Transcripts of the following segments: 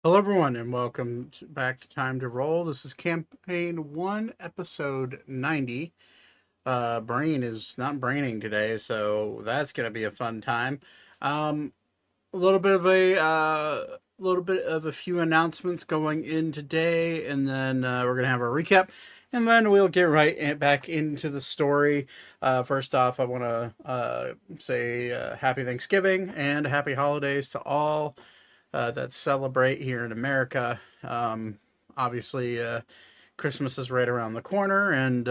Hello, everyone, and welcome back to Time to Roll. This is Campaign 1, Episode 90. Brain is not braining today, so that's going to be a fun time. Um, a little bit of a few announcements going in today, and then we're going to have a recap, and then we'll get back into the story. First off, I want to say happy Thanksgiving and happy holidays to all that celebrate here in America. Obviously, Christmas is right around the corner, and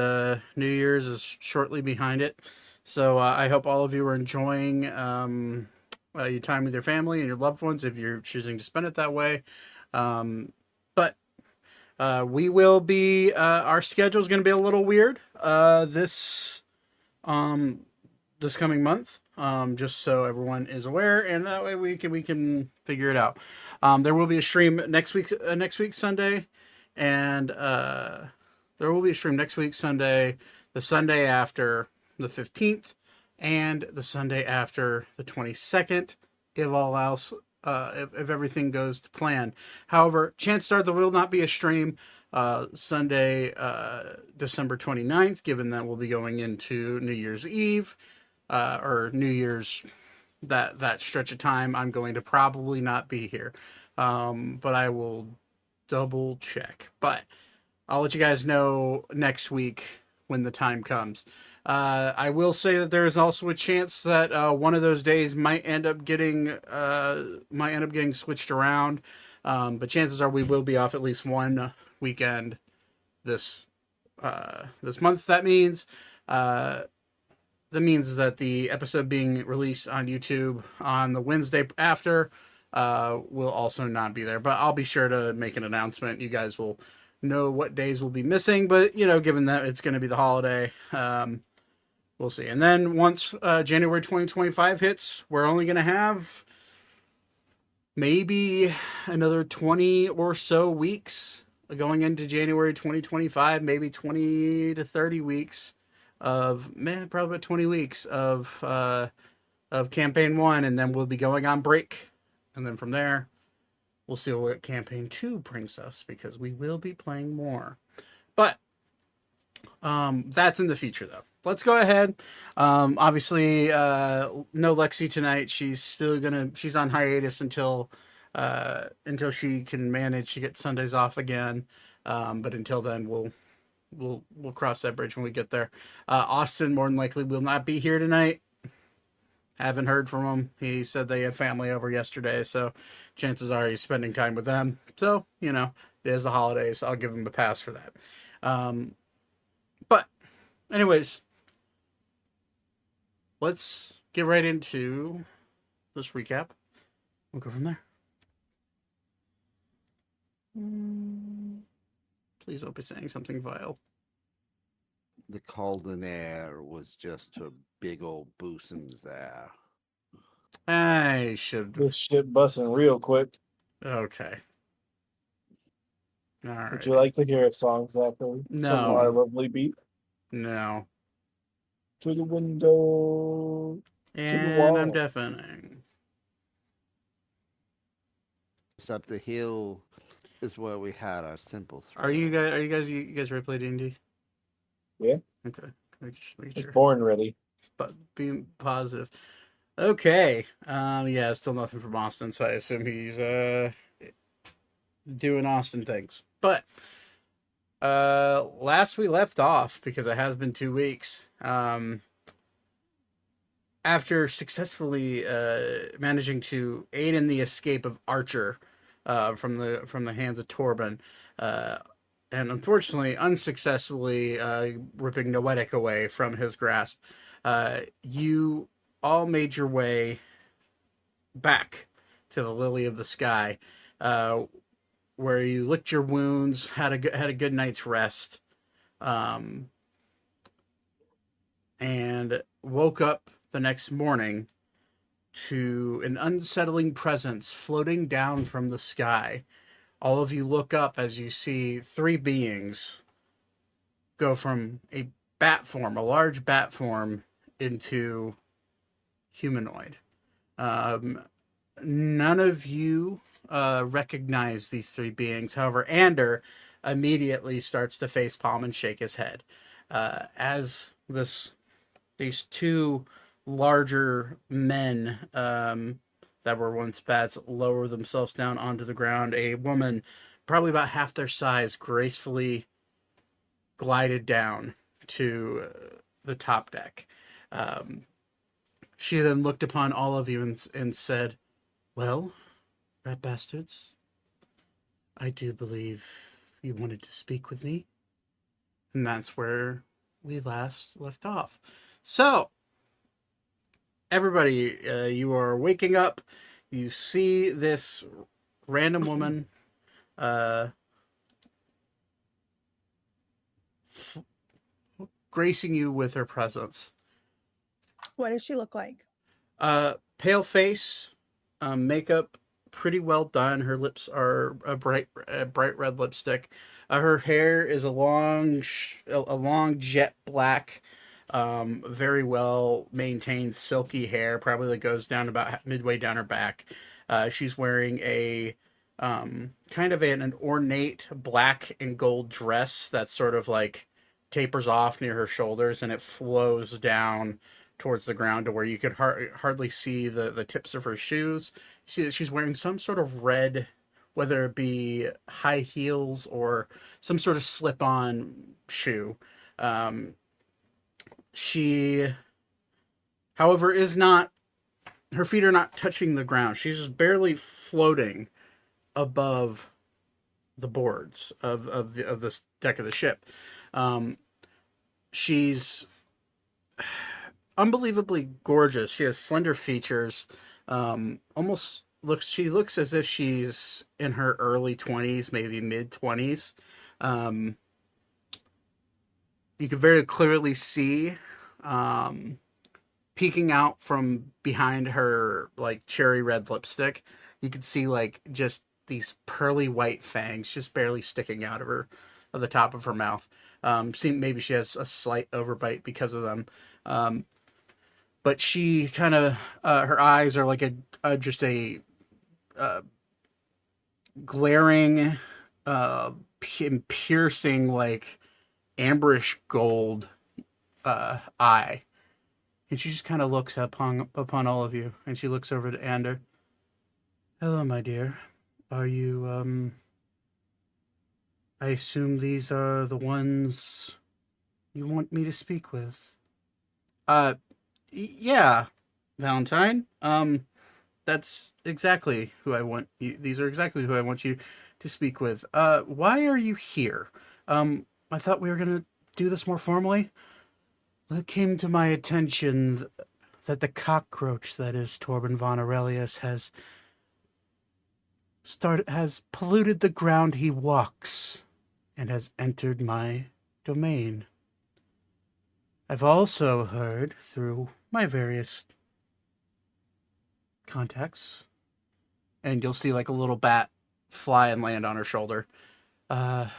New Year's is shortly behind it. So I hope all of you are enjoying your time with your family and your loved ones if you're choosing to spend it that way. But we will be, our schedule is going to be a little weird um, this coming month, just so everyone is aware, and that way we can figure it out. There will be a stream next week Sunday, and there will be a stream next week Sunday, the Sunday after the 15th, and the Sunday after the 22nd, if all else. If everything goes to plan. However, chances are there will not be a stream Sunday, December 29th, given that we'll be going into New Year's Eve or New Year's, that stretch of time. I'm going to probably not be here, but I will double check. But I'll let you guys know next week when the time comes. I will say that there is also a chance that one of those days might end up getting switched around, but chances are we will be off at least one weekend this this month. That means that the episode being released on YouTube on the Wednesday after will also not be there. But I'll be sure to make an announcement. You guys will know what days will be missing. But, given that it's going to be the holiday, we'll see. And then once January 2025 hits, we're only going to have maybe another 20 or so weeks going into January 2025, maybe 20 to 30 weeks probably about 20 weeks of campaign 1, and then we'll be going on break, and then from there we'll see what campaign 2 brings us, because we will be playing more. But that's in the future, though. Let's go ahead. Obviously, no Lexi tonight. She's on hiatus until she can manage to get Sundays off again. But until then, we'll cross that bridge when we get there. Austin more than likely will not be here tonight. Haven't heard from him. He said they had family over yesterday, so chances are he's spending time with them. So, it is the holidays. I'll give him a pass for that. But anyways, let's get right into this recap. We'll go from there. Please don't be saying something vile. The Calden Air was just for big old bosoms there. I should. This shit busting real quick. Okay. All right. Would you like to hear a song, Zachary? No. From our lovely beat. No. To the window. And wall. I'm deafening. It's up the hill is where we had our simple throw. Are you guys ready to play D&D? Yeah. Okay. Just make It's sure. born ready. But being positive. Okay. Yeah, still nothing from Austin, so I assume he's doing Austin things. But last we left off, because it has been 2 weeks, after successfully managing to aid in the escape of Archer from the hands of Torben, and unfortunately unsuccessfully ripping Noetic away from his grasp, you all made your way back to the Lily of the Sky, where you licked your wounds, had a good night's rest, and woke up the next morning to an unsettling presence floating down from the sky. All of you look up as you see 3 beings go from a large bat form, into humanoid. None of you recognize these three beings. However, Ander immediately starts to facepalm and shake his head as these two larger men that were once bats lower themselves down onto the ground. A woman, probably about half their size, gracefully glided down to the top deck. She then looked upon all of you and said, "Well, rat bastards, I do believe you wanted to speak with me." And that's where we last left off. So, everybody, you are waking up. You see this random woman gracing you with her presence. What does she look like? Pale face, makeup pretty well done. Her lips are a bright red lipstick. Her hair is a long jet black, very well maintained silky hair, probably that goes down about midway down her back. She's wearing a kind of an ornate black and gold dress that sort of like tapers off near her shoulders, and it flows down towards the ground to where you could hardly see the tips of her shoes. You see that she's wearing some sort of red, whether it be high heels or some sort of slip-on shoe. She, however, is not, her feet are not touching the ground. She's just barely floating above the boards of the deck of the ship. She's unbelievably gorgeous. She has slender features. She looks as if she's in her early 20s, maybe mid 20s. You can very clearly see peeking out from behind her like cherry red lipstick. You could see like just these pearly white fangs just barely sticking out of the top of her mouth. Maybe she has a slight overbite because of them. But she kind of, her eyes are like just a glaring, piercing, like amberish gold eye. And she just kind of looks upon all of you, and she looks over to Ander. "Hello, my dear. Are you, I assume these are the ones you want me to speak with?" Yeah, Valentine. That's exactly who I want you. These are exactly who I want you to speak with. Why are you here? I thought we were gonna do this more formally. Well, it came to my attention that the cockroach that is Torben von Aurelius has polluted the ground he walks and has entered my domain. I've also heard through my various contacts, and you'll see like a little bat fly and land on her shoulder, that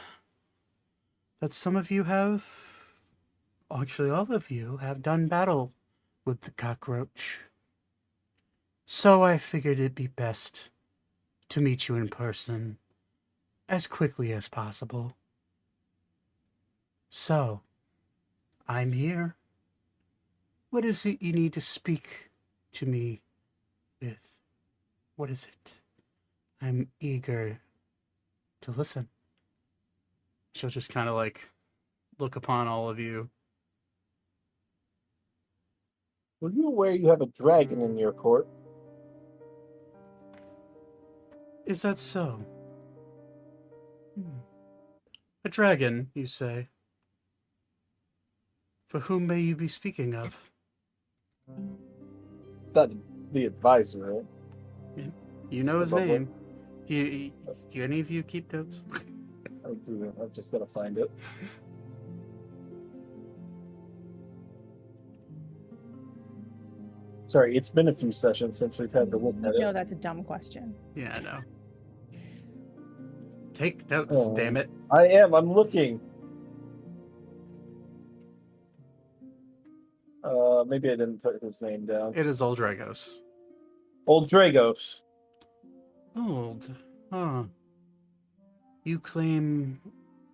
some of you have, actually all of you, have done battle with the cockroach. So I figured it'd be best to meet you in person as quickly as possible. So, I'm here. What is it you need to speak to me with? What is it? I'm eager to listen. She'll just kind of like look upon all of you. Were you aware you have a dragon in your court? Is that so? A dragon, you say? For whom may you be speaking of? It's not the advisor, right? You know his Above name. Do any of you keep notes? I do. I've just got to find it. Sorry, it's been a few sessions since we've had to look at No, it. that's a dumb question. Yeah, I know. Take notes, Oh. damn it. I am. I'm looking. Maybe I didn't put his name down. It is Oldragos. Old Dragos. Old. Huh. You claim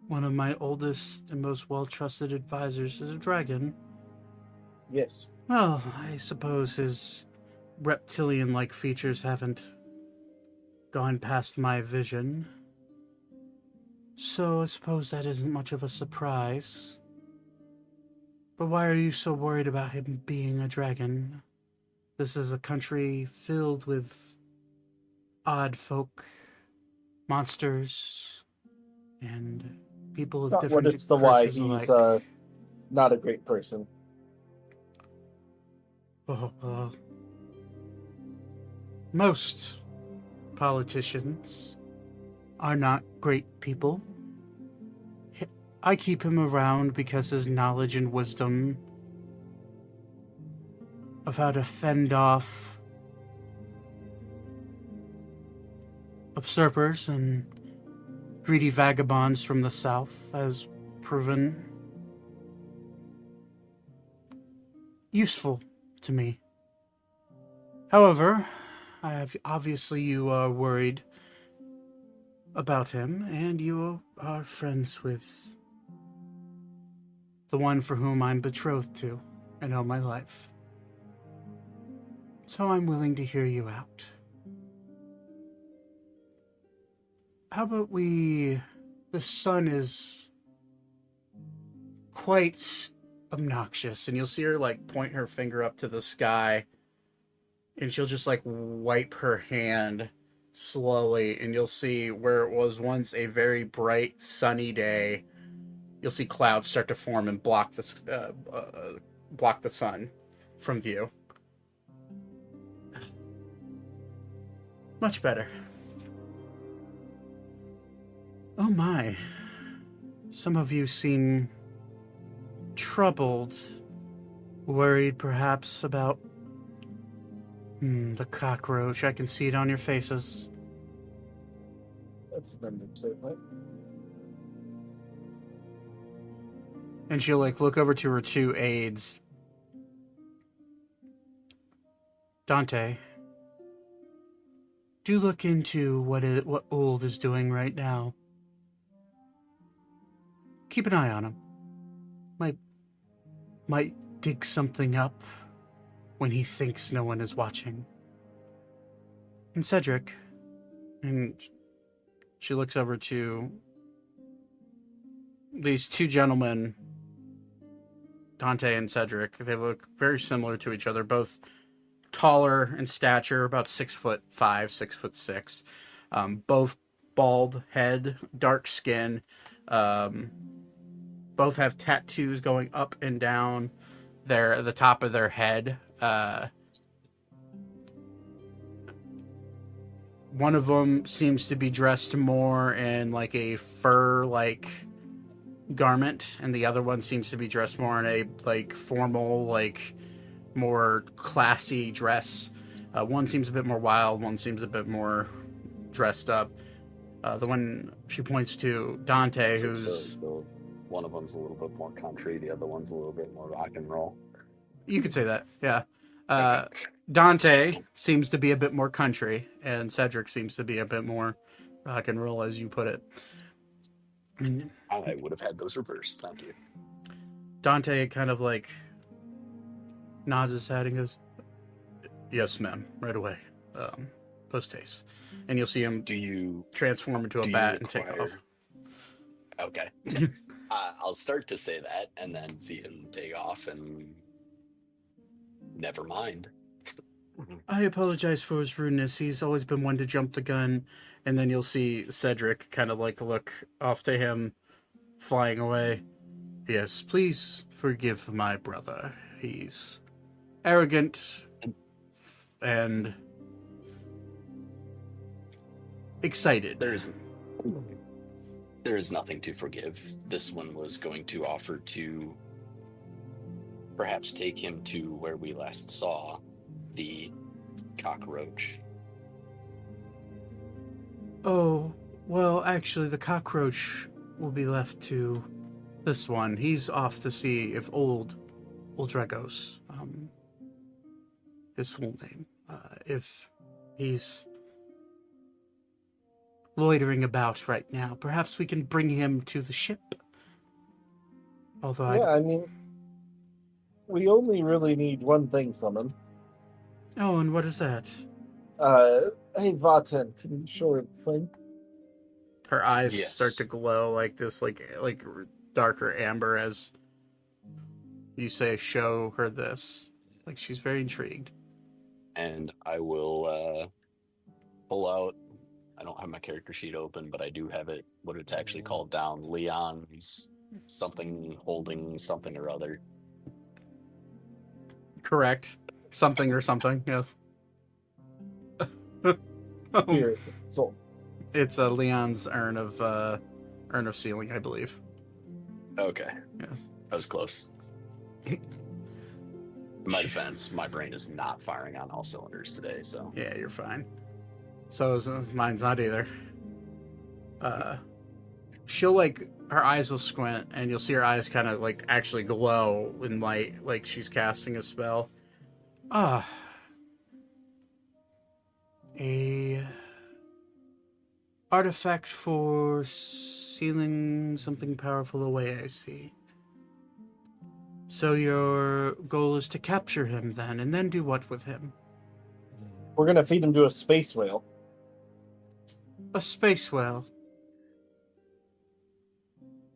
one of my oldest and most well-trusted advisors is a dragon. Yes. Well, I suppose his reptilian-like features haven't gone past my vision. So I suppose that isn't much of a surprise. But why are you so worried about him being a dragon? This is a country filled with odd folk, monsters, and people of Not what different it's the why curses he's alike. not a great person. Oh, well, most politicians are not great people. I keep him around because his knowledge and wisdom of how to fend off usurpers and greedy vagabonds from the south has proven useful to me. However, obviously you are worried about him, and you are friends with the one for whom I'm betrothed to in all my life. So I'm willing to hear you out. How about the sun is quite obnoxious, and you'll see her like point her finger up to the sky, and she'll just like wipe her hand slowly, and you'll see where it was once a very bright sunny day, you'll see clouds start to form and block the sun from view. Much better. Oh my. Some of you seem troubled, worried perhaps about the cockroach. I can see it on your faces. That's an understatement. And she'll like look over to her two aides. Dante, do look into what Old is doing right now. Keep an eye on him. Might dig something up when he thinks no one is watching. And Cedric, and she looks over to these two gentlemen, Dante and Cedric. They look very similar to each other, both taller in stature, about 6'5", 6'6". Both bald head, dark skin. Both have tattoos going up and down the top of their head. One of them seems to be dressed more in like a fur-like garment, and the other one seems to be dressed more in a like formal, like more classy dress. One seems a bit more wild, one seems a bit more dressed up. The one she points to, Dante, who's... So one of them's a little bit more country, the other one's a little bit more rock and roll. You could say that, yeah. Dante seems to be a bit more country, and Cedric seems to be a bit more rock and roll, as you put it. And I would have had those reversed, thank you. Dante kind of like nods his head and goes, "Yes, ma'am, right away. Post haste." And you'll see him transform into a bat and take off. Okay. I'll start to say that and then see him take off and never mind. I apologize for his rudeness. He's always been one to jump the gun. And then you'll see Cedric kind of like look off to him, flying away. Yes, please forgive my brother. He's arrogant and excited. There is nothing to forgive. This one was going to offer to perhaps take him to where we last saw the cockroach. Oh, well, actually, the cockroach will be left to this one. He's off to see if old Dragos, his full name, if he's loitering about right now. Perhaps we can bring him to the ship. Although Yeah, I mean, we only really need one thing from him. Oh, and what is that? Hey, Vaten, can you show her the thing? Her eyes Yes. start to glow like this, like darker amber as you say, show her this. Like she's very intrigued. And I will pull out. I don't have my character sheet open, but I do have it. What it's actually called down. Leon's something holding something or other. Correct. Something or something, yes. Here, so It's Leon's urn of sealing, I believe. Okay, Yes. that was close. In my defense, my brain is not firing on all cylinders today, so Yeah, you're fine. So mine's not either. She'll her eyes will squint, and you'll see her eyes kind of actually glow in light, like she's casting a spell. Ah, a artifact for sealing something powerful away, I see. So your goal is to capture him then, and then do what with him? we're gonna feed him to a space whale. A space whale.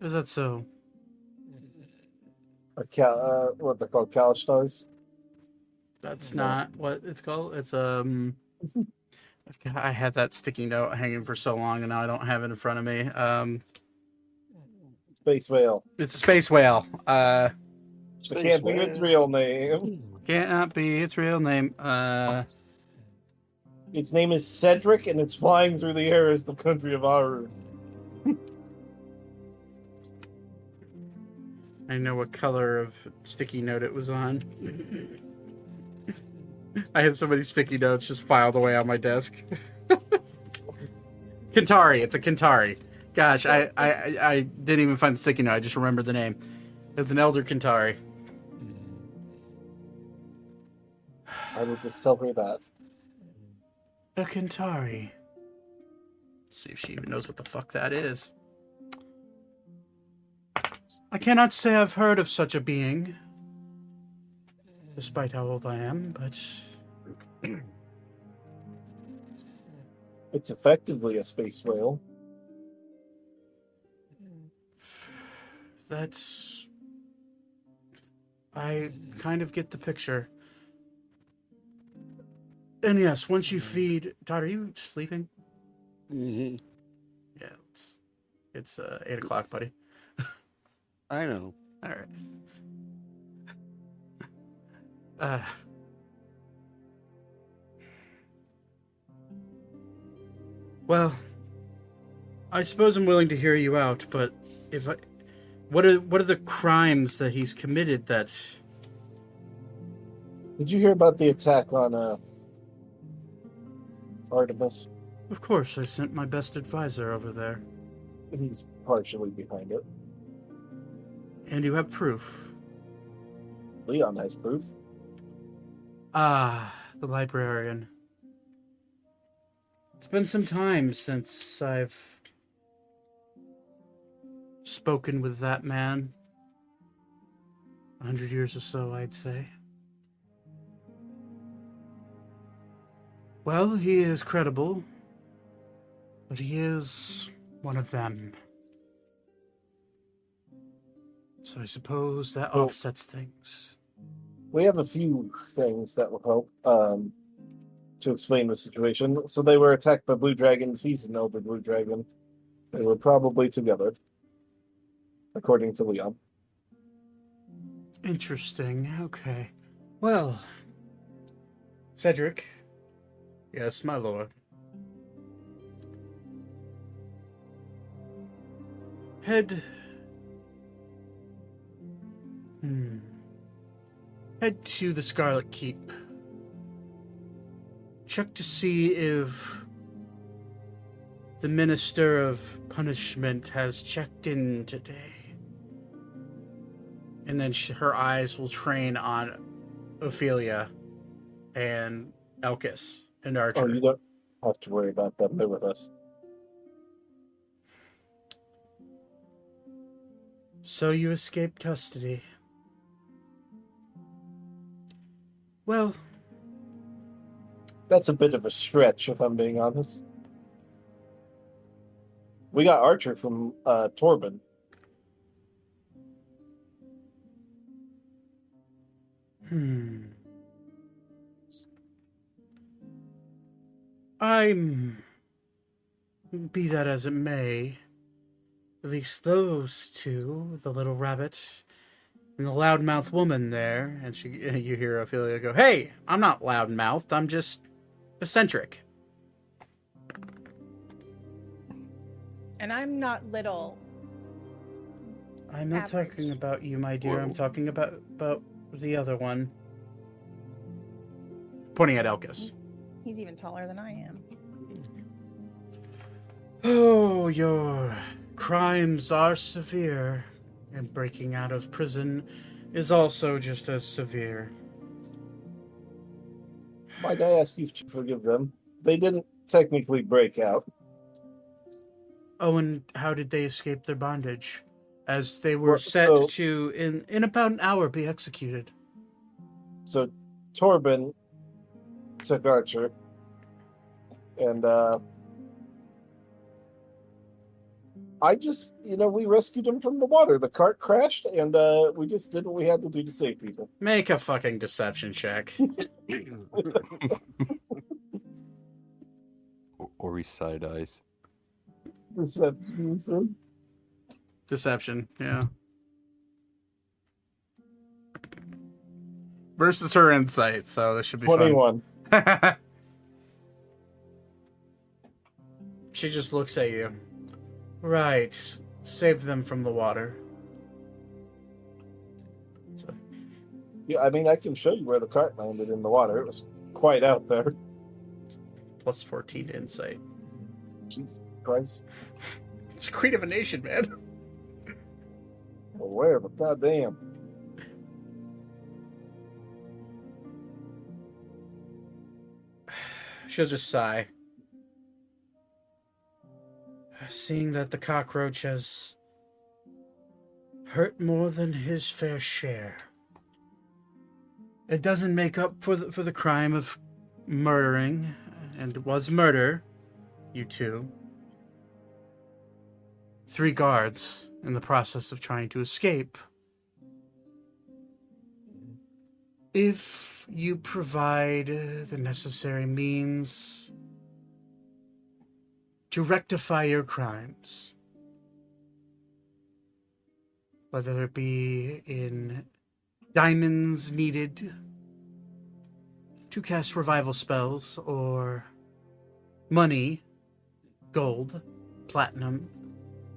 Is that so? What they're called, Kalishtas. That's No. not what it's called. It's I had that sticky note hanging for so long, and now I don't have it in front of me. Space whale. It's a space whale. I can't think of its real name. Cannot be its real name. Its name is Cedric, and it's flying through the air as the country of Aru. I know what color of sticky note it was on. I have so many sticky notes just filed away on my desk. Kintari. It's a Kintari. Gosh, I didn't even find the sticky note. I just remembered the name. It's an Elder Kintari. I would just tell her that. A Kintari. Let's see if she even knows what the fuck that is. I cannot say I've heard of such a being, despite how old I am, but It's effectively a space whale. that's... I kind of get the picture. And yes, once you feed... Todd, are you sleeping? Mm-hmm. Yeah, it's 8 o'clock, buddy. I know. All right. Well, I suppose I'm willing to hear you out, but what are the crimes that he's committed that... Did you hear about the attack on Artemis? Of course, I sent my best advisor over there. He's partially behind it. And you have proof. Leon has proof. Ah, the librarian. It's been some time since I've spoken with that man. 100 years or so, I'd say. Well, he is credible, but he is one of them. So I suppose that Well- offsets things. We have a few things that will help to explain the situation. So they were attacked by blue dragons. He's an elder blue dragon. They were probably together, according to Leon. Interesting. Okay. Well, Cedric. Yes, my lord. Head to the Scarlet Keep. Check to see if the Minister of Punishment has checked in today. And then her eyes will train on Ophelia and Elkis and Archer. Oh, you don't have to worry about them. They're with us. So you escaped custody. Well, That's a bit of a stretch, if I'm being honest. We got Archer from Torben. Be that as it may, at least those two, the little rabbit and the loudmouth woman there, and you hear Ophelia go, "Hey, I'm not loudmouthed. I'm just eccentric." And I'm not little. I'm not Average. talking about you, my dear. I'm Whoa. talking about the other one. Pointing at Elkis. He's even taller than I am. Oh, your crimes are severe, and breaking out of prison is also just as severe. Might I ask you to forgive them? They didn't technically break out. Oh, and how did they escape their bondage? As they were Well, set so- to, in about an hour, be executed. So Torben took Archer, and I just, we rescued him from the water. The cart crashed, and we just did what we had to do to save people. Make a fucking deception check. Or he side eyes. Reception. Deception, yeah. Versus her insight, so this should be 21. fun. She just looks at you. Right. Save them from the water. So, Yeah, I mean, I can show you where the cart landed in the water. It was quite out there. plus 14 to insight. Jesus Christ. It's queen of a nation, man. Aware, but goddamn. She'll just sigh. Seeing that the cockroach has hurt more than his fair share. It doesn't make up for the crime of murdering, and it was murder, you two. 3 guards in the process of trying to escape. If you provide the necessary means to rectify your crimes, whether it be in diamonds needed to cast revival spells, or money, gold, platinum,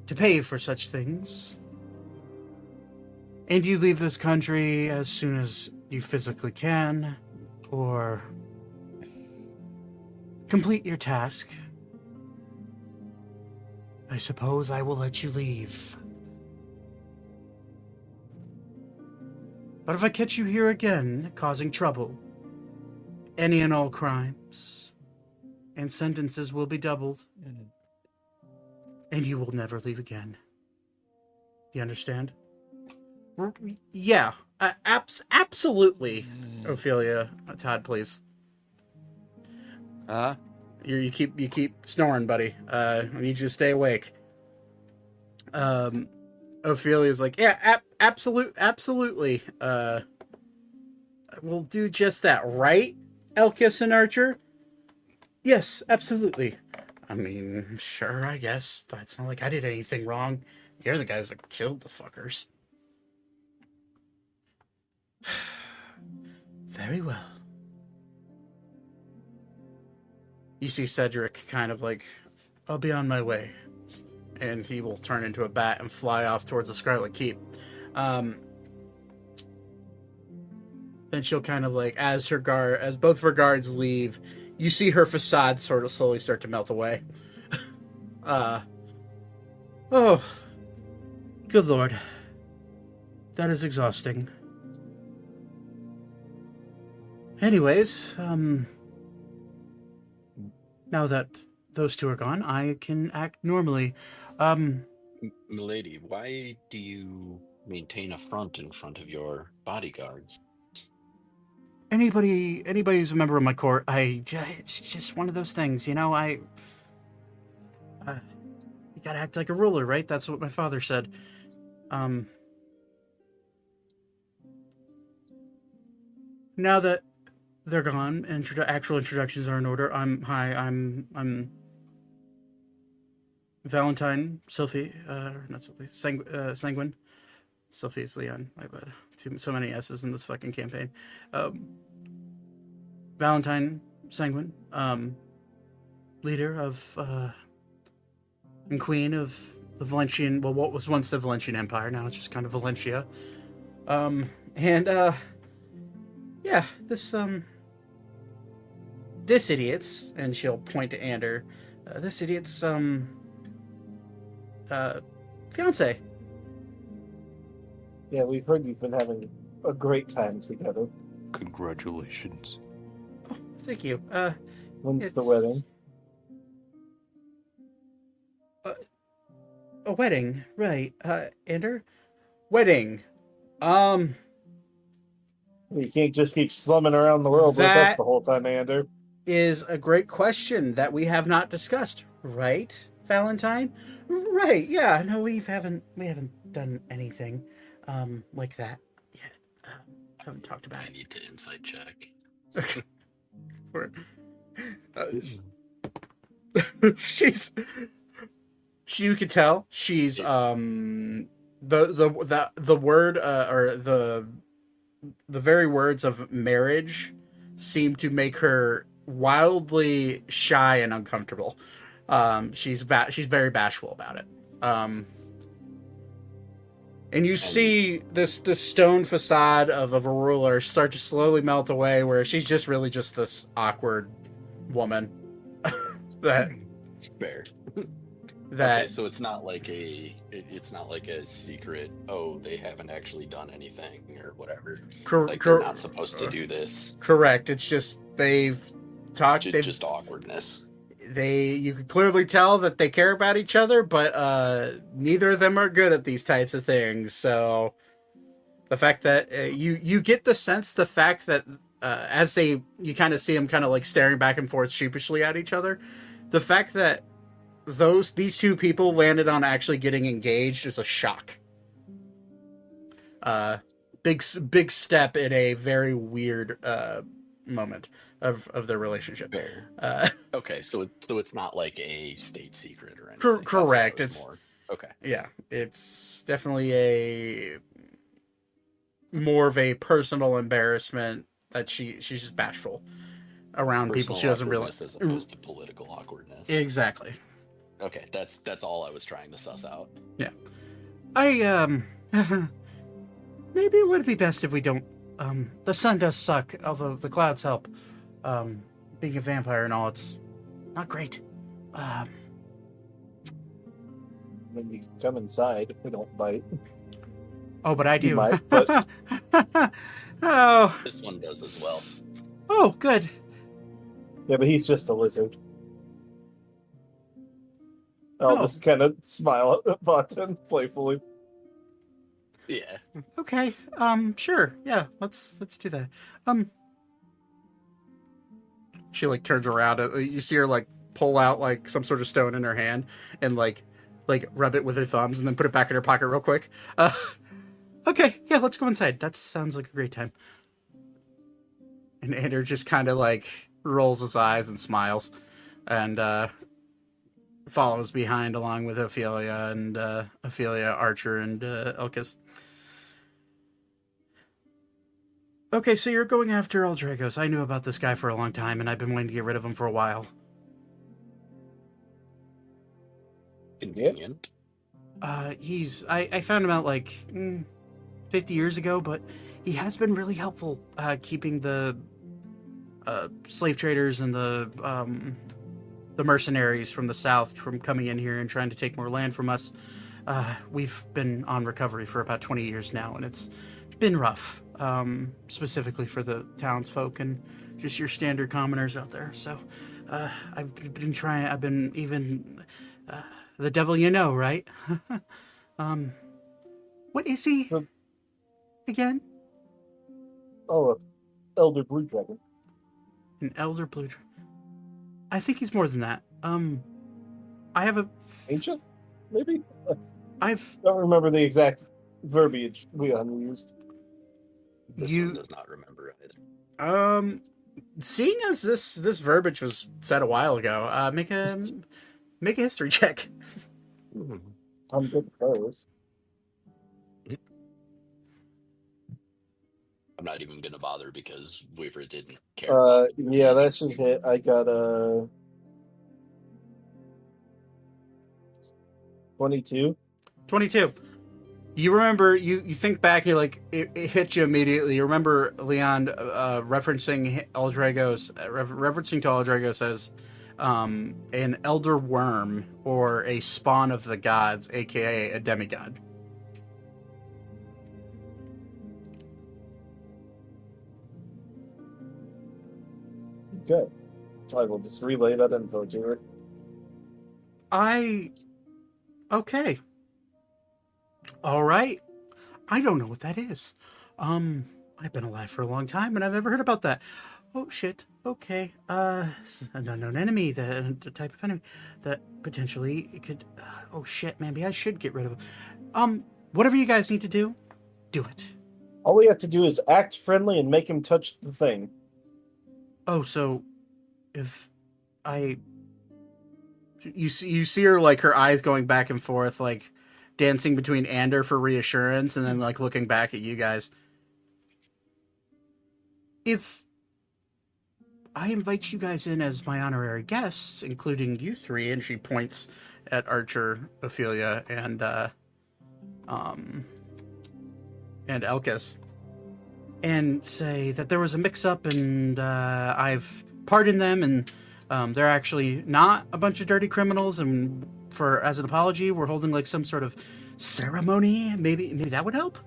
to pay for such things, and you leave this country as soon as you physically can, or complete your task, I suppose I will let you leave. But if I catch you here again, causing trouble, any and all crimes, and sentences will be doubled, and you will never leave again. Do you understand? Yeah, absolutely. Ophelia, Todd, please. Huh? You keep snoring, buddy. I need you to stay awake. Ophelia's like, yeah, absolutely. We'll do just that, right, Elkis and Archer? Yes, absolutely. I mean, sure, I guess. That's not like I did anything wrong. You're the guys that killed the fuckers. Very well. You see Cedric kind of like, I'll be on my way. And he will turn into a bat and fly off towards the Scarlet Keep. Then she'll kind of like, as both of her guards leave, you see her facade sort of slowly start to melt away. Oh, good lord. That is exhausting. Anyways, now that those two are gone, I can act normally. Milady, why do you maintain a front in front of your bodyguards? Anybody who's a member of my court, it's just one of those things, you know. You gotta act like a ruler, right? That's what my father said. Um, Now that they're gone and actual introductions are in order, I'm Valentine Sophie, not Sophie, Sanguine. Sophie's Leon. My bad. So many S's in this fucking campaign. Um, Valentine Sanguine, leader of and queen of the Valencian. Well, what was once the Valencian Empire, now it's just kind of Valencia. And yeah, this idiot's, and she'll point to Ander. This idiot's fiance. Yeah, we've heard you've been having a great time together. Congratulations. Oh, thank you. When's the wedding? A wedding, right? Ander, wedding. Um, You can't just keep slumming around the world with us That- the whole time, Ander. is a great question that we have not discussed, right, Valentine? Right? Yeah. No, we haven't done anything like that yet. Haven't talked about I it. need to insight check. For- she's you could tell she's the word or the very words of marriage seem to make her wildly shy and uncomfortable. She's very bashful about it. And you see this stone facade of a ruler start to slowly melt away, where she's just really just this awkward woman that Fair. that Okay, so it's not like it's not like a secret. Oh, they haven't actually done anything or whatever. Like they're not supposed to do this. correct. It's just they've talked. Just awkwardness. You can clearly tell that they care about each other, but neither of them are good at these types of things. So the fact that you get the sense, the fact that as you kind of see them kind of like staring back and forth sheepishly at each other, the fact that these two people landed on actually getting engaged is a shock. Big step in a very weird moment of their relationship. Fair. Okay, so it's not like a state secret or anything. Correct. It's more. Okay. Yeah, it's definitely more of a personal embarrassment that she's just bashful around people she doesn't really. As opposed to political awkwardness. Exactly. Okay, that's all I was trying to suss out. Yeah. Maybe it would be best if we don't. The sun does suck, although the clouds help. Being a vampire and all, it's not great. When you come inside, we don't bite. Oh, but I do. You might, but Oh. This one does as well. Oh, good. yeah, but he's just a lizard. I'll Oh. just kind of smile at Button playfully. Yeah. Okay. Sure. Yeah. Let's do that. She like turns around. You see her like pull out like some sort of stone in her hand and like rub it with her thumbs and then put it back in her pocket real quick. Okay. Yeah. Let's go inside. That sounds like a great time. And Andrew just kind of like rolls his eyes and smiles, and follows behind along with Ophelia and Archer, and Elkis. Okay, so you're going after Eldragos. I knew about this guy for a long time, and I've been wanting to get rid of him for a while. Convenient. I found him out like 50 years ago, but he has been really helpful keeping the slave traders and the mercenaries from the south from coming in here and trying to take more land from us. We've been on recovery for about 20 years now, and it's been rough, specifically for the townsfolk and just your standard commoners out there. So I've been even the devil you know, right? What is he The- again? Oh, Elder Blue Dragon. An elder blue. I think he's more than that. I have a. Ancient? Maybe? I've Don't remember the exact verbiage Leon used. This you one does not remember either. seeing as this verbiage was said a while ago, make a history check. I'm good at those. I'm not even gonna bother because Weaver didn't care. About the Yeah, that verbiage. should hit. I got a 22. 22. You remember, you think back, you're like, it hit you immediately. You remember Leon referencing referencing to Eldragos as an elder worm or a spawn of the gods, aka a demigod. Okay. I will just relay that info to her. Okay. All right. I don't know what that is. I've been alive for a long time and I've never heard about that. Oh shit. Okay. An unknown enemy, the type of enemy that potentially it could. Oh shit. Maybe I should get rid of him. Whatever you guys need to do, do it. All we have to do is act friendly and make him touch the thing. Oh, so if you see her, like, her eyes going back and forth, like dancing between Ander for reassurance and then like looking back at you guys. If I invite you guys in as my honorary guests, including you three, and she points at Archer, Ophelia, and Elkis, and say that there was a mix-up and I've pardoned them, and they're actually not a bunch of dirty criminals, and as an apology, we're holding like some sort of ceremony. Maybe that would help.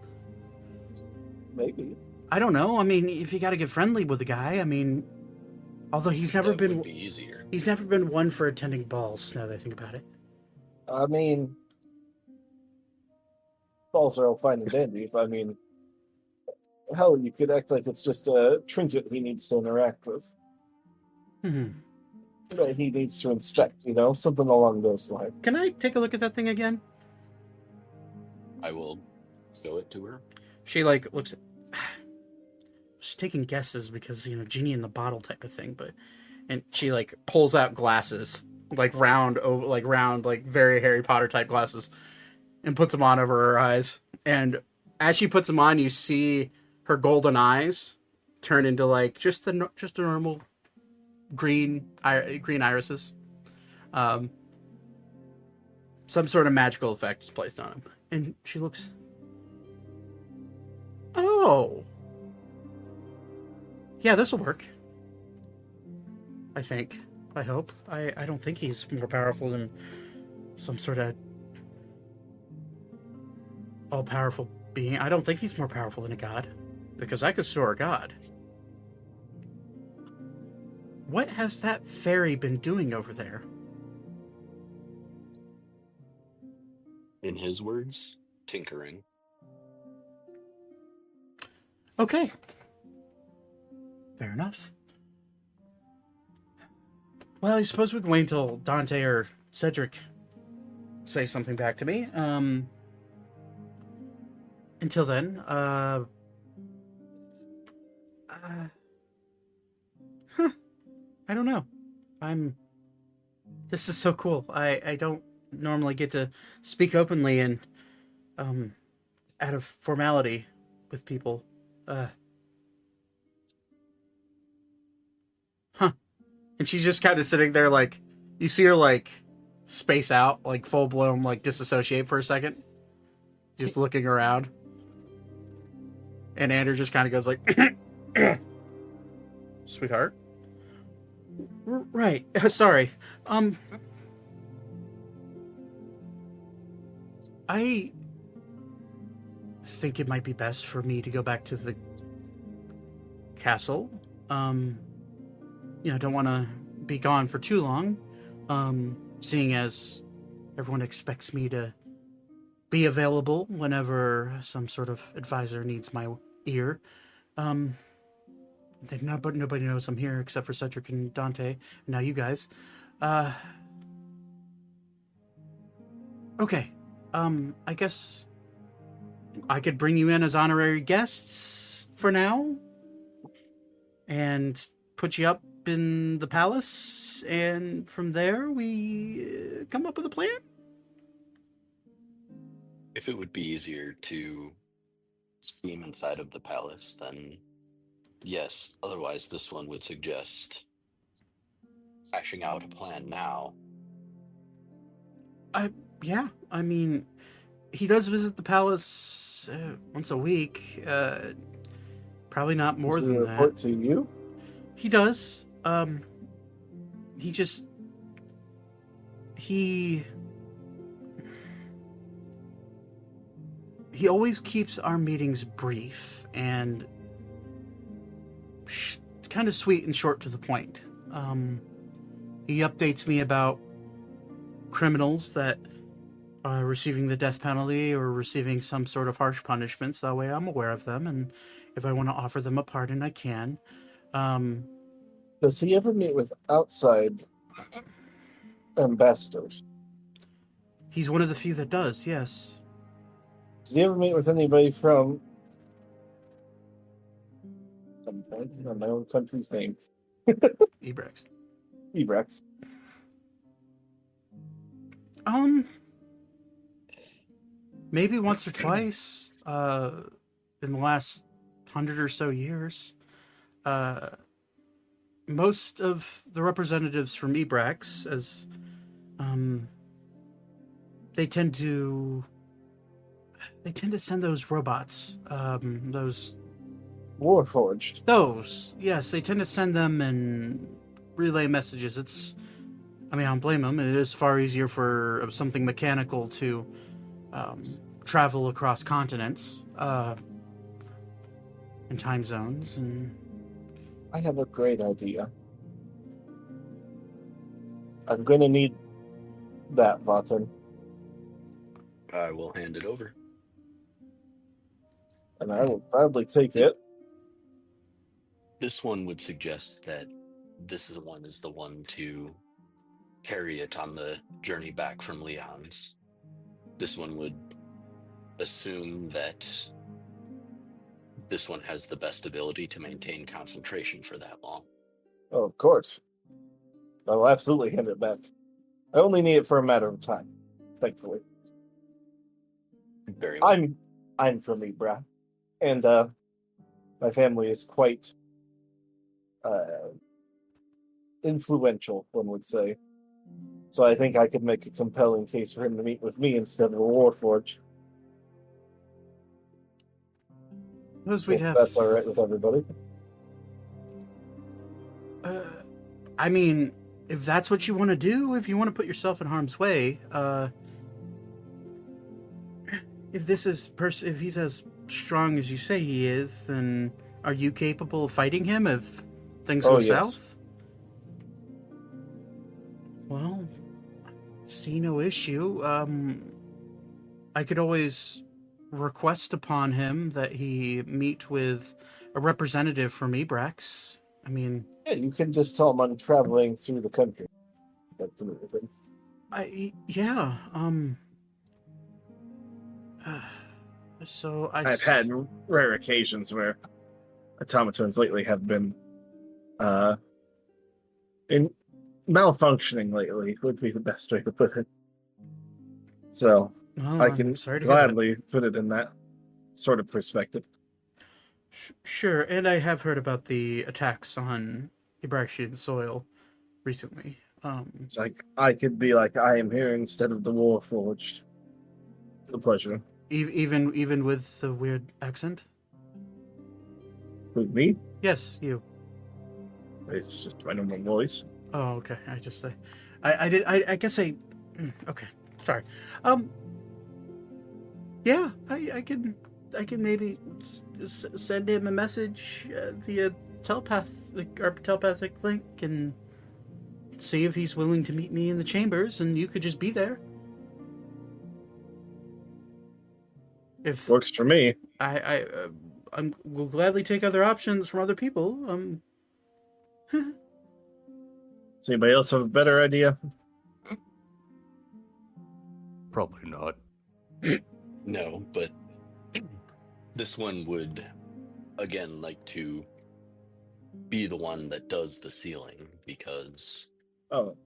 Maybe. I don't know. I mean, if you got to get friendly with the guy, I mean, although he's never That been would be easier. he's never been one for attending balls. Now that I think about it. I mean, balls are all fine and dandy. I mean, hell, you could act like it's just a trinket he needs to interact with. That he needs to inspect, something along those lines. Can I take a look at that thing again? I will show it to her. She like looks at. She's taking guesses because genie in the bottle type of thing, and she like pulls out glasses, like round, like very Harry Potter type glasses, and puts them on over her eyes. And as she puts them on, you see her golden eyes turn into like just a normal green irises. Some sort of magical effect is placed on him, and she looks. Oh. Yeah, this will work. I think. I hope. I don't think he's more powerful than some sort of all-powerful being. I don't think he's more powerful than a god. Because I could store a god. What has that fairy been doing over there? In his words, tinkering. Okay. Fair enough. Well, I suppose we can wait until Dante or Cedric say something back to me. Until then, I don't know. This is so cool. I don't normally get to speak openly and, out of formality with people. And she's just kind of sitting there, like, you see her, like, space out, like, full-blown, like, disassociate for a second. Just looking around. And Andrew just kind of goes, like, sweetheart? Right. Sorry. I think it might be best for me to go back to the castle. I don't want to be gone for too long, seeing as everyone expects me to be available whenever some sort of advisor needs my ear. Nobody knows I'm here except for Cedric and Dante, and now you guys. Okay. I guess I could bring you in as honorary guests for now and put you up in the palace, and from there we come up with a plan. If it would be easier to scheme inside of the palace, then yes. Otherwise, this one would suggest hashing out a plan now. Yeah, I mean, he does visit the palace once a week. Probably not more Does he than report that. to you? He does. He just he always keeps our meetings brief and kind of sweet and short to the point. He updates me about criminals that are receiving the death penalty or receiving some sort of harsh punishments. That way I'm aware of them, and if I want to offer them a pardon, I can. Does he ever meet with outside ambassadors? He's one of the few that does, yes. Does he ever meet with anybody from... I'm blanking on my own country's name. Ebrex. Ebrex. Maybe once or twice in the last 100 or so years. Most of the representatives from Ebrax, as they tend to send those robots, those Warforged. Yes, they tend to send them and relay messages. I don't blame them. It is far easier for something mechanical to travel across continents and time zones. And I have a great idea. I'm going to need that, Vaten. I will hand it over. And I will gladly take it. This one would suggest that this is the one to carry it on the journey back from Leon's. This one would assume that this one has the best ability to maintain concentration for that long. Oh, of course. I will absolutely hand it back. I only need it for a matter of time, thankfully. Very well. I'm from Ibra, and my family is quite influential, one would say. So I think I could make a compelling case for him to meet with me instead of a Warforge. Those we'd If have. that's all right with everybody. If that's what you want to do, if you want to put yourself in harm's way, if he's as strong as you say he is, then are you capable of fighting him if things go south? Well, see no issue. I could always request upon him that he meet with a representative from Ebrax. Yeah, you can just tell him I'm traveling through the country. That's another thing. So I've had rare occasions where automatons lately have been in malfunctioning lately would be the best way to put it. So I can gladly put it in that sort of perspective. Sure, and I have heard about the attacks on Ibraxian soil recently. It's like I could be like, I am here instead of the Warforged. The pleasure. Even with the weird accent? With me? Yes, you. It's just my normal voice. Oh, okay. I guess I. Okay, sorry. Yeah, I can maybe send him a message via telepathic link and see if he's willing to meet me in the chambers, and you could just be there. If Works for me. I will gladly take other options from other people. Does anybody else have a better idea? Probably not. No, but this one would, again, like to be the one that does the sealing, because Oh, of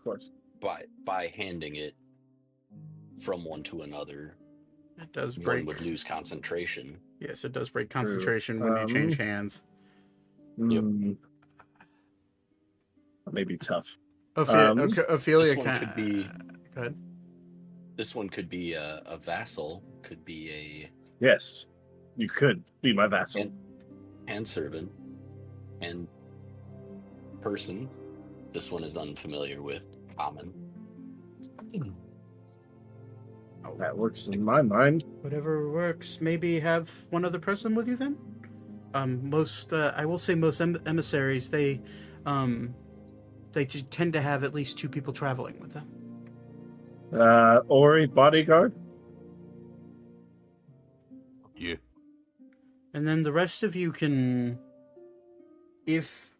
course. by handing it from one to another, it does one break. would lose concentration. Yes, it does break concentration when you change hands. Yep. That may be tough. Ophelia This one could be. Go ahead. This one could be a vassal, could be a Yes, you could be my vassal. hand servant, and person. This one is unfamiliar with common. That works in my mind. Whatever works. Maybe have one other person with you then. I will say most emissaries they tend to have at least 2 people traveling with them. Or a bodyguard. Yeah. And then the rest of you can, if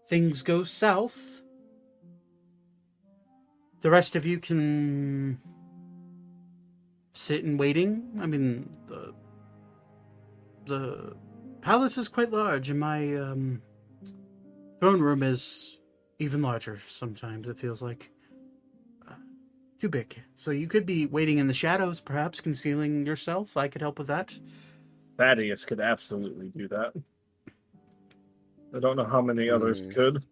things go south, the rest of you can sit in waiting. I mean, the palace is quite large, and my throne room is even larger sometimes, it feels like. Too big. So you could be waiting in the shadows, perhaps concealing yourself. I could help with that. Thaddeus could absolutely do that. I don't know how many others could.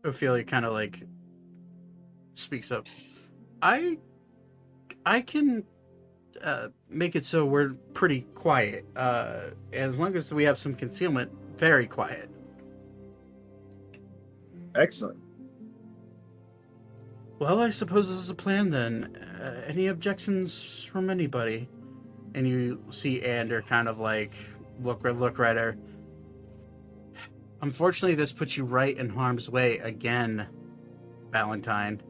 Ophelia kind of like speaks up. I can make it so we're pretty quiet. As long as we have some concealment, very quiet. Excellent. Well, I suppose this is a plan then. Any objections from anybody? And you see Ander kind of like look right at her. Unfortunately, this puts you right in harm's way again, Valentine.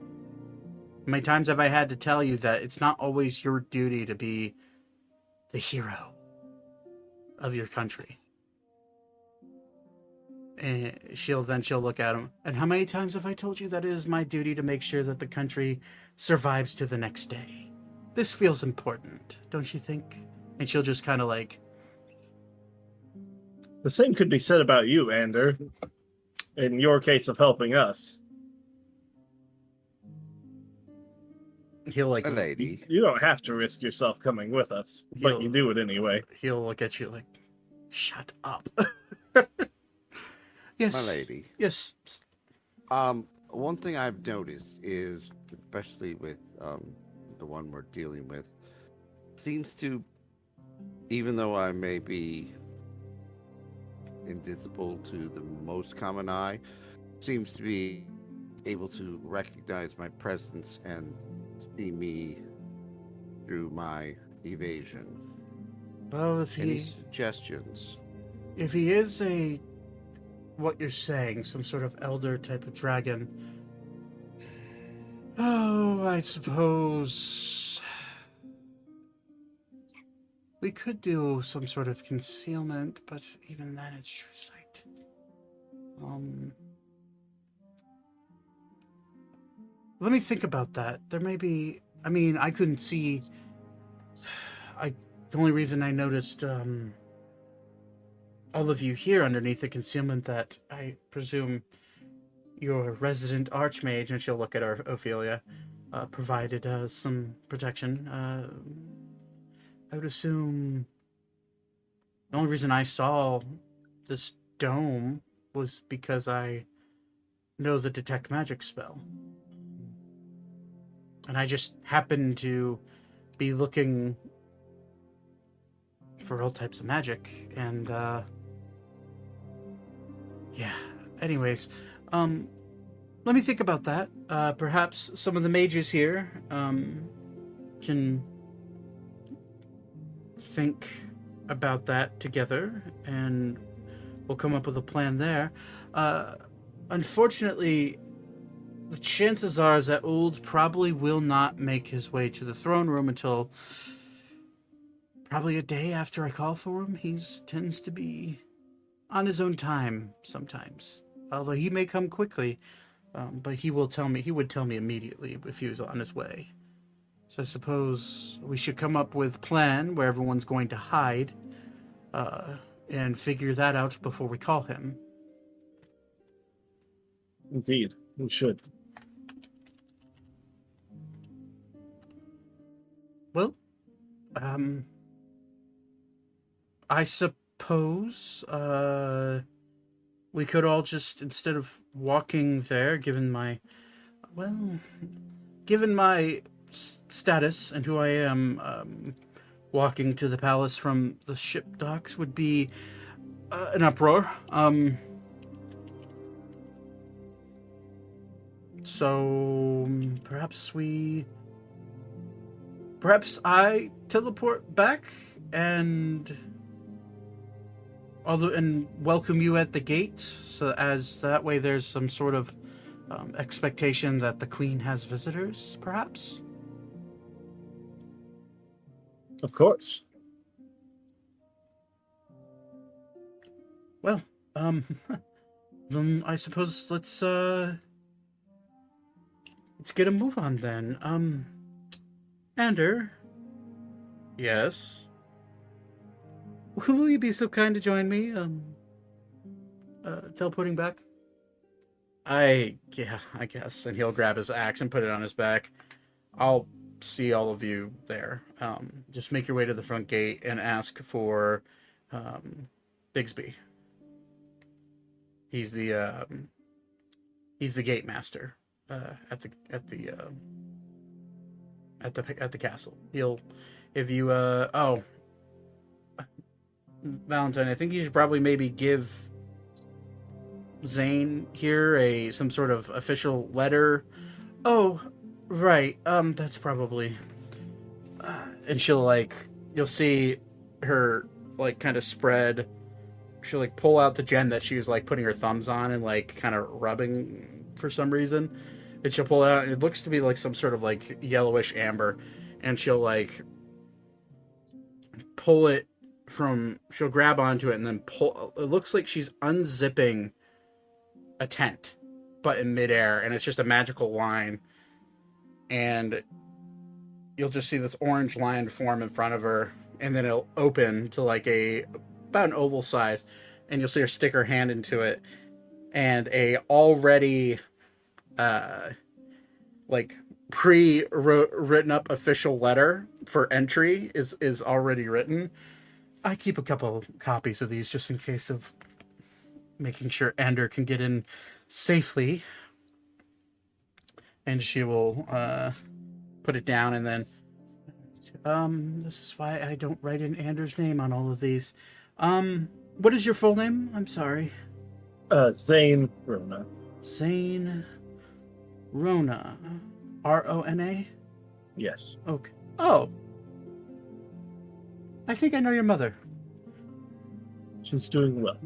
How many times have I had to tell you that it's not always your duty to be the hero of your country? And she'll look at him. And how many times have I told you that it is my duty to make sure that the country survives to the next day? This feels important, don't you think? And she'll just kind of like... The same could be said about you, Ander. In your case of helping us. He'll like... A lady. You don't have to risk yourself coming with us, but you do it anyway. He'll look at you like, shut up. Yes. My lady. Yes. One thing I've noticed is, especially with the one we're dealing with, seems to, even though I may be invisible to the most common eye, seems to be able to recognize my presence and see me through my evasion. Well, if Any he suggestions? is what you're saying, some sort of elder type of dragon. Oh, I suppose we could do some sort of concealment, but even then it's true sight. Let me think about that. There may be... I mean, I couldn't see... The only reason I noticed all of you here underneath the concealment that I presume your resident archmage, and she'll look at Ophelia, provided some protection. I would assume the only reason I saw this dome was because I know the detect magic spell. And I just happened to be looking for all types of magic, and yeah. Anyways, let me think about that. Perhaps some of the mages here can think about that together, and we'll come up with a plan there. Unfortunately, the chances are is that Old probably will not make his way to the throne room until probably a day after I call for him. He tends to be on his own time sometimes. Although he may come quickly, but he would tell me immediately if he was on his way. So I suppose we should come up with a plan where everyone's going to hide, and figure that out before we call him. Indeed, we should. Well, I suppose we could all just, instead of walking there, given my status and who I am, walking to the palace from the ship docks would be an uproar. So perhaps I teleport back and welcome you at the gate, so as that way there's some sort of expectation that the queen has visitors, perhaps. Of course. Well, then I suppose let's get a move on then. Ander. Yes. Will you be so kind to join me? Teleporting back? I guess. And he'll grab his axe and put it on his back. I'll see all of you there. Just make your way to the front gate and ask for Bigsby. He's the gate master at the castle. If you Valentine, I think you should probably maybe give Zane here some sort of official letter. Oh, right. That's probably. And you'll see her kind of spread. She'll pull out the gem that she was putting her thumbs on and kind of rubbing for some reason. And she'll pull it out, and it looks to be some sort of yellowish amber. And she'll pull it she'll grab onto it and then pull. It looks like she's unzipping a tent, but in midair, and it's just a magical line. And you'll just see this orange line form in front of her, and then it'll open to about an oval size, and you'll see her stick her hand into it, and a already pre-written up official letter for entry is already written. I keep a couple copies of these just in case of making sure Ander can get in safely. And she will put it down, and then this is why I don't write in Ander's name on all of these. What is your full name? I'm sorry. Zane Rona. Zane Rona. Rona? Yes. Okay. Oh. I think I know your mother. She's doing well.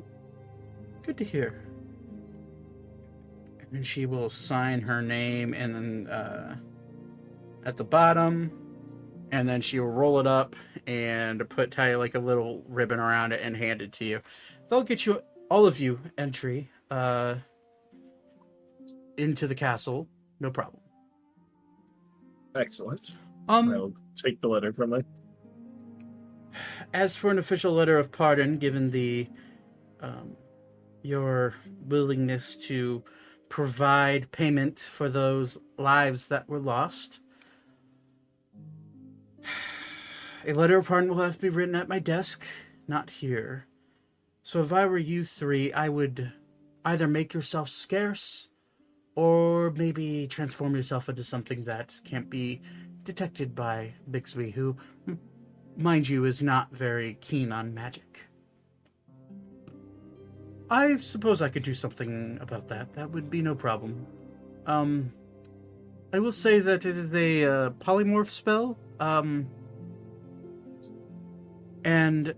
Good to hear. And then she will sign her name and then at the bottom, and then she will roll it up and tie a little ribbon around it and hand it to you. They'll get you, all of you, entry into the castle. No problem. Excellent. I'll take the letter from her. As for an official letter of pardon, given your willingness to provide payment for those lives that were lost, a letter of pardon will have to be written at my desk, not here. So if I were you three, I would either make yourself scarce or maybe transform yourself into something that can't be detected by Bixby, who, mind you, is not very keen on magic. I suppose I could do something about that. That would be no problem. I will say that it is a polymorph spell, and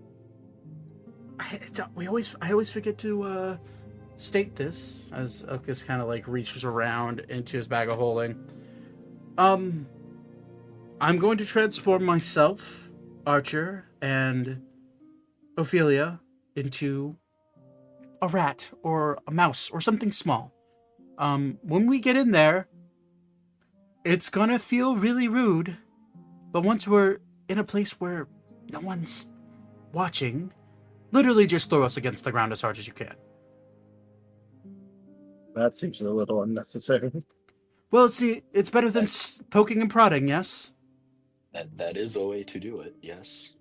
I always forget to state this as Elkis kind of like reaches around into his bag of holding. I'm going to transform myself, Archer, and Ophelia into a rat or a mouse or something small. When we get in there, it's gonna feel really rude, but once we're in a place where no one's watching, literally just throw us against the ground as hard as you can. That seems a little unnecessary. Well, see, it's better than poking and prodding, yes? That is a way to do it, yes.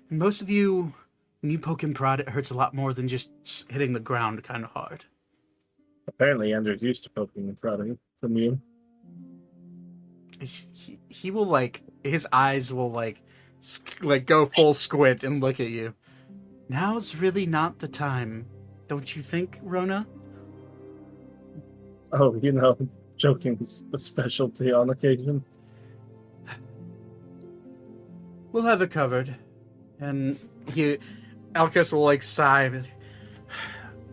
And most of you, when you poke and prod, it hurts a lot more than just hitting the ground kind of hard. Apparently, Ender's used to poking and prodding from you. He will, like, his eyes will, like go full squint and look at you. Now's really not the time, don't you think, Rona? Oh, joking is a specialty on occasion. We'll have it covered. And Alcus will, like, sigh.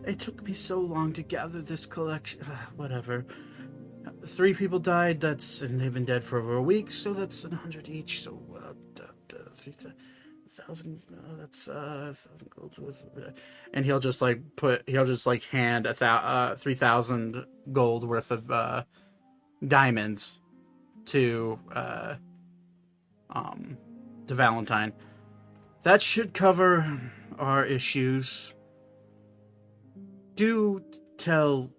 It took me so long to gather this collection. Whatever. 3 people died, and they've been dead for over a week, so that's 100 each, so, 3,000, that's, 1,000 gold worth of, and he'll just hand 3,000 gold worth of, diamonds to Valentine. That should cover our issues. Do tell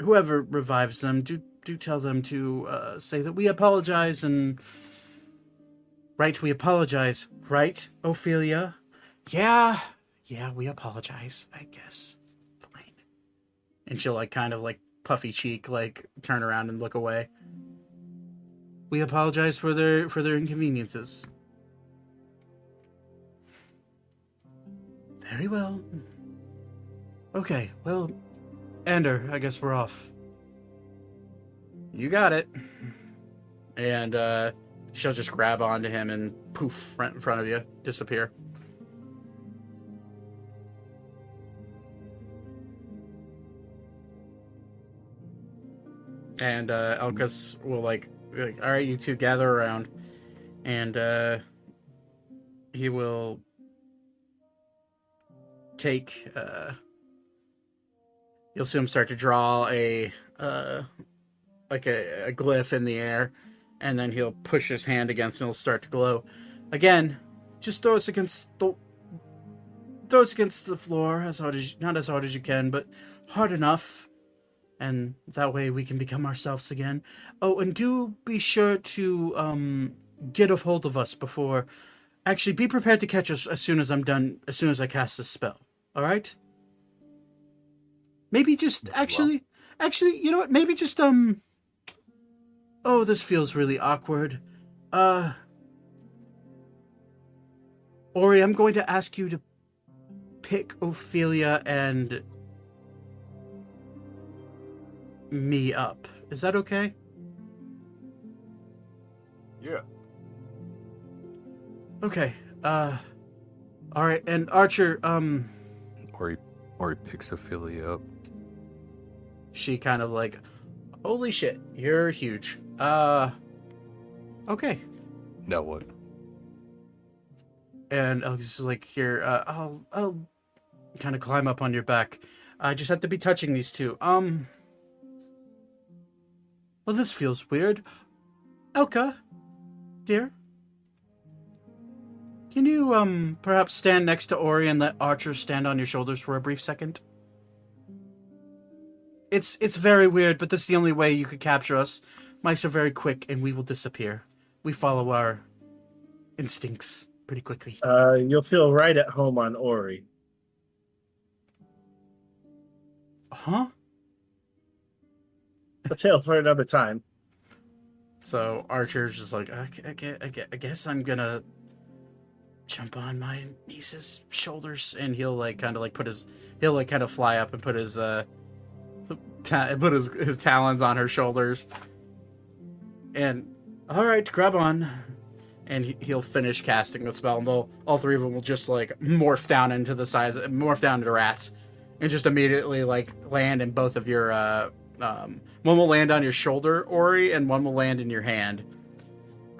whoever revives them, do tell them to say that we apologize and... Right, we apologize. Right, Ophelia? Yeah, we apologize, I guess. Fine. And she'll, like, kind of, like, puffy cheek, like, turn around and look away. We apologize for their inconveniences. Very well. Okay, well, Ander, I guess we're off. You got it. And, she'll just grab onto him and poof, right in front of you, disappear. And, Elkus will, like, all right, you two gather around. And, he will take, you'll see him start to draw a glyph in the air, and then he'll push his hand against it and it'll start to glow. Again, just throw us against the floor not as hard as you can, but hard enough, and that way we can become ourselves again. Oh, and do be sure to get a hold of us before. Actually, be prepared to catch us as soon as I'm done. As soon as I cast this spell. All right. Maybe just actually, you know what? Maybe just Oh, this feels really awkward. Ori, I'm going to ask you to pick Ophelia and me up. Is that okay? Yeah. Okay. All right. And Archer, Or he picks Ophelia up. she kind of like, holy shit, you're huge. Okay. Now what? And I was like, here, I'll kind of climb up on your back. I just have to be touching these two. Well, this feels weird. Elka, dear, can you, perhaps stand next to Ori and let Archer stand on your shoulders for a brief second? It's very weird, but this is the only way you could capture us. Mice are very quick, and we will disappear. We follow our instincts pretty quickly. You'll feel right at home on Ori. Huh? A tale for another time. So Archer's just like, I guess I'm gonna jump on my niece's shoulders, and he'll like kind of fly up and put his talons on her shoulders. And all right, grab on. and he'll finish casting the spell, and all three of them will just like morph down into rats, and just immediately like land in both of your. One will land on your shoulder, Ori, and one will land in your hand.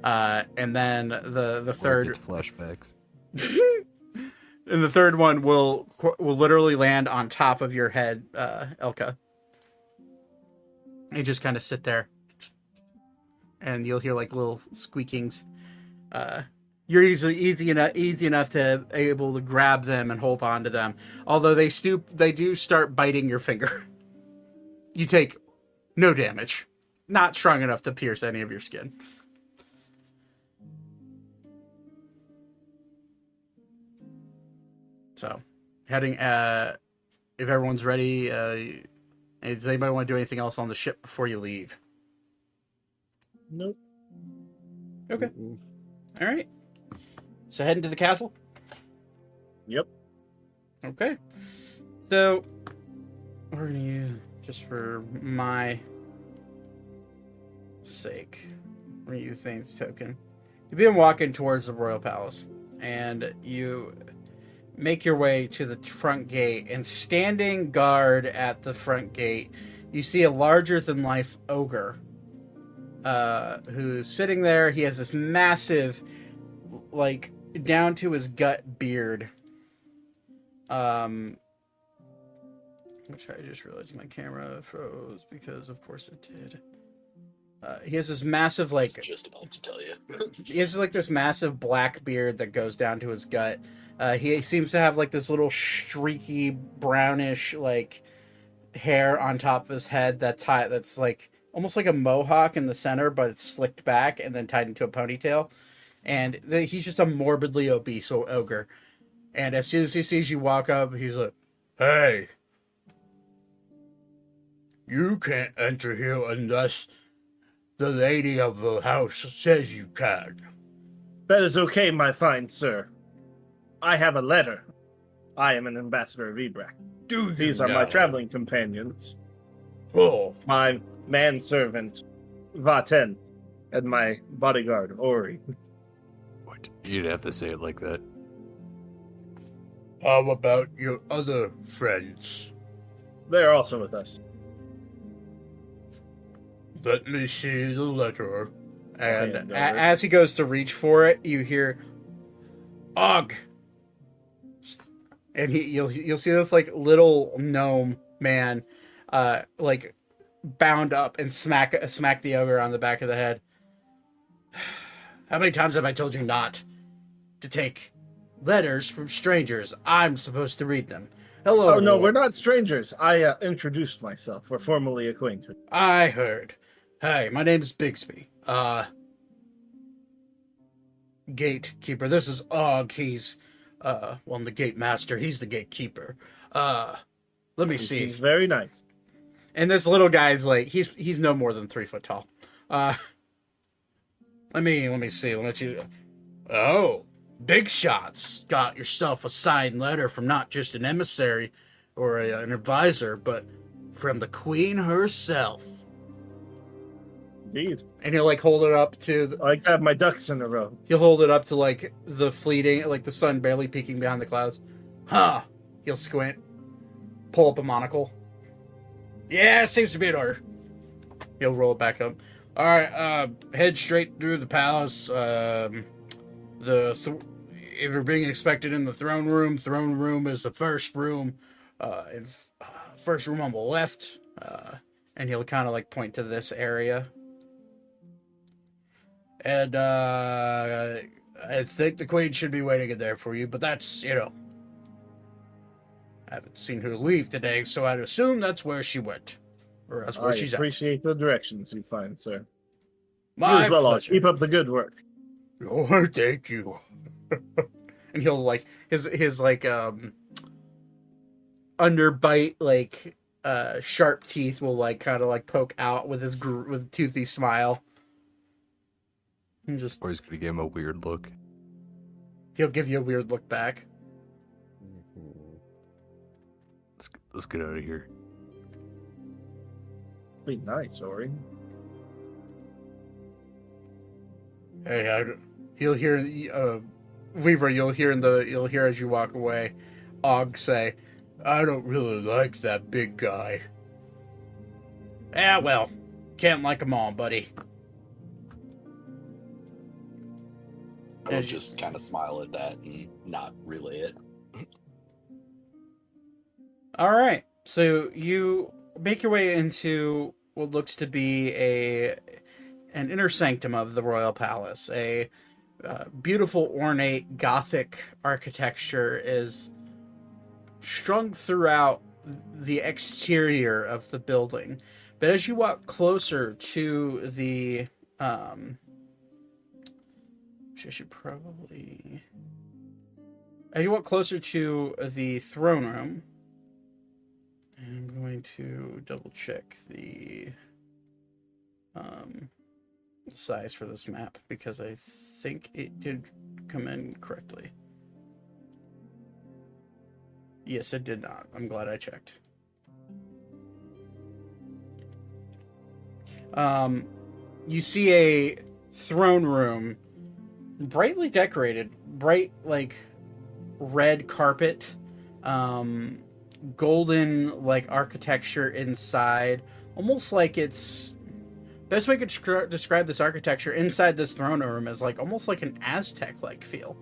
And then the third Gets flashbacks. and the third one will literally land on top of your head, Elka. You just kind of sit there, and you'll hear like little squeakings. You're easy enough to able to grab them and hold on to them. Although they do start biting your finger. You take no damage, not strong enough to pierce any of your skin. So, heading. If everyone's ready, does anybody want to do anything else on the ship before you leave? Nope. Okay. All right. So heading to the castle. Yep. Okay. So we're gonna use, just for my sake, we're gonna use Zane's token. You've been walking towards the royal palace, and you make your way to the front gate, and standing guard at the front gate, you see a larger-than-life ogre who's sitting there. He has this massive, like, down to his gut beard. Which I just realized my camera froze because, of course, it did. He has this massive, like... Just about to tell you. He has, like, this massive black beard that goes down to his gut. He seems to have, like, this little streaky, brownish, like, hair on top of his head that's, like, almost like a mohawk in the center, but it's slicked back and then tied into a ponytail. And he's just a morbidly obese ogre. And as soon as he sees you walk up, he's like, "Hey, you can't enter here unless the lady of the house says you can." That is okay, my fine sir. I have a letter. I am an ambassador of Ebrak. These are my traveling companions. Oh, My manservant, Vaten, and my bodyguard, Ori. What? You'd have to say it like that. how about your other friends? They are also with us. Let me see the letter. And Okay, as he goes to reach for it, you hear, "Og," and you'll see this like little gnome man, like bound up and smack the ogre on the back of the head. "How many times have I told you not to take letters from strangers? I'm supposed to read them. Hello, Oh, no, everyone. we're not strangers. I introduced myself. We're formally acquainted. I heard. Hey, my name's Bigsby. Gatekeeper. This is Og. He's, I'm the gate master. He's the gatekeeper. Let me He see." seems very nice. And this little guy's like, he's no more than 3 foot tall. Let me see. Let you. Oh, big shots. Got yourself a signed letter from not just an emissary or an advisor, but from the queen herself. Indeed. And he'll like hold it up to. I like to have my ducks in a row. He'll hold it up to like the fleeting, like the sun barely peeking behind the clouds. Huh? He'll squint, pull up a monocle. Yeah, seems to be in order. He'll roll it back up. All right, head straight through the palace. If you're being expected in the throne room is the first room. First room on the left. And he'll kind of like point to this area. And I think the queen should be waiting in there for you, but that's, I haven't seen her leave today, so I'd assume that's where she went. Or that's where she's I at. appreciate the directions you find, sir. My you as well, pleasure. keep up the good work. Oh, thank you. And he'll like his like underbite like sharp teeth will like kind of like poke out with his with a toothy smile. And just Or he's gonna give him a weird look. he'll give you a weird look back. Let's get out of here. Be nice, Ori. Hey, You'll hear Weaver. You'll hear as you walk away, Og say, "I don't really like that big guy." Ah, well, can't like 'em all, buddy. I will As you- just kind of smile at that and not relay it. All right, so you make your way into what looks to be an inner sanctum of the royal palace. A beautiful, ornate Gothic architecture is strung throughout the exterior of the building. But as you walk closer to the, which I should probably, as you walk closer to the throne room, I'm going to double check the size for this map because I think it did come in correctly. Yes, it did not. I'm glad I checked. You see a throne room, brightly decorated, bright like red carpet, golden like architecture inside, almost like it's best way I could describe this architecture inside this throne room is like almost like an Aztec like feel.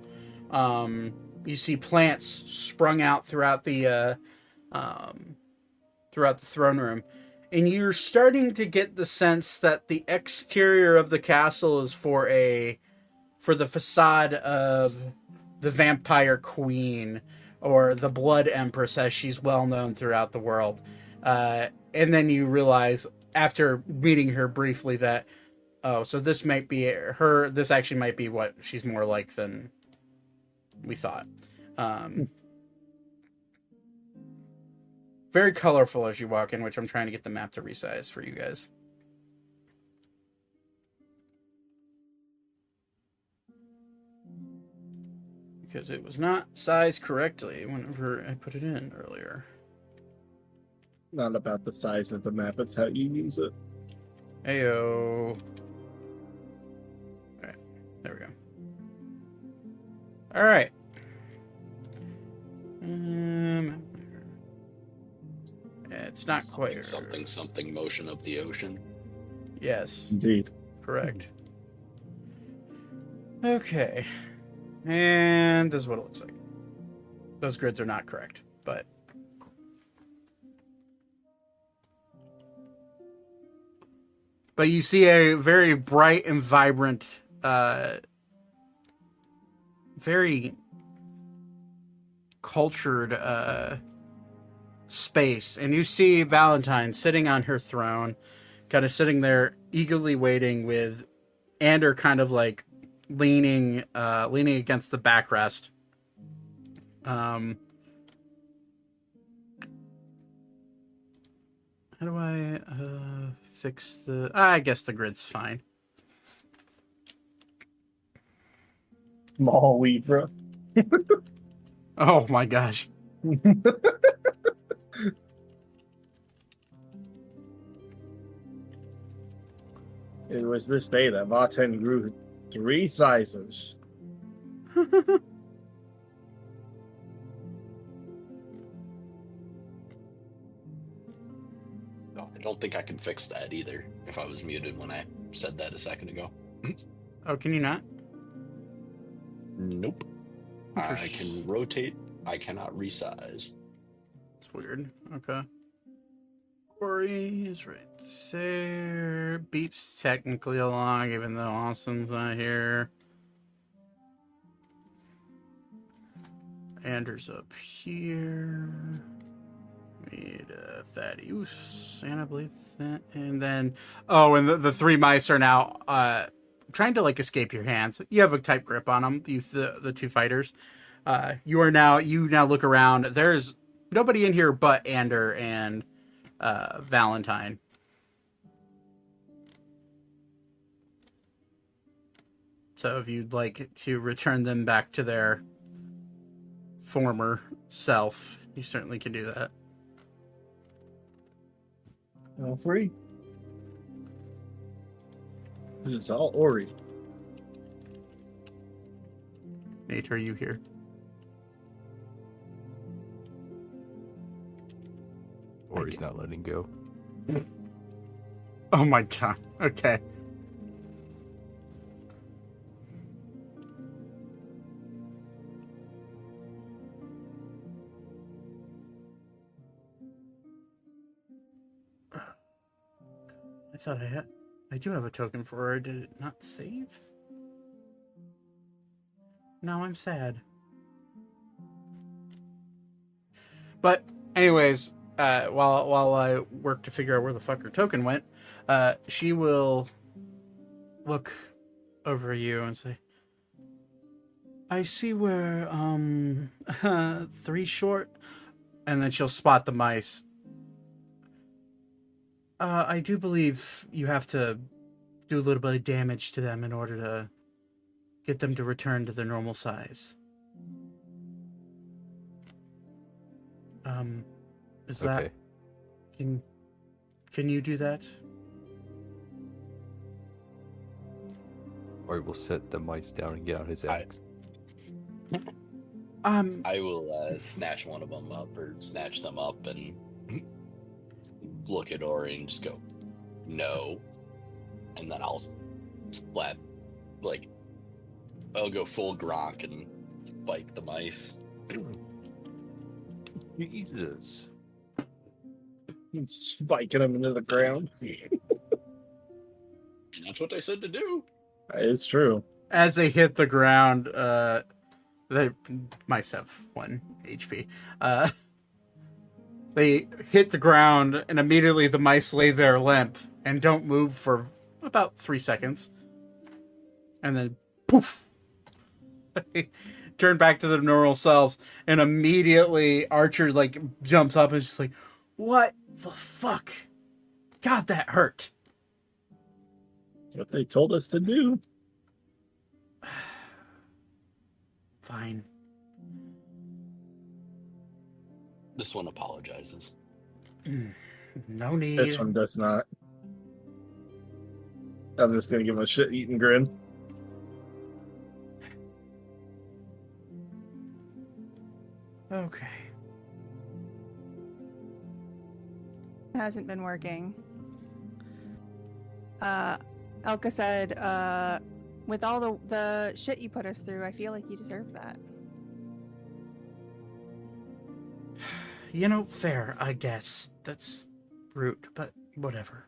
You see plants sprung out throughout the throne room, and you're starting to get the sense that the exterior of the castle is for the facade of the vampire queen or the blood empress, as she's well known throughout the world. And then you realize after meeting her briefly that, oh, so this might be her. This actually might be what she's more like than we thought. Very colorful as you walk in, which I'm trying to get the map to resize for you guys. Because it was not sized correctly whenever I put it in earlier. Not about the size of the map, it's how you use it. Heyo. Alright, there we go. Alright. It's not quite. Something motion of the ocean. Yes, Indeed. correct. Okay. And this is what it looks like. Those grids are not correct, but you see a very bright and vibrant, very cultured space, and you see Valentine sitting on her throne, kind of sitting there eagerly waiting, with Ander kind of like leaning against the backrest. How do I fix the... I guess the grid's fine. Small Weaver. Oh my gosh. It was this day that Vartan grew 3 sizes. No, I don't think I can fix that either. If I was muted when I said that a second ago. Oh, can you not? Nope. I can rotate. I cannot resize. It's weird. Okay. Corey is right there. Beep's technically along, even though Austin's not here. Anders up here. Need Thaddeus, and I believe that. And then, oh, and the 3 mice are now trying to like escape your hands. You have a tight grip on them. The 2 fighters. You now look around. There's nobody in here but Ander and Valentine. So if you'd like to return them back to their former self, you certainly can do that. All free. It's all Ori. Nate, are you here? Or he's not letting go. Oh my god. Okay. I thought I do have a token for her. Did it not save? Now I'm sad. But anyways, while I work to figure out where the fuck her token went, she will look over you and say, I see we're 3 short, and then she'll spot the mice. I do believe you have to do a little bit of damage to them in order to get them to return to their normal size. Is Okay. that... Can you do that? Or we'll set the mice down and get out his axe. I will snatch one of them up or snatch them up and look at Ori and just go, no. And then I'll slap, like, I'll go full Gronk and spike the mice. Jesus. Spiking them into the ground. And that's what they said to do. That is true. As they hit the ground, the mice have 1 HP. They hit the ground, and immediately the mice lay there limp and don't move for about 3 seconds. And then, poof! They turn back to their normal selves, and immediately Archer, like, jumps up and is just like, what the fuck? God, that hurt. That's what they told us to do. Fine. This one apologizes. No need. This one does not. I'm just gonna give him a shit-eating grin. Okay. Hasn't been working. Elka said, with all the shit you put us through, I feel like you deserve that. You know, fair, I guess. That's rude, but whatever.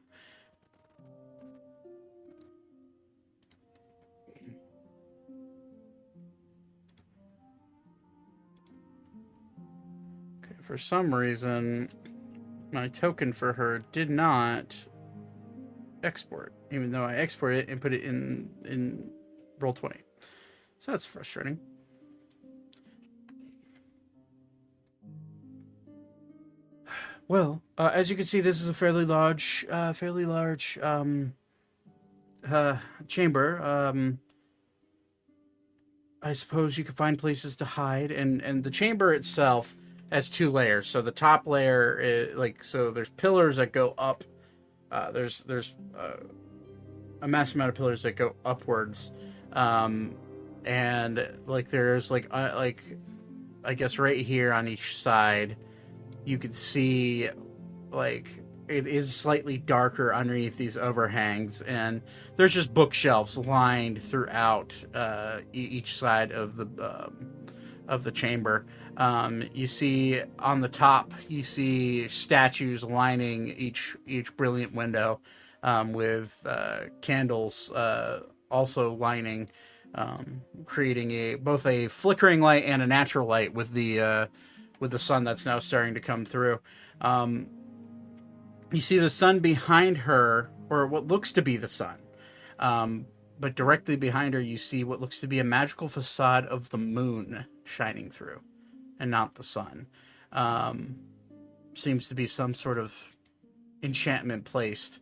Okay, for some reason, my token for her did not export, even though I exported it and put it in Roll20. So that's frustrating. Well, as you can see, this is a fairly large chamber. I suppose you could find places to hide, and the chamber itself has 2 layers. So the top layer is so there's pillars that go up. There's a massive amount of pillars that go upwards, and there's I guess right here on each side, you could see it is slightly darker underneath these overhangs, and there's just bookshelves lined throughout each side of the chamber. You see on the top, you see statues lining each brilliant window, with candles also lining, creating both a flickering light and a natural light with the sun that's now starting to come through. You see the sun behind her, or what looks to be the sun. But directly behind her, you see what looks to be a magical facade of the moon shining through, and not the sun. Seems to be some sort of enchantment placed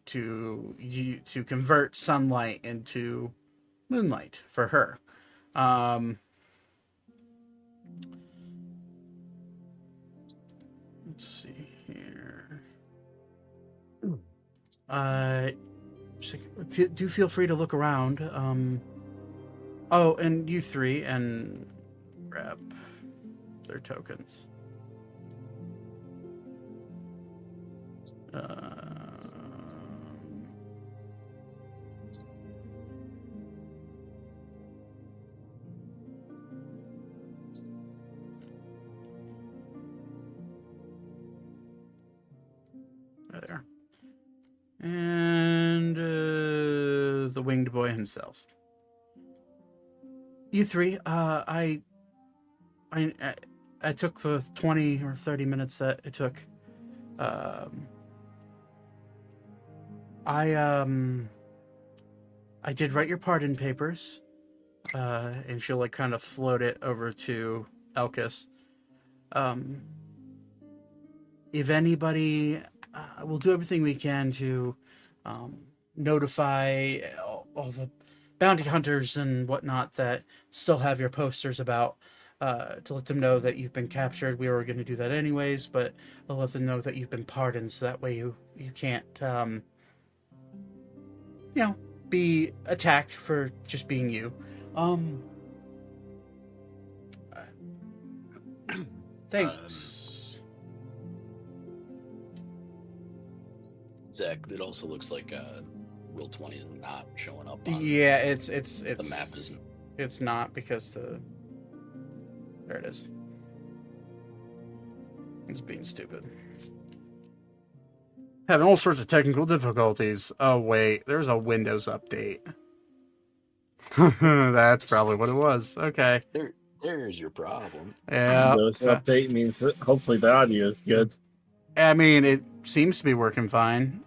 to convert sunlight into moonlight for her. Let's see here. Do feel free to look around. Oh, and you three, and grab their tokens. There. And the winged boy himself. You three, I took the 20 or 30 minutes that it took. I did write your pardon papers, and she'll like kind of float it over to Elkis. If anybody, we'll do everything we can to notify all the bounty hunters and whatnot that still have your posters about, to let them know that you've been captured. We were going to do that anyways, but I'll let them know that you've been pardoned, so that way you can't, be attacked for just being you. Thanks. Zach, it also looks like Roll 20 is not showing up. Yeah, it's the map isn't. It's not because there it is. It's being stupid. Having all sorts of technical difficulties. Oh wait, there's a Windows update. That's probably what it was. Okay. There's your problem. Yeah. Windows update means that hopefully the audio is good. I mean, it seems to be working fine.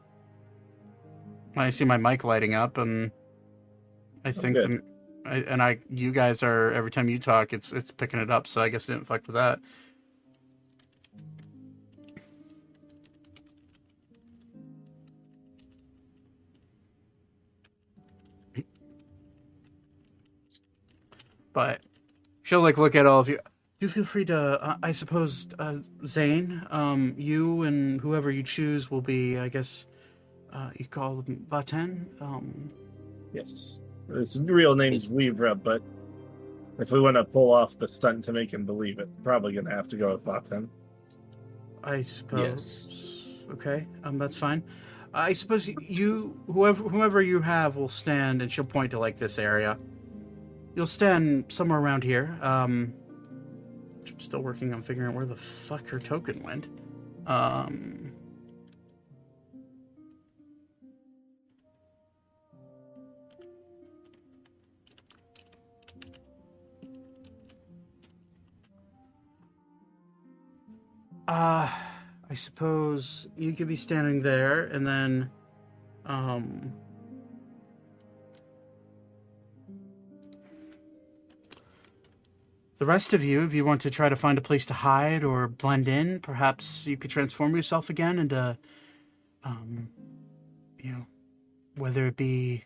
I see my mic lighting up, and I think you guys are, every time you talk, it's picking it up. So I guess I didn't fuck with that. But she'll like look at all of you. You feel free to, I suppose, Zane, you and whoever you choose will be, I guess, you call them Vaten? Yes. His real name is Weavra, but if we want to pull off the stunt to make him believe it, probably going to have to go with Vaten. I suppose. Yes. Okay, that's fine. I suppose you, whoever you have, will stand, and she'll point to like this area. You'll stand somewhere around here. I'm still working on figuring out where the fuck her token went. I suppose you could be standing there, and then, the rest of you, if you want to try to find a place to hide or blend in, perhaps you could transform yourself again into, whether it be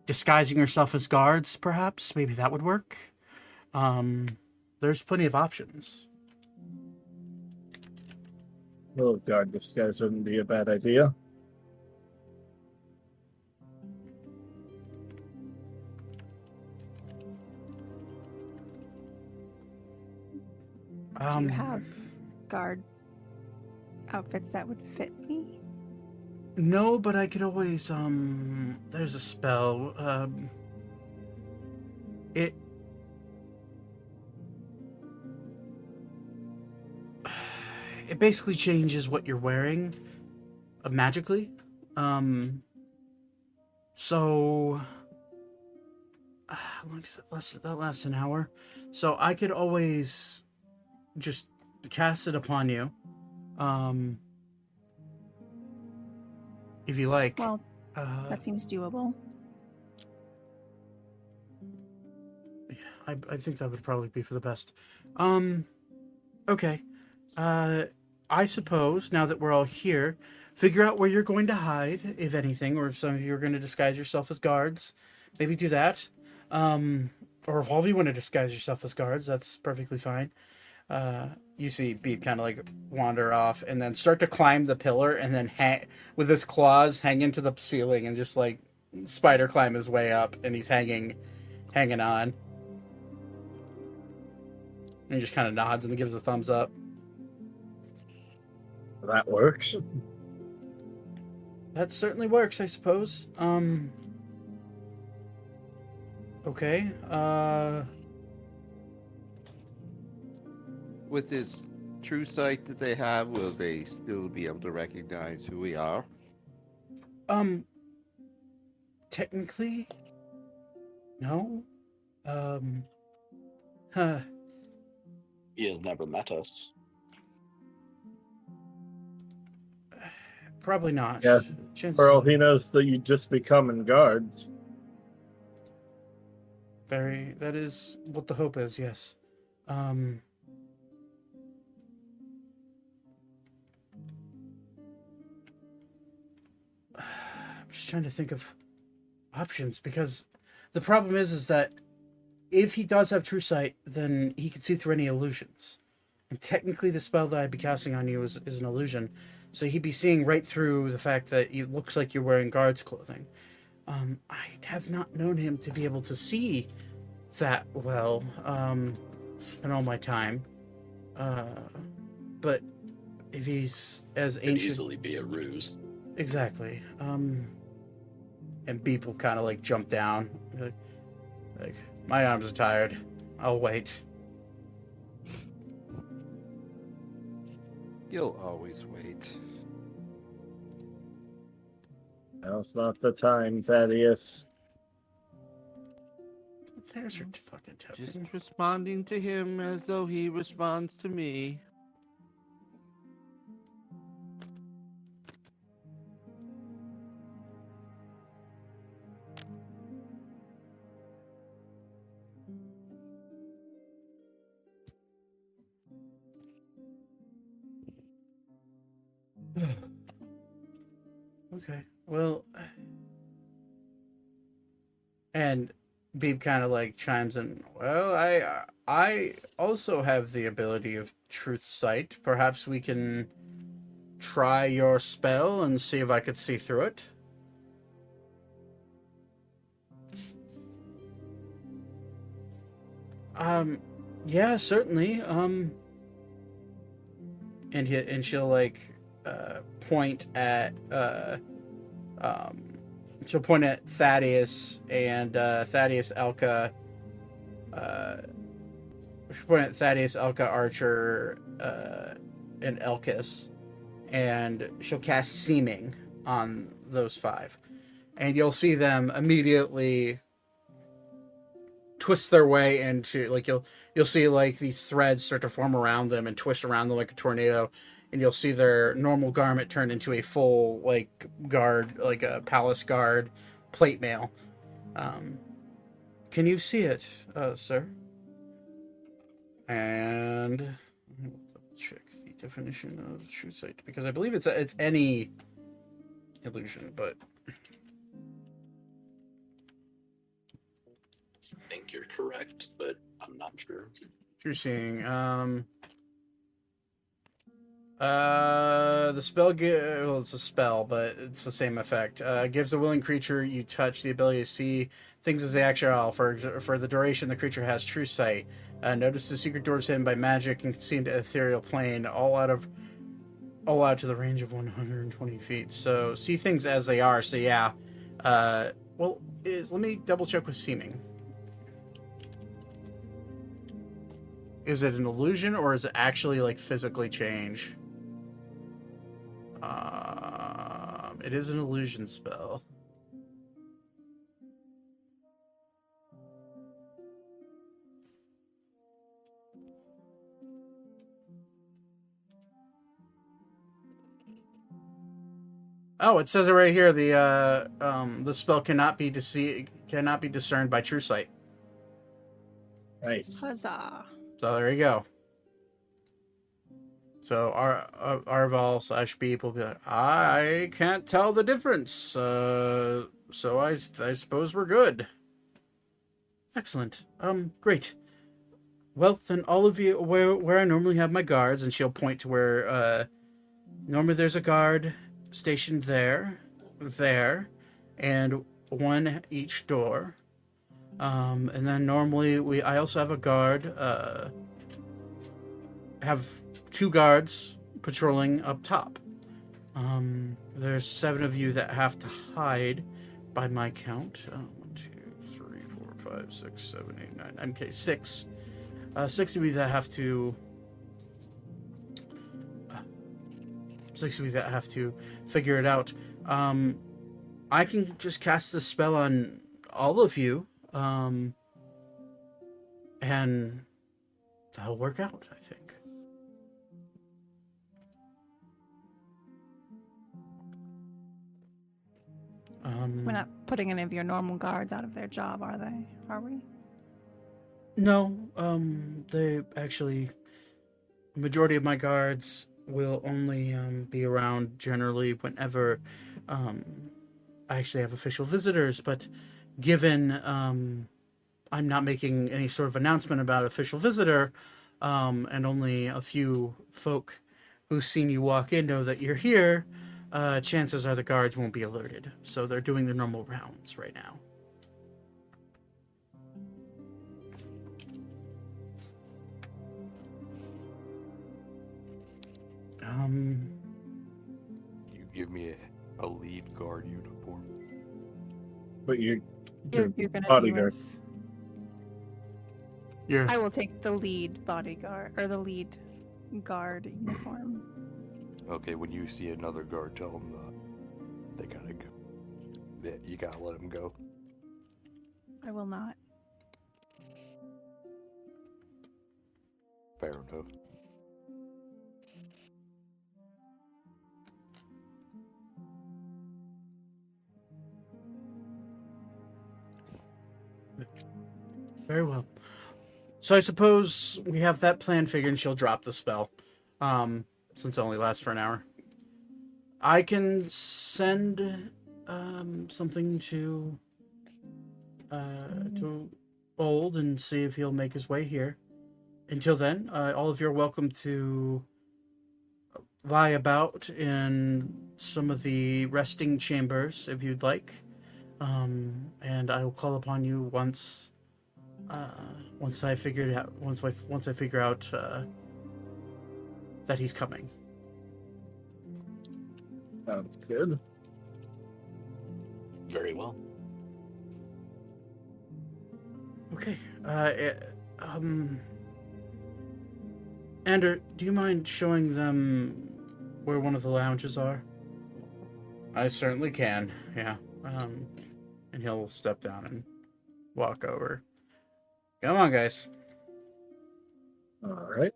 disguising yourself as guards, perhaps, maybe that would work. There's plenty of options. Oh god, disguise wouldn't be a bad idea. Do you have guard outfits that would fit me? No, but I could always, there's a spell, it basically changes what you're wearing, magically, so, how long does that lasts an hour, so I could always just cast it upon you, if you like. Well, that seems doable. I think that would probably be for the best. Okay. I suppose, now that we're all here, figure out where you're going to hide, if anything, or if some of you are going to disguise yourself as guards. Maybe do that. Or if all of you want to disguise yourself as guards, that's perfectly fine. You see Beat kind of like wander off and then start to climb the pillar and then with his claws hang into the ceiling and just like spider climb his way up, and he's hanging hanging on. And he just kind of nods and gives a thumbs up. That works. That certainly works, I suppose. Okay. With this true sight that they have, will they still be able to recognize who we are? Technically, no. Huh. He has never met us. Probably not. Yeah. Chances For all he knows, that you just be common guards. that is what the hope is, yes. I'm just trying to think of options, because the problem is that if he does have true sight, then he can see through any illusions. And technically the spell that I'd be casting on you is an illusion. So he'd be seeing right through the fact that it looks like you're wearing guard's clothing. I have not known him to be able to see that well in all my time. But if he's as Could ancient... easily be a ruse. Exactly. And Beep will kind of like jump down. Like, my arms are tired. I'll wait. You'll always wait. Now's not the time, Thaddeus. There's her fucking Just token. responding to him as though he responds to me. Okay. Well, and Beep kind of like chimes in. Well, I also have the ability of truth sight. Perhaps we can try your spell and see if I could see through it. Yeah, certainly. And she'll like point at she'll point at Thaddeus and Thaddeus Elka. She'll point at Thaddeus Elka Archer and Elkis, and she'll cast Seeming on those five, and you'll see them immediately twist their way into, like, you'll see like these threads start to form around them and twist around them like a tornado, and you'll see their normal garment turn into a full like guard, like a palace guard plate mail. Can you see it, sir? And let me double check the definition of true sight, because I believe it's any illusion, but I think you're correct, but I'm not sure. you're seeing. The spell well, it's a spell, but it's the same effect. Gives a willing creature you touch the ability to see things as they actually are. For the duration, the creature has true sight. Notice the secret doors hidden by magic and can see into ethereal plane, all out to the range of 120 feet. So see things as they are. So yeah. Let me double check with seeming. Is it an illusion or is it actually like physically change? It is an illusion spell. Oh, it says it right here. The spell cannot be discerned by true sight. Nice. Huzzah. So there you go. So Arval / Beep will be like, I can't tell the difference. So I suppose we're good. Excellent. Great. Well, then all of you, where I normally have my guards, and she'll point to where normally there's a guard stationed there, and one at each door. And then normally I also have a guard. Have 2 guards patrolling up top. There's 7 of you that have to hide, by my count. 1, 2, 3, 4, 5, 6, 7, 8, 9. Okay, 6. 6 of you that have to. 6 of you that have to figure it out. I can just cast the spell on all of you, and that'll work out, I think. We're not putting any of your normal guards out of their job, are they? Are we? No, they actually, the majority of my guards will only be around generally whenever I actually have official visitors, but given I'm not making any sort of announcement about official visitor, and only a few folk who've seen you walk in know that you're here, chances are the guards won't be alerted. So they're doing their normal rounds right now. You give me a lead guard uniform. But you're You're gonna be bodyguard. with. You're I will take the lead bodyguard or the lead guard uniform. Okay, when you see another guard, tell them they gotta go. That you gotta let them go. I will not. Fair enough. very well. So I suppose we have that plan figured and she'll drop the spell. Since it only lasts for an hour. I can send something to Old and see if he'll make his way here. Until then, all of you are welcome to lie about in some of the resting chambers if you'd like. And I will call upon you once I figure it out. Once I figure out that he's coming. Sounds good. Very well. Okay. Ander, do you mind showing them where one of the lounges are? I certainly can. Yeah. And he'll step down and walk over. Come on, guys. All right.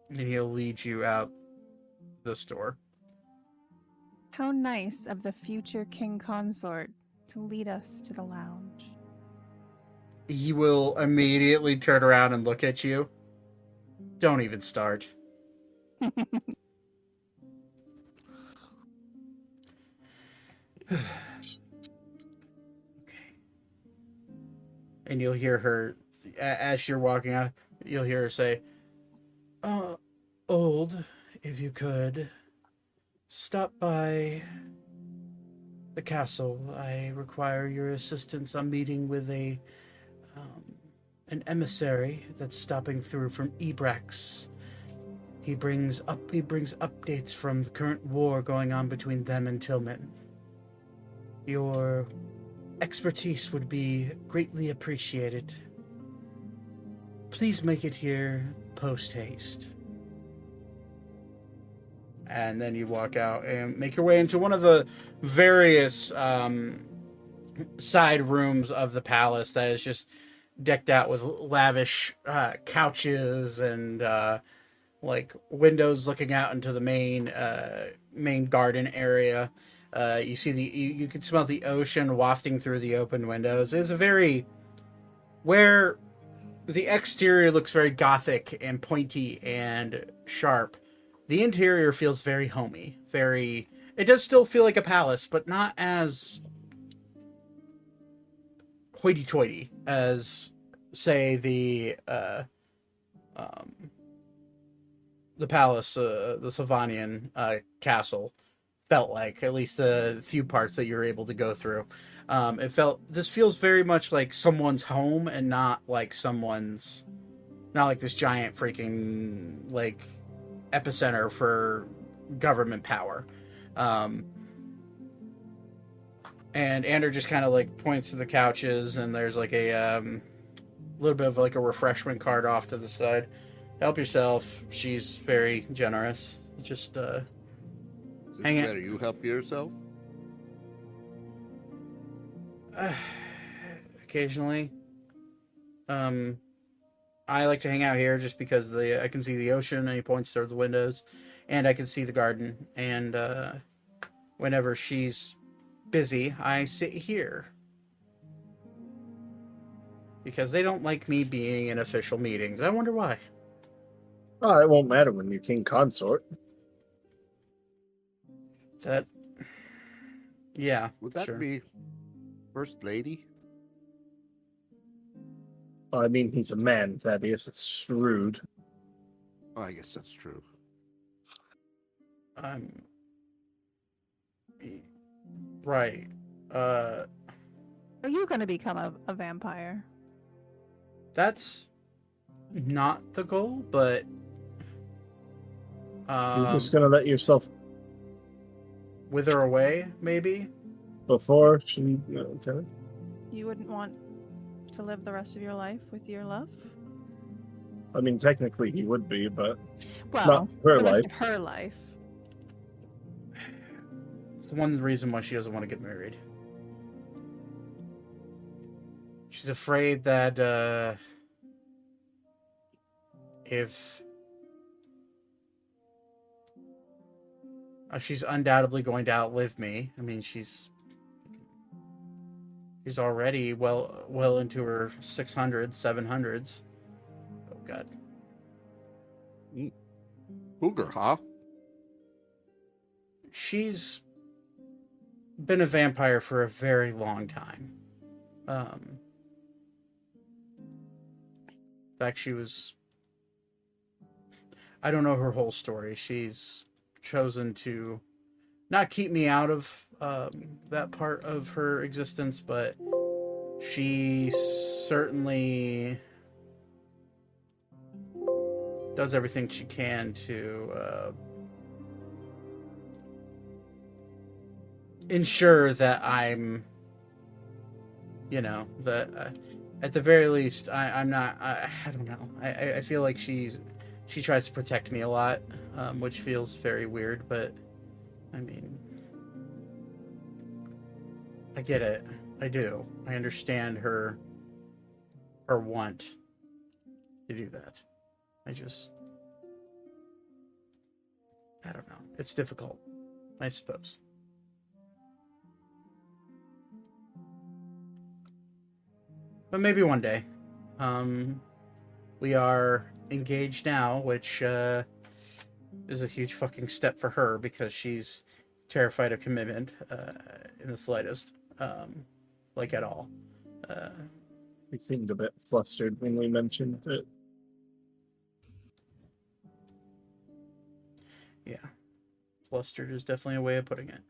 And he'll lead you out the store. How nice of the future king consort to lead us to the lounge. He will immediately turn around and look at you. Don't even start. Okay. And you'll hear her, as you're walking out, you'll hear her say, Old, if you could, stop by the castle. I require your assistance. I'm meeting with an emissary that's stopping through from Ebrax. He brings updates from the current war going on between them and Tillman. Your expertise would be greatly appreciated. Please make it here post haste. And then you walk out and make your way into one of the various side rooms of the palace that is just decked out with lavish couches and like windows looking out into the main garden area. You see you can smell the ocean wafting through the open windows. It's a very where the exterior looks very gothic and pointy and sharp. The interior feels very homey. It does still feel like a palace, but not as hoity-toity as, say, the palace, the Savanian castle felt like. At least the few parts that you're able to go through. This feels very much like someone's home and not like this giant freaking like epicenter for government power. Um, and Ander just kind of like points to the couches, and there's like a little bit of like a refreshment cart off to the side. Help yourself. She's very generous. Just Is this hang it. better? You help yourself? Occasionally. I like to hang out here just because I can see the ocean, and he points towards the windows, and I can see the garden. And whenever she's busy, I sit here because they don't like me being in official meetings. I wonder why. Oh, it won't matter when you're king consort. Yeah, Would that sure. be first lady? Oh, I mean, he's a man, Thaddeus. It's rude. Oh, I guess that's true. Right. Are you going to become a vampire? That's not the goal, but You're just gonna let yourself wither away, maybe. before she. Okay. You wouldn't want to live the rest of your life with your love? I mean, technically he would be, but Well, not her the rest life. of her life. It's the one reason why she doesn't want to get married. She's afraid that if she's undoubtedly going to outlive me. I mean, she's already well into her 600s, 700s. Oh God. Cougar, huh? She's been a vampire for a very long time. In fact, I don't know her whole story. She's chosen to not keep me out of that part of her existence, but she certainly does everything she can to ensure that I'm, that at the very least, I'm not. I don't know. I feel like she tries to protect me a lot, which feels very weird. But I mean, I get it. I do. I understand her want to do that. I don't know. It's difficult, I suppose. But maybe one day. We are engaged now, which is a huge fucking step for her because she's terrified of commitment in the slightest, like at all. He seemed a bit flustered when we mentioned it. Yeah. Flustered is definitely a way of putting it.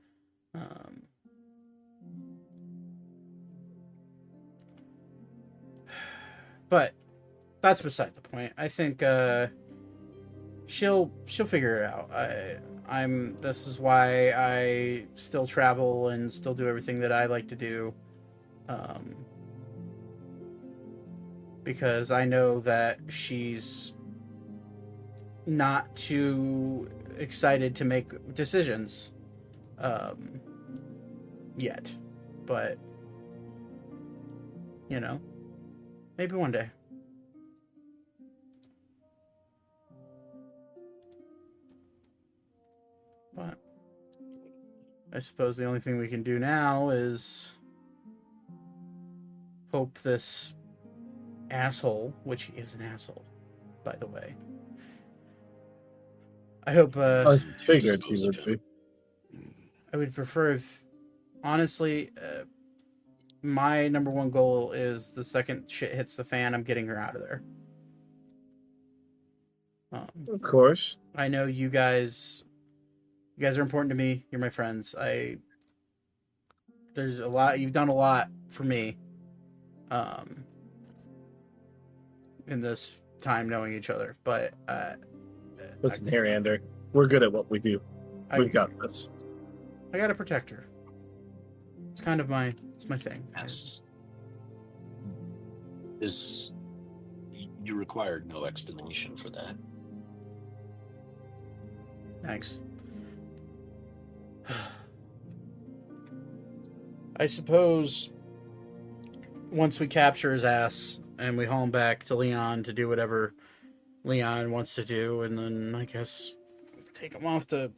But that's beside the point. I think she'll figure it out. This is why I still travel and still do everything that I like to do. Because I know that she's not too excited to make decisions yet. But maybe one day. But I suppose the only thing we can do now is hope this asshole, which he is an asshole, by the way. I hope. I figured he dispose of would him. be. I would prefer if, honestly, my number one goal is the second shit hits the fan, I'm getting her out of there. Of course. I know you guys are important to me. You're my friends. I there's a lot. You've done a lot for me. In this time knowing each other, but Listen here, Ander. We're good at what we do. We've got this. I got to protect her. It's kind of my thing. Yes. You required no explanation for that. Thanks. I suppose once we capture his ass and we haul him back to Leon to do whatever Leon wants to do, and then I guess take him off to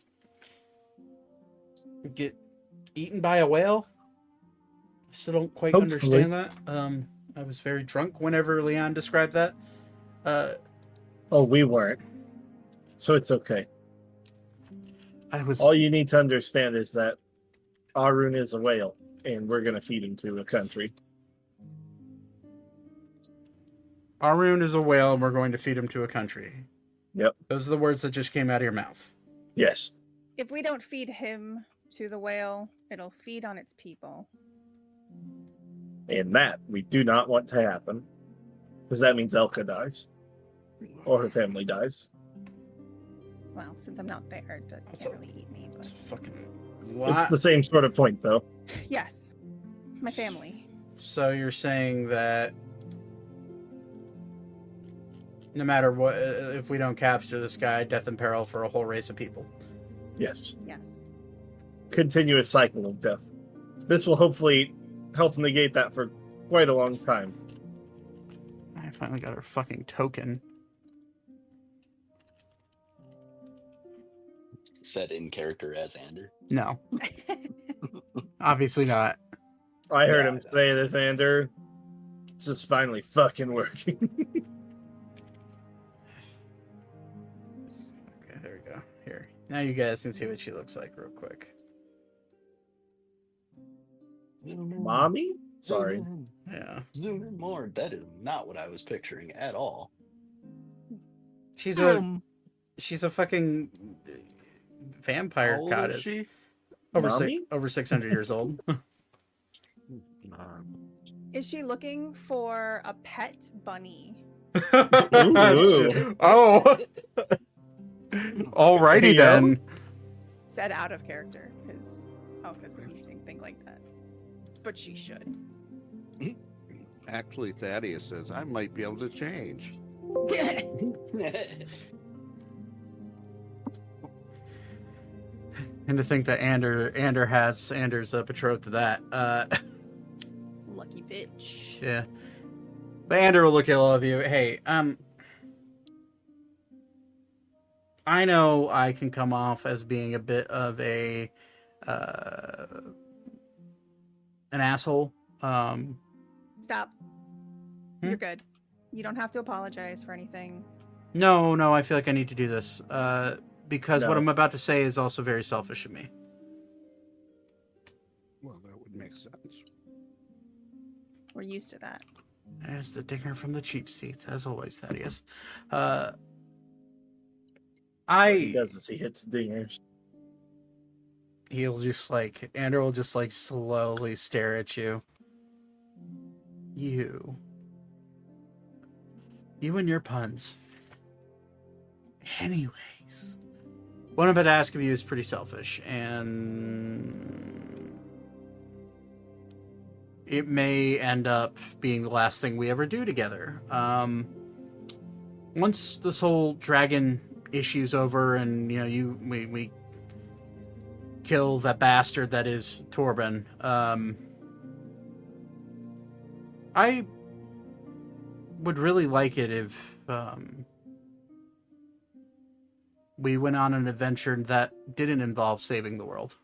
get eaten by a whale. I still don't quite Hopefully. understand that. I was very drunk whenever Leon described that. Oh, we weren't. So it's okay. I was. All you need to understand is that Arun is a whale, and we're going to feed him to a country. Arun is a whale, and we're going to feed him to a country. Yep. Those are the words that just came out of your mouth. Yes. If we don't feed him to the whale, it'll feed on its people. And that we do not want to happen. Because that means Elka dies. Or her family dies. Well, since I'm not there, it can't really eat me. It's But a fucking It's lot. the same sort of point, though. yes, my family. So you're saying that no matter what, if we don't capture this guy, death and peril for a whole race of people. Yes. Yes. Continuous cycle of death. This will hopefully help negate that for quite a long time. I finally got our fucking token. Said in character as Ander. No, obviously not. I heard Yeah, him say this, Ander. It's just finally fucking working. Okay, there we go. Here. Now you guys can see what she looks like real quick. Mommy? Sorry. Yeah. Zoom in more. That is not what I was picturing at all. She's Um, a fucking vampire How old goddess. is she? Mommy? Over 600 years old. Is she looking for a pet bunny? Ooh. Oh. Alrighty Hey, yo. then. Said out of character, because you didn't think like that. But she should. Actually, Thaddeus says I might be able to change. And to think that Anders betrothed to that. Lucky bitch. Yeah. But Ander will look at all of you. Hey, I know I can come off as being a bit of an asshole. Stop. You're good. You don't have to apologize for anything. No, I feel like I need to do this. Because what No. I'm about to say is also very selfish of me. Well, that would make sense. We're used to that. There's the dinger from the cheap seats, as always, Thaddeus. What he I does is he hits dingers. He'll just Ander will just slowly stare at you. You and your puns. Anyways, what I'm about to ask of you is pretty selfish, and it may end up being the last thing we ever do together. Once this whole dragon issue's over, and we kill that bastard that is Torben, I would really like it if we went on an adventure that didn't involve saving the world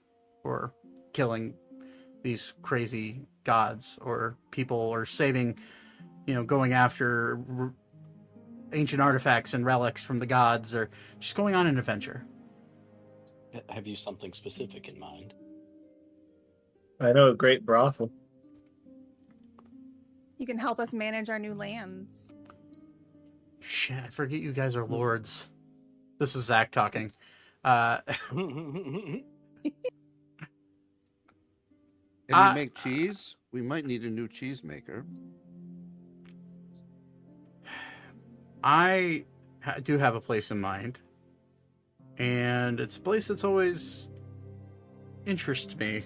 or killing these crazy gods or people or saving, going after ancient artifacts and relics from the gods, or just going on an adventure. Have you something specific in mind? I know a great brothel. You can help us manage our new lands. Shit, I forget you guys are lords. This is Zach talking. Can you I make cheese? We might need a new cheese maker. do have a place in mind, and it's a place that's always interests me.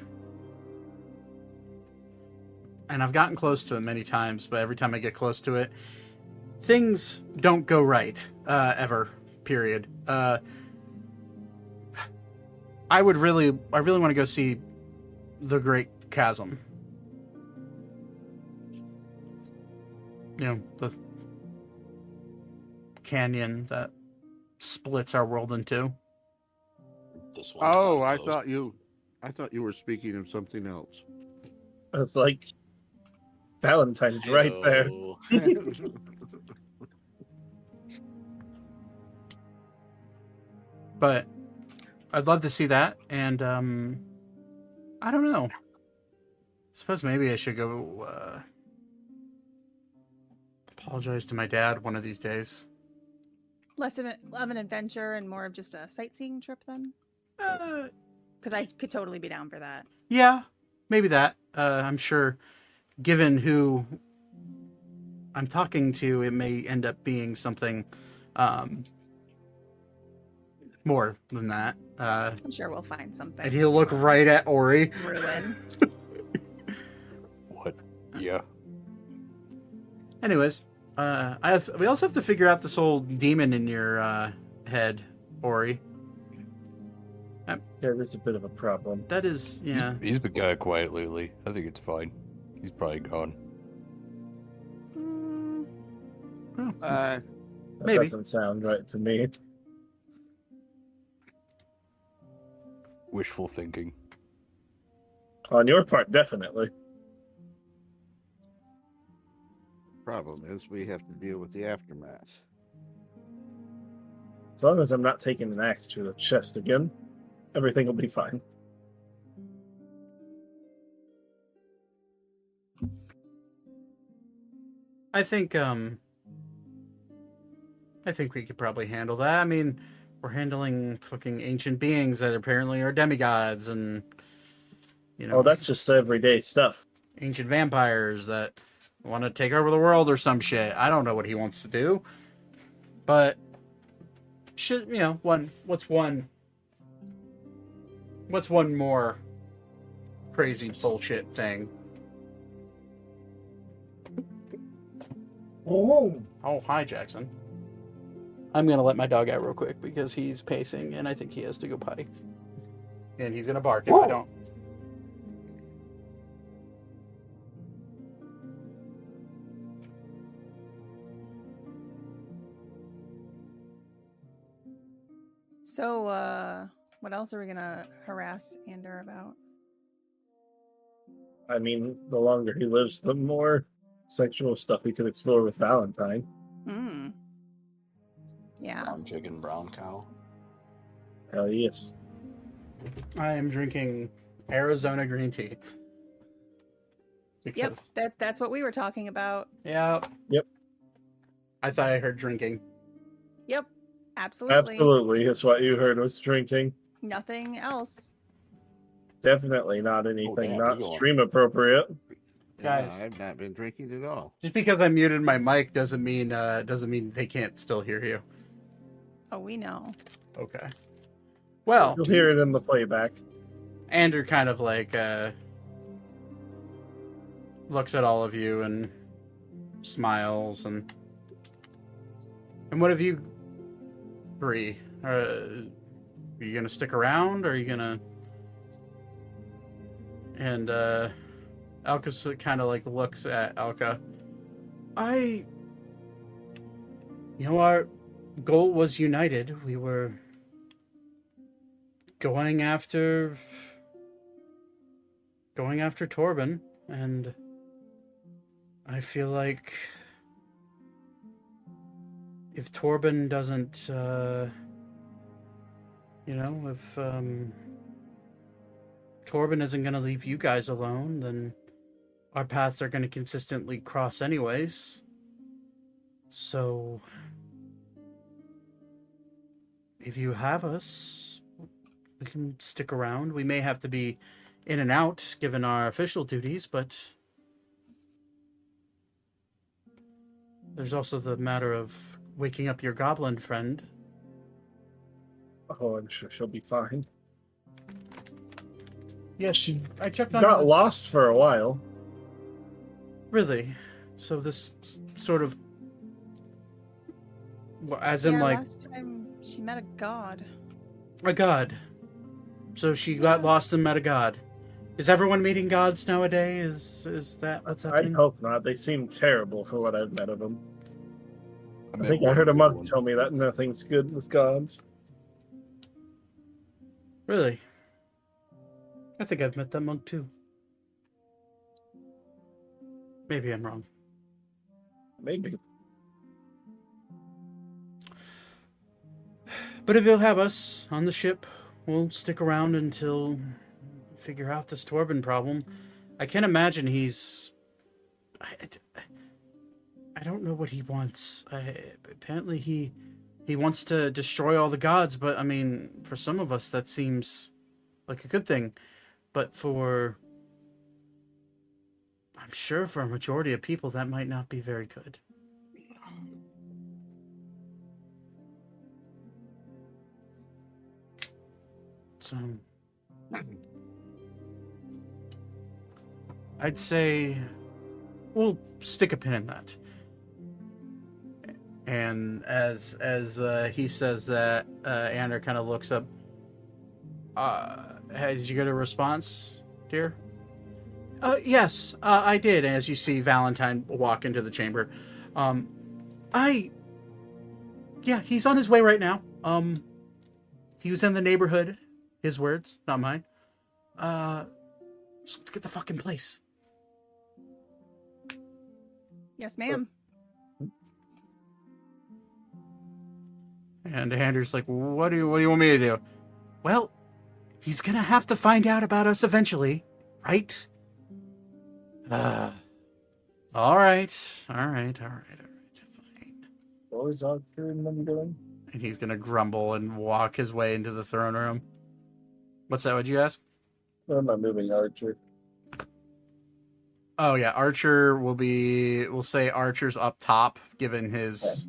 And I've gotten close to it many times, but every time I get close to it, things don't go right, ever. Period. I really want to go see the Great Chasm. You know, the canyon that splits our world in two. This one's Oh, not I closed. thought you were speaking of something else. It's like Valentine's right there. Heyo. But I'd love to see that, and I don't know. Suppose maybe I should go apologize to my dad one of these days. Less of an adventure and more of just a sightseeing trip then? Uh, Because I could totally be down for that. yeah, maybe that. I'm sure, given who I'm talking to, it may end up being something more than that. I'm sure we'll find something. And he'll look right at Ori. Ruin. What? Yeah. Anyways, we also have to figure out this old demon in your head, Ori. Yeah, this is a bit of a problem. That is, yeah. He's been kind of quiet lately. I think it's fine. He's probably gone. Mm, That Maybe. doesn't sound right to me. Wishful thinking. On your part, definitely. Problem is, we have to deal with the aftermath. As long as I'm not taking an axe to the chest again, everything will be fine. I think we could probably handle that. I mean, we're handling fucking ancient beings that apparently are demigods, and you know, Oh, that's just everyday stuff. ancient vampires that want to take over the world or some shit. I don't know what he wants to do, but should you know what's one more crazy bullshit thing? Oh, hi, Jackson. I'm gonna let my dog out real quick because he's pacing and I think he has to go potty. And he's gonna bark if I don't. So, what else are we gonna harass Ander about? I mean, the longer he lives, the more sexual stuff we could explore with Valentine. Hmm. Yeah. Brown chicken, brown cow. Hell yes. I am drinking Arizona green tea. Yep. That's what we were talking about. Yeah. Yep. I thought I heard drinking. Yep. Absolutely. Absolutely, it's what you heard was drinking. Nothing else. Definitely not anything damn, not you're going. stream appropriate. Guys. Yeah, I've not been drinking at all. Just because I muted my mic doesn't mean they can't still hear you. Oh, we know. Okay. Well, You'll hear it in the playback. Andrew kind of like looks at all of you and smiles and what have you three? Are you gonna stick around or are you gonna and Alka kind of like looks at Alka. You know, our goal was united. We were going after Torben, and I feel like if Torben doesn't, if Torben isn't going to leave you guys alone, then our paths are going to consistently cross anyways. So, if you have us, we can stick around. We may have to be in and out given our official duties, but there's also the matter of waking up your goblin friend. Oh, I'm sure she'll be fine. Yes, I checked on Got her lost for a while. Really? So this sort of, as in Yeah, like last time she met a god. a god. So she got Yeah. lost and met a god. Is everyone meeting gods nowadays? Is that what's I happening? hope not. They seem terrible for what I've met of them. I met think I one heard a good monk one. tell me that nothing's good with gods. Really? I think I've met that monk too. Maybe I'm wrong. Maybe. But if you'll have us on the ship, we'll stick around until we figure out this Torben problem. I can't imagine he's... I don't know what he wants. Apparently he wants to destroy all the gods, but I mean, for some of us that seems like a good thing. But I'm sure for a majority of people that might not be very good. So I'd say we'll stick a pin in that. And as he says that, Ander kind of looks up. Hey, did you get a response, dear? Yes, I did. As you see Valentine walk into the chamber, yeah, he's on his way right now. He was in the neighborhood. His words, not mine. So let's get the fucking place. Yes, ma'am. And Anders like, what do you want me to do? Well, he's gonna have to find out about us eventually, right? All right, fine. What was Archer and them doing? And he's gonna grumble and walk his way into the throne room. What's that? What'd you ask? I'm not moving Archer. Oh yeah, Archer we'll say Archer's up top, given his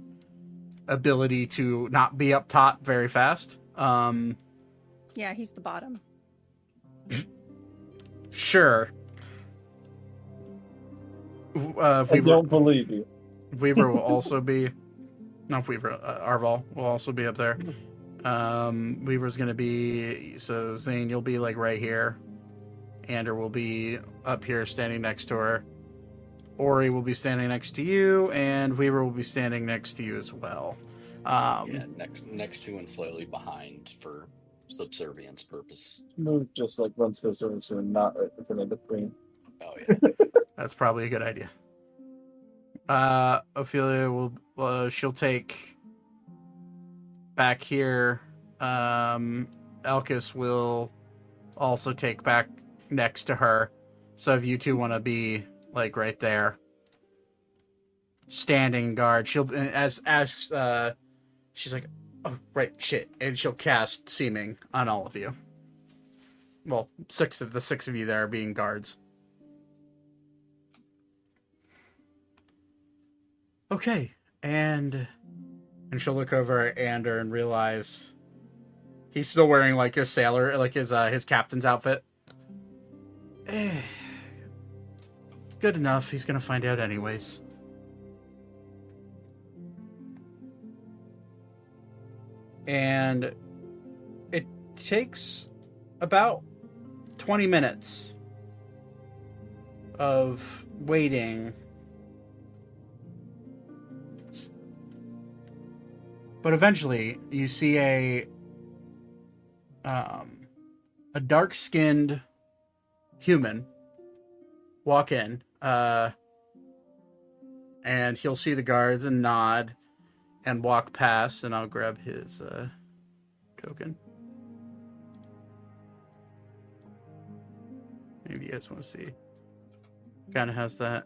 ability to not be up top very fast. Yeah, he's the bottom. Sure. I don't believe you. Weaver will also be... Not Weaver, Arval will also be up there. Weaver's going to be... So, Zane, you'll be, like, right here. Ander will be up here standing next to her. Ori will be standing next to you, and Weaver will be standing next to you as well. Yeah, next to and slightly behind for subservience purpose. Move just like once goes over so not right in front of the queen. Oh yeah. That's probably a good idea. Ophelia will... she'll take... Back here. Elkis will also take back next to her. So if you two want to be like right there, standing guard, she'll as she's like, oh right, shit, and she'll cast Seeming on all of you. Well, six of you there being guards. Okay, and she'll look over at Ander and realize he's still wearing like his sailor, like his captain's outfit. Good enough. He's gonna find out anyways. And it takes about 20 minutes of waiting. But eventually, you see a dark-skinned human walk in, and he'll see the guards and nod and walk past, and I'll grab his token. Maybe you guys want to see. Kind of has that.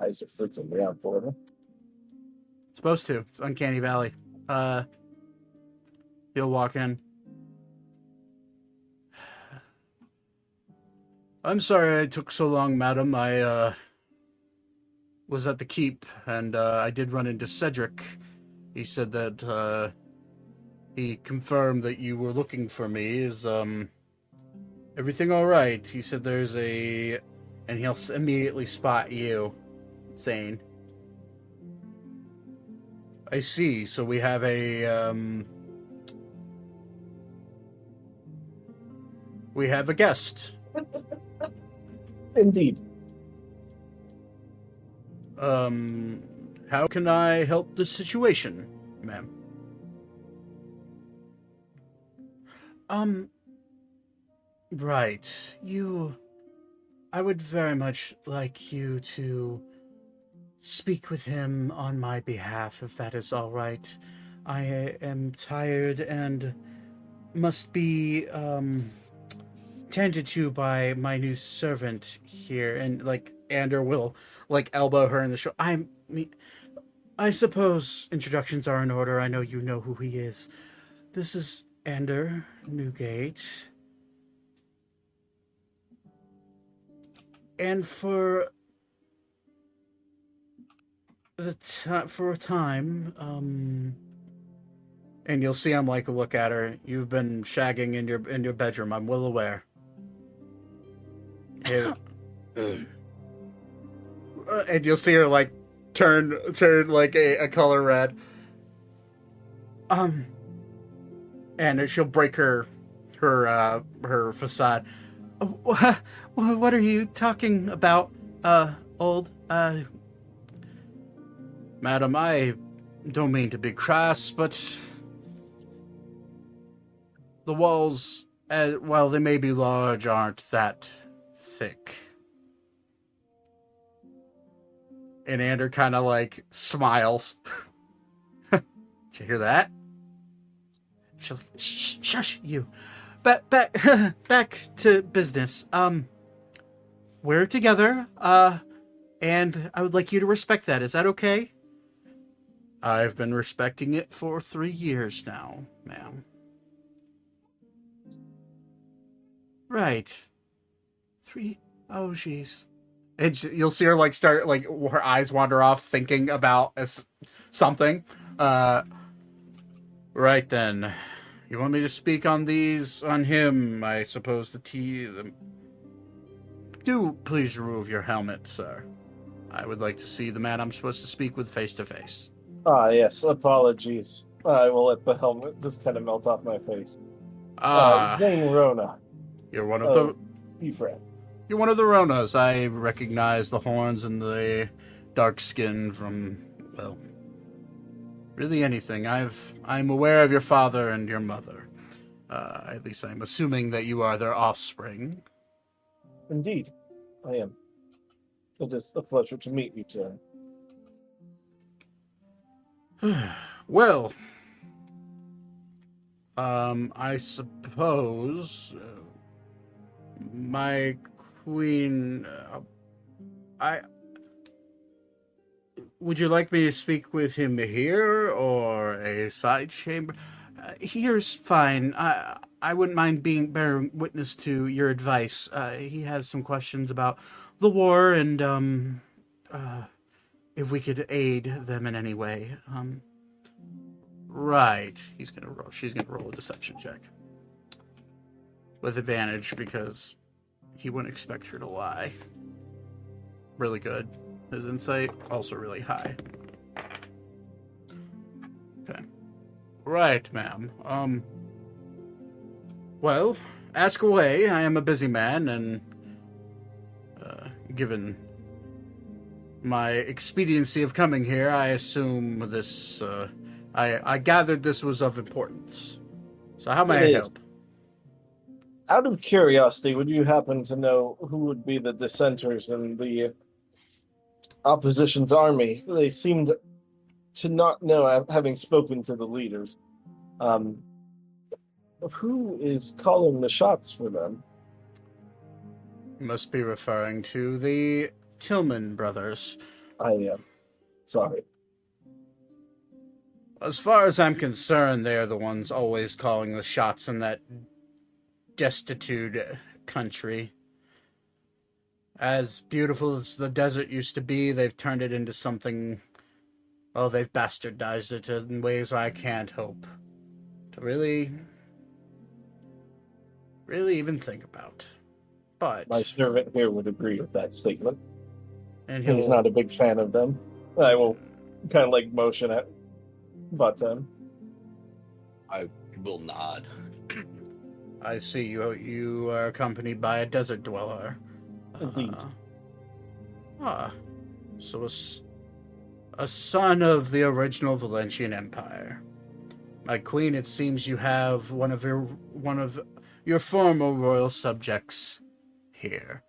Eyes are freaking me out for him. It's supposed to. It's Uncanny Valley. He'll walk in. I'm sorry I took so long, madam. I was at the keep, and I did run into Cedric. He said that he confirmed that you were looking for me. Is everything all right? He said there's a, and he'll immediately spot you, saying, "I see. So we have a guest. Indeed. How can I help the situation, ma'am?" Right. I would very much like you to speak with him on my behalf, if that is all right. I am tired and must be, tended to by my new servant here. And, like, Ander will, like, elbow her in the shoulder. I suppose introductions are in order. I know you know who he is. This is Ander Newgate. And for a time, and you'll see him like look at her. You've been shagging in your bedroom. I'm well aware. And you'll see her like turn like a color red. And she'll break her facade. What are you talking about, old? Madam, I don't mean to be crass, but the walls, while they may be large, aren't that thick. And Ander kind of like smiles. Did you hear that? Shush, you. Back to business. We're together, and I would like you to respect that. Is that okay? I've been respecting it for 3 years now, ma'am. Right. 3? Oh, jeez. And you'll see her, like, start, like, her eyes wander off thinking about something. Right then. You want me to speak on him, I suppose, Do please remove your helmet, sir. I would like to see the man I'm supposed to speak with face to face. Ah, yes. Apologies. I will let the helmet just kind of melt off my face. Zane Rona. You're one of the... Empress. You're one of the Ronas. I recognize the horns and the dark skin from, well, really anything. I'm aware of your father and your mother. At least I'm assuming that you are their offspring. Indeed, I am. It is a pleasure to meet you, sir. Well, I suppose my queen. Would you like me to speak with him here or a side chamber? Here's fine. I wouldn't mind bearing witness to your advice. He has some questions about the war and if we could aid them in any way. Right. She's gonna roll a deception check with advantage because he wouldn't expect her to lie. Really good. His insight also really high. Okay. Right, ma'am. Well, ask away. I am a busy man, and given my expediency of coming here, I assume this. I gathered this was of importance. So, how may I help? Out of curiosity, would you happen to know who would be the dissenters in the opposition's army? They seemed to not know, having spoken to the leaders. Who is calling the shots for them? You must be referring to the Tillman brothers. I am. Sorry. As far as I'm concerned, they're the ones always calling the shots in that destitute country. As beautiful as the desert used to be, they've turned it into something. Well, they've bastardized it in ways I can't hope to really even think about. But My servant here would agree with that statement. and He's not a big fan of them. I will kind of like motion at Button. I will nod. I see you are accompanied by a desert dweller. Indeed. So a son of the original Valentian Empire. My queen, it seems you have one of your former royal subjects here.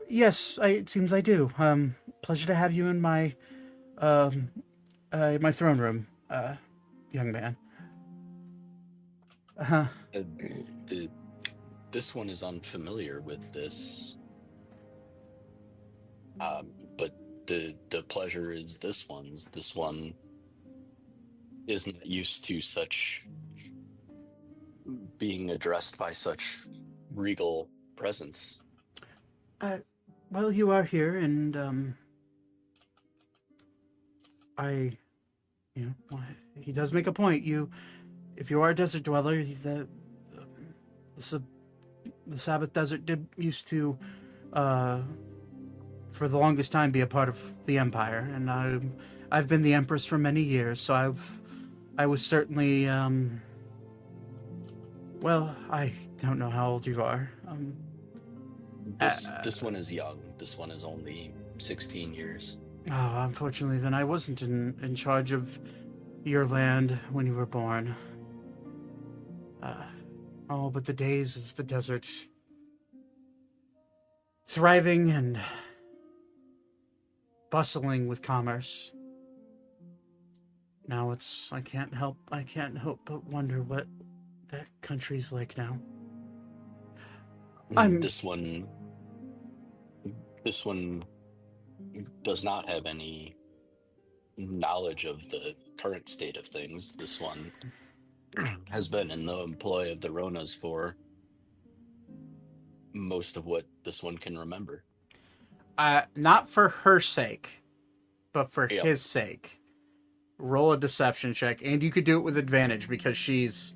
Yes, it seems I do. Pleasure to have you in my my throne room, young man. This one is unfamiliar with this, but the pleasure is this one's. This one isn't used to such being addressed by such regal presence. Well, you are here, and he does make a point. If you are a desert dweller, the Sabbath Desert did used to, for the longest time, be a part of the Empire, and I've been the Empress for many years, so I was certainly, well, I don't know how old you are. This one is young. This one is only 16 years. Oh, unfortunately, then I wasn't in charge of your land when you were born. But the days of the desert, thriving and bustling with commerce. Now I can't help but wonder what that country's like now. This one does not have any knowledge of the current state of things. This one has been in the employ of the Ronas for most of what this one can remember. Not for her sake, but for Yep. his sake. Roll a deception check, and you could do it with advantage because she's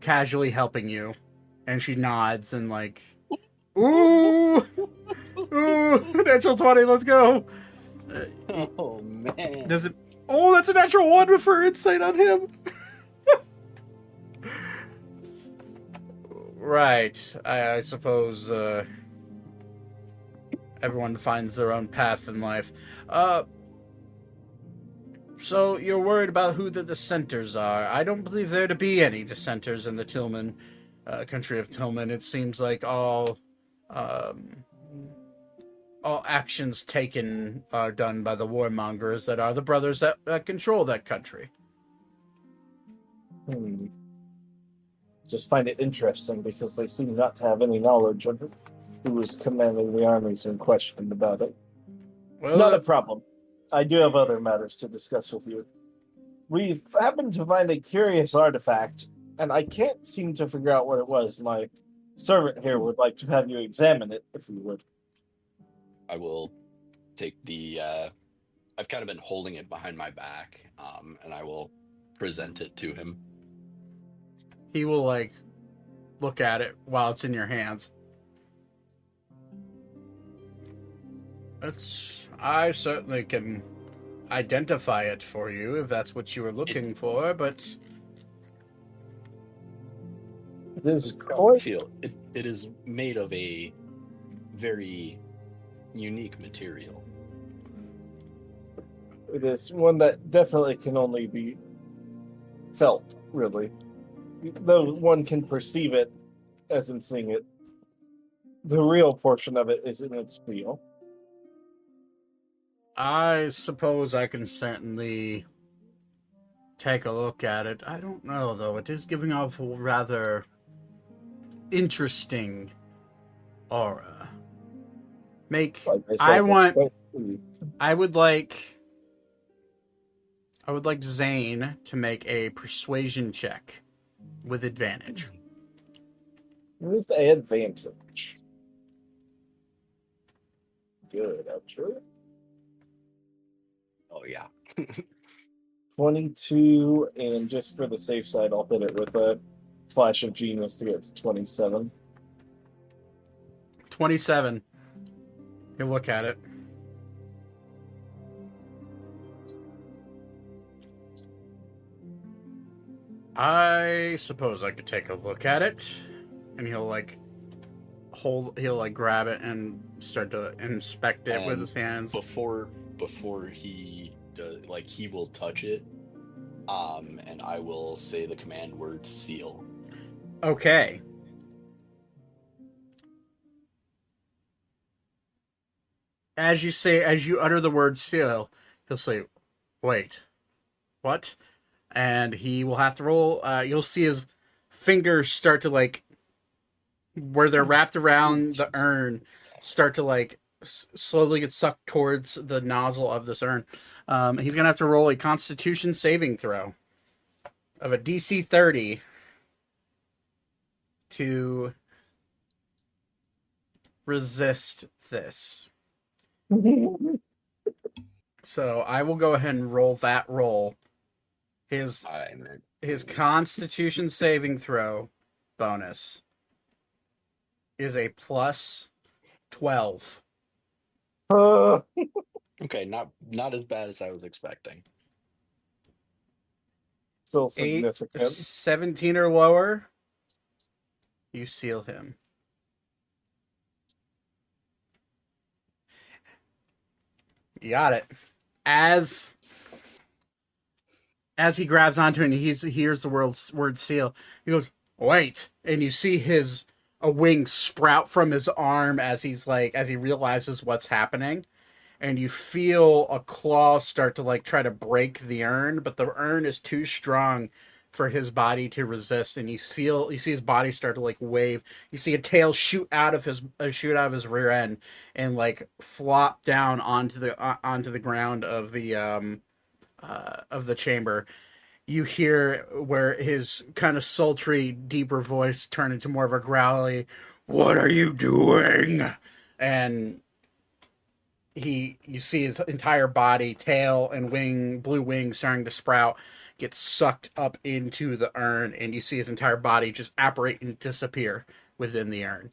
casually helping you, and she nods and like, ooh, natural 20, let's go. Oh man! Does it? Oh, that's a natural 1 for insight on him. Right. I suppose everyone finds their own path in life. So you're worried about who the dissenters are. I don't believe there to be any dissenters in the Tillman, country of Tillman. It seems like all actions taken are done by the warmongers that are the brothers that control that country. Just find it interesting because they seem not to have any knowledge of who was commanding the armies in question about it. Well, Not a problem. I do have other matters to discuss with you. We've happened to find a curious artifact, and I can't seem to figure out what it was. My servant here would like to have you examine it, if you would. I will take the. I've kind of been holding it behind my back, and I will present it to him. he will like look at it while it's in your hands. I certainly can identify it for you if that's what you were looking for, but It is I quite feel it is made of a very unique material. It is one that definitely can only be felt, really. Though one can perceive it as in seeing it. The real portion of it is in its feel. I suppose I can certainly take a look at it. I don't know, though. It is giving off a rather interesting aura. Like I would like Zane to make a persuasion check with advantage. with the advantage. good, I'm sure. Oh yeah. 22, and just for the safe side, I'll hit it with a flash of genius to get to 27. 27. You look at it. I suppose I could take a look at it. And he'll grab it and start to inspect it with And his hands. Before he does, like, he will touch it, and I will say the command word seal. Okay. As you utter the word seal, he'll say, "Wait, what?" And he will have to roll. You'll see his fingers start to, like, where they're wrapped around the urn, start to, like, slowly get sucked towards the nozzle of this urn. He's gonna have to roll a Constitution saving throw of a DC 30 to resist this. So I will go ahead and roll that roll. His Constitution saving throw bonus is a plus 12. Okay, not as bad as I was expecting. Still significant. 17 or lower, you seal him. You got it. As he grabs onto it and he hears the word seal, he goes, "Wait!" And you see a wing sprout from his arm as he realizes what's happening, and you feel a claw start to, like, try to break the urn, but the urn is too strong for his body to resist, and you see his body start to, like, wave. You see a tail shoot out of his rear end and, like, flop down onto the ground of the chamber. You hear where his kind of sultry, deeper voice turn into more of a growly, "What are you doing?" And you see his entire body, tail and blue wings starting to sprout, get sucked up into the urn, and you see his entire body just apparate and disappear within the urn.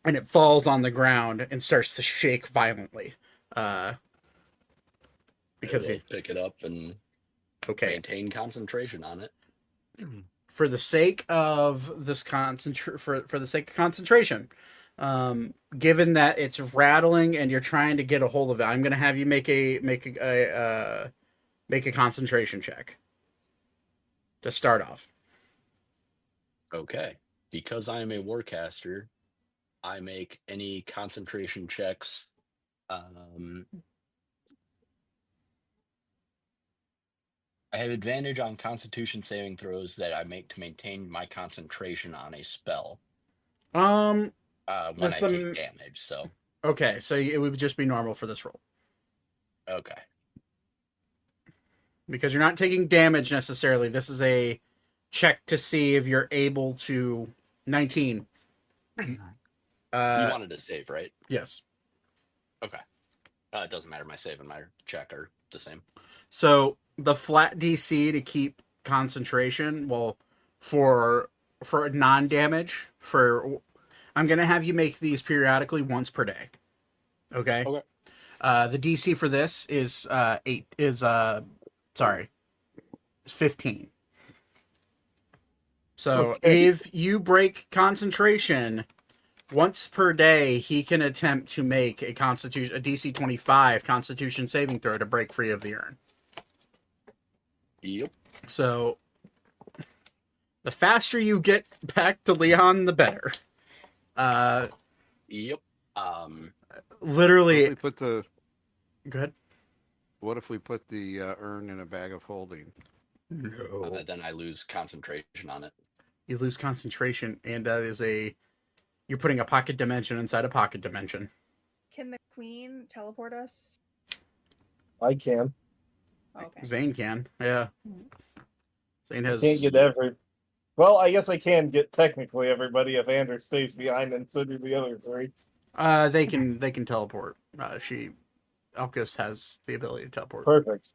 And it falls on the ground and starts to shake violently. Because I'll pick it up and maintain concentration on it. For the sake of this for the sake of concentration, given that it's rattling and you're trying to get a hold of it, I'm going to have you make a concentration check to start off. Okay. Because I am a warcaster, I make any concentration checks. I have advantage on Constitution saving throws that I make to maintain my concentration on a spell. When I take damage, so. Okay, so it would just be normal for this roll. Okay. Because you're not taking damage necessarily. This is a check to see if you're able to. 19. You wanted to save, right? Yes. Okay. It doesn't matter. My save and my check are the same. So the flat DC to keep concentration, well, for non-damage, I'm going to have you make these periodically once per day. Okay? Okay. The DC for this is 15. So if you break concentration once per day, he can attempt to make a DC 25 Constitution saving throw to break free of the urn. Yep. So the faster you get back to Leon, the better. Yep. Literally. Go ahead. What if we put the urn in a bag of holding? No. Then I lose concentration on it. You lose concentration, and that is you're putting a pocket dimension inside a pocket dimension. Can the queen teleport us? I can. Okay. Zane can, yeah. Zane has. Can't get Well, I guess I can get technically everybody if Andrew stays behind, and so do the other three. They can teleport. Elkis has the ability to teleport. Perfect.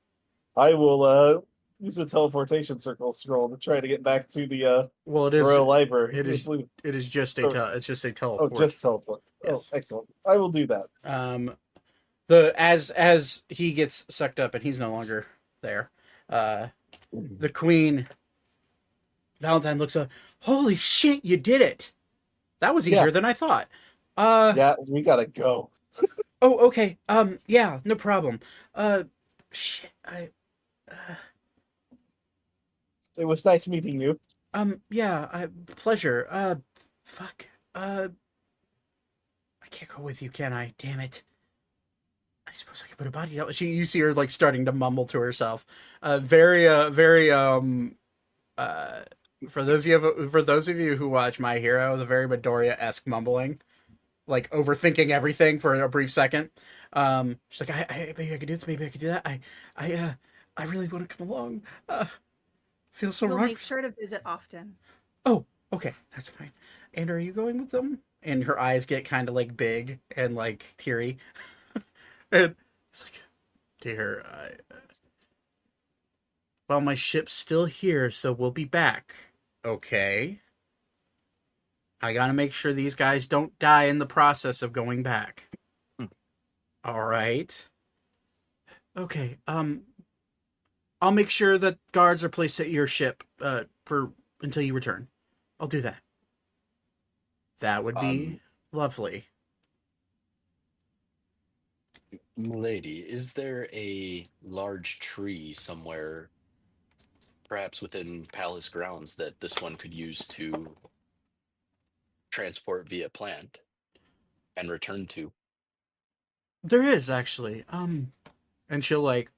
I will use the teleportation circle scroll to try to get back to the Well, it is Royal Library. it is it is just a it's just a Oh, teleport. just teleport. Yes. Oh, excellent. I will do that. As he gets sucked up and he's no longer there, the Queen Valentine looks up. Holy shit! You did it. That was easier than I thought. Yeah, we gotta go. Oh, okay. Yeah, no problem. Shit. It was nice meeting you. Yeah. Pleasure. Fuck. I can't go with you, can I? Damn it. I suppose I could put a body down. You see her like starting to mumble to herself. Very. For those of you who watch My Hero, the very Midoriya-esque mumbling, like overthinking everything for a brief second. She's like, maybe I could do this. Maybe I could do that. I really want to come along. Feels so We'll wrong. make sure to visit often. Oh, okay, that's fine. And are you going with them? And her eyes get kind of like big and like teary. And it's like, dear, well, my ship's still here, so we'll be back. Okay. I gotta make sure these guys don't die in the process of going back. All right. Okay. I'll make sure that guards are placed at your ship for until you return. I'll do that. That would be lovely. Milady, is there a large tree somewhere, perhaps within palace grounds, that this one could use to transport via plant and return to? There is actually. And she's like,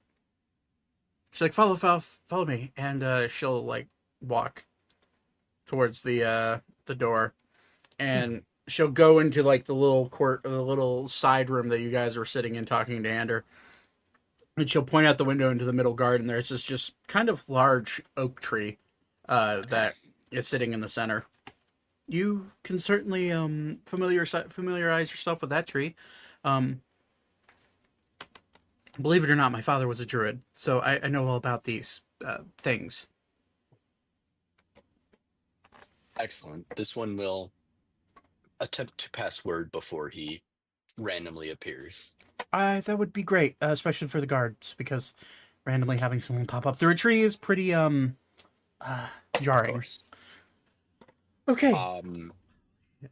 follow me, and she'll like walk towards the door, and she'll go into like the little the little side room that you guys were sitting in talking to Ander, and she'll point out the window into the middle garden. There's this just kind of large oak tree that is sitting in the center. You can certainly familiarize yourself with that tree. Believe it or not, my father was a druid, so I know all about these things. Excellent. This one will attempt to pass word before he randomly appears. That would be great, especially for the guards, because randomly having someone pop up through a tree is pretty jarring. Okay.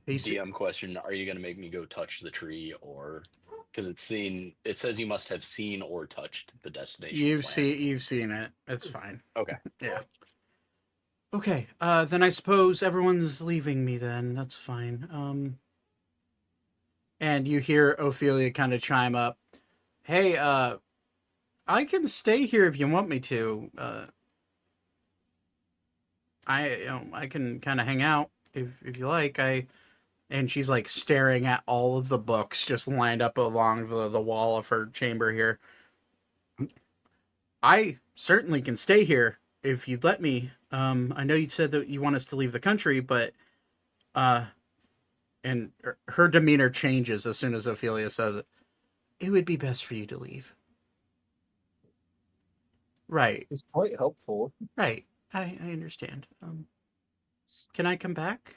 DM question: are you going to make me go touch the tree, or because it says you must have seen or touched the destination? You've seen it. It's fine. Okay. Yeah. Okay. Then I suppose everyone's leaving me. Then that's fine. And you hear Ophelia kind of chime up. Hey, I can stay here if you want me to. I can kind of hang out if you like. And she's like staring at all of the books just lined up along the wall of her chamber here. I certainly can stay here if you'd let me. I know you said that you want us to leave the country, but and her demeanor changes as soon as Ophelia says it. It would be best for you to leave. Right. It's quite helpful. Right. I understand. Can I come back?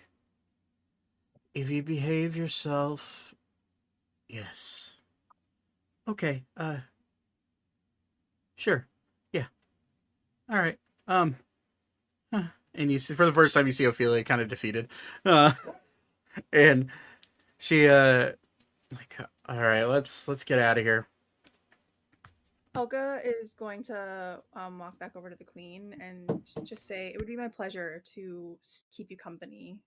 If you behave yourself, yes. Okay. Sure. Yeah. All right. And you see, for the first time, you see Ophelia kind of defeated. And she like, all right, let's get out of here. Helga is going to walk back over to the queen and just say, "It would be my pleasure to keep you company."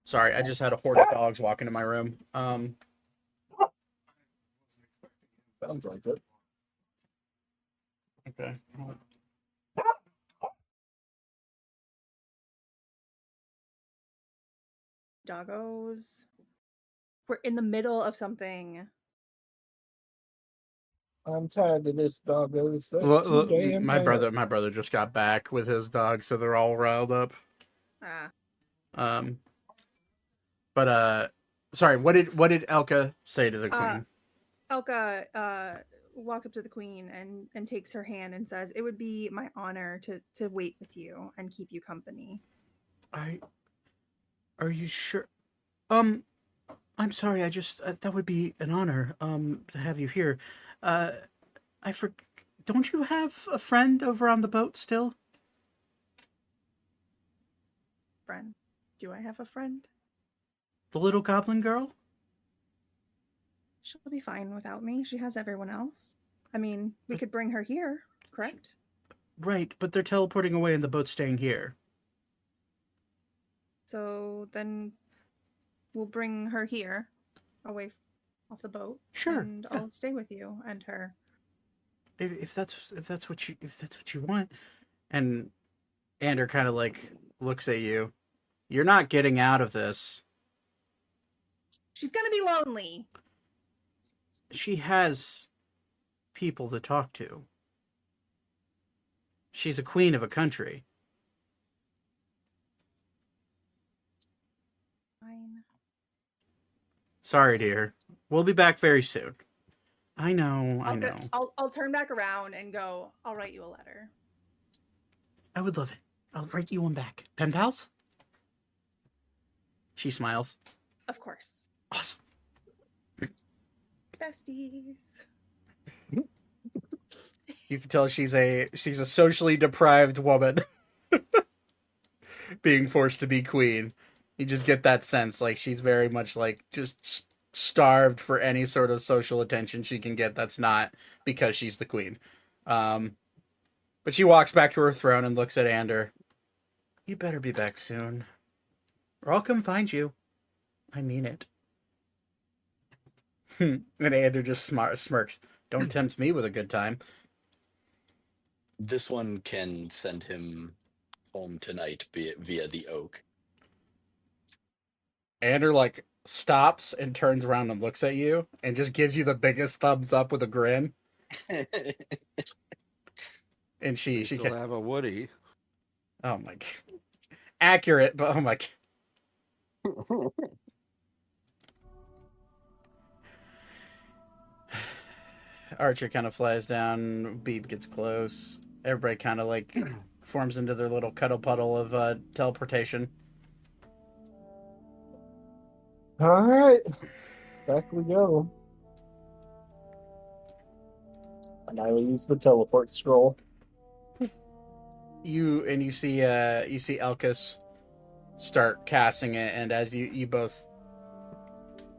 Sorry, I just had a horde of dogs walk into my room. Sounds like it. Okay. Doggos. We're in the middle of something. I'm tired of this doggos. That's Well, too damn my bad. brother just got back with his dog, so they're all riled up. Ah. Um, but sorry, what did Elka say to the queen? Elka walked up to the queen and takes her hand and says, "It would be my honor to wait with you and keep you company." Are you sure? I'm sorry. I just that would be an honor. To have you here. Uh, I for Don't you have a friend over on the boat still? Friend, do I have a friend? The little goblin girl? She'll be fine without me. She has everyone else. I mean, we could bring her here, correct? Right, but they're teleporting away and the boat's staying here. So then we'll bring her here, away off the boat. Sure. And Yeah. I'll stay with you and her. If that's what you want. And Ander kind of like looks at you. You're not getting out of this. She's gonna be lonely. She has people to talk to. She's a queen of a country. Fine. Sorry, dear. We'll be back very soon. I know. I'll turn back around and go, "I'll write you a letter." I would love it. I'll write you one back. Pen pals? She smiles. Of course. Awesome. Besties. You can tell she's a socially deprived woman being forced to be queen. You just get that sense, like she's very much like just starved for any sort of social attention she can get that's not because she's the queen. But she walks back to her throne and looks at Ander. You better be back soon, or I'll come find you. I mean it. And Ander just smirks. Don't tempt me with a good time. This one can send him home tonight via the oak. Ander like stops and turns around and looks at you and just gives you the biggest thumbs up with a grin. And she still have a Woody. Oh my god. Accurate, but oh my god. Archer kind of flies down. Beeb gets close. Everybody kind of like forms into their little cuddle puddle of teleportation. All right, back we go. And I will use the teleport scroll. You see Elkis start casting it, and as you both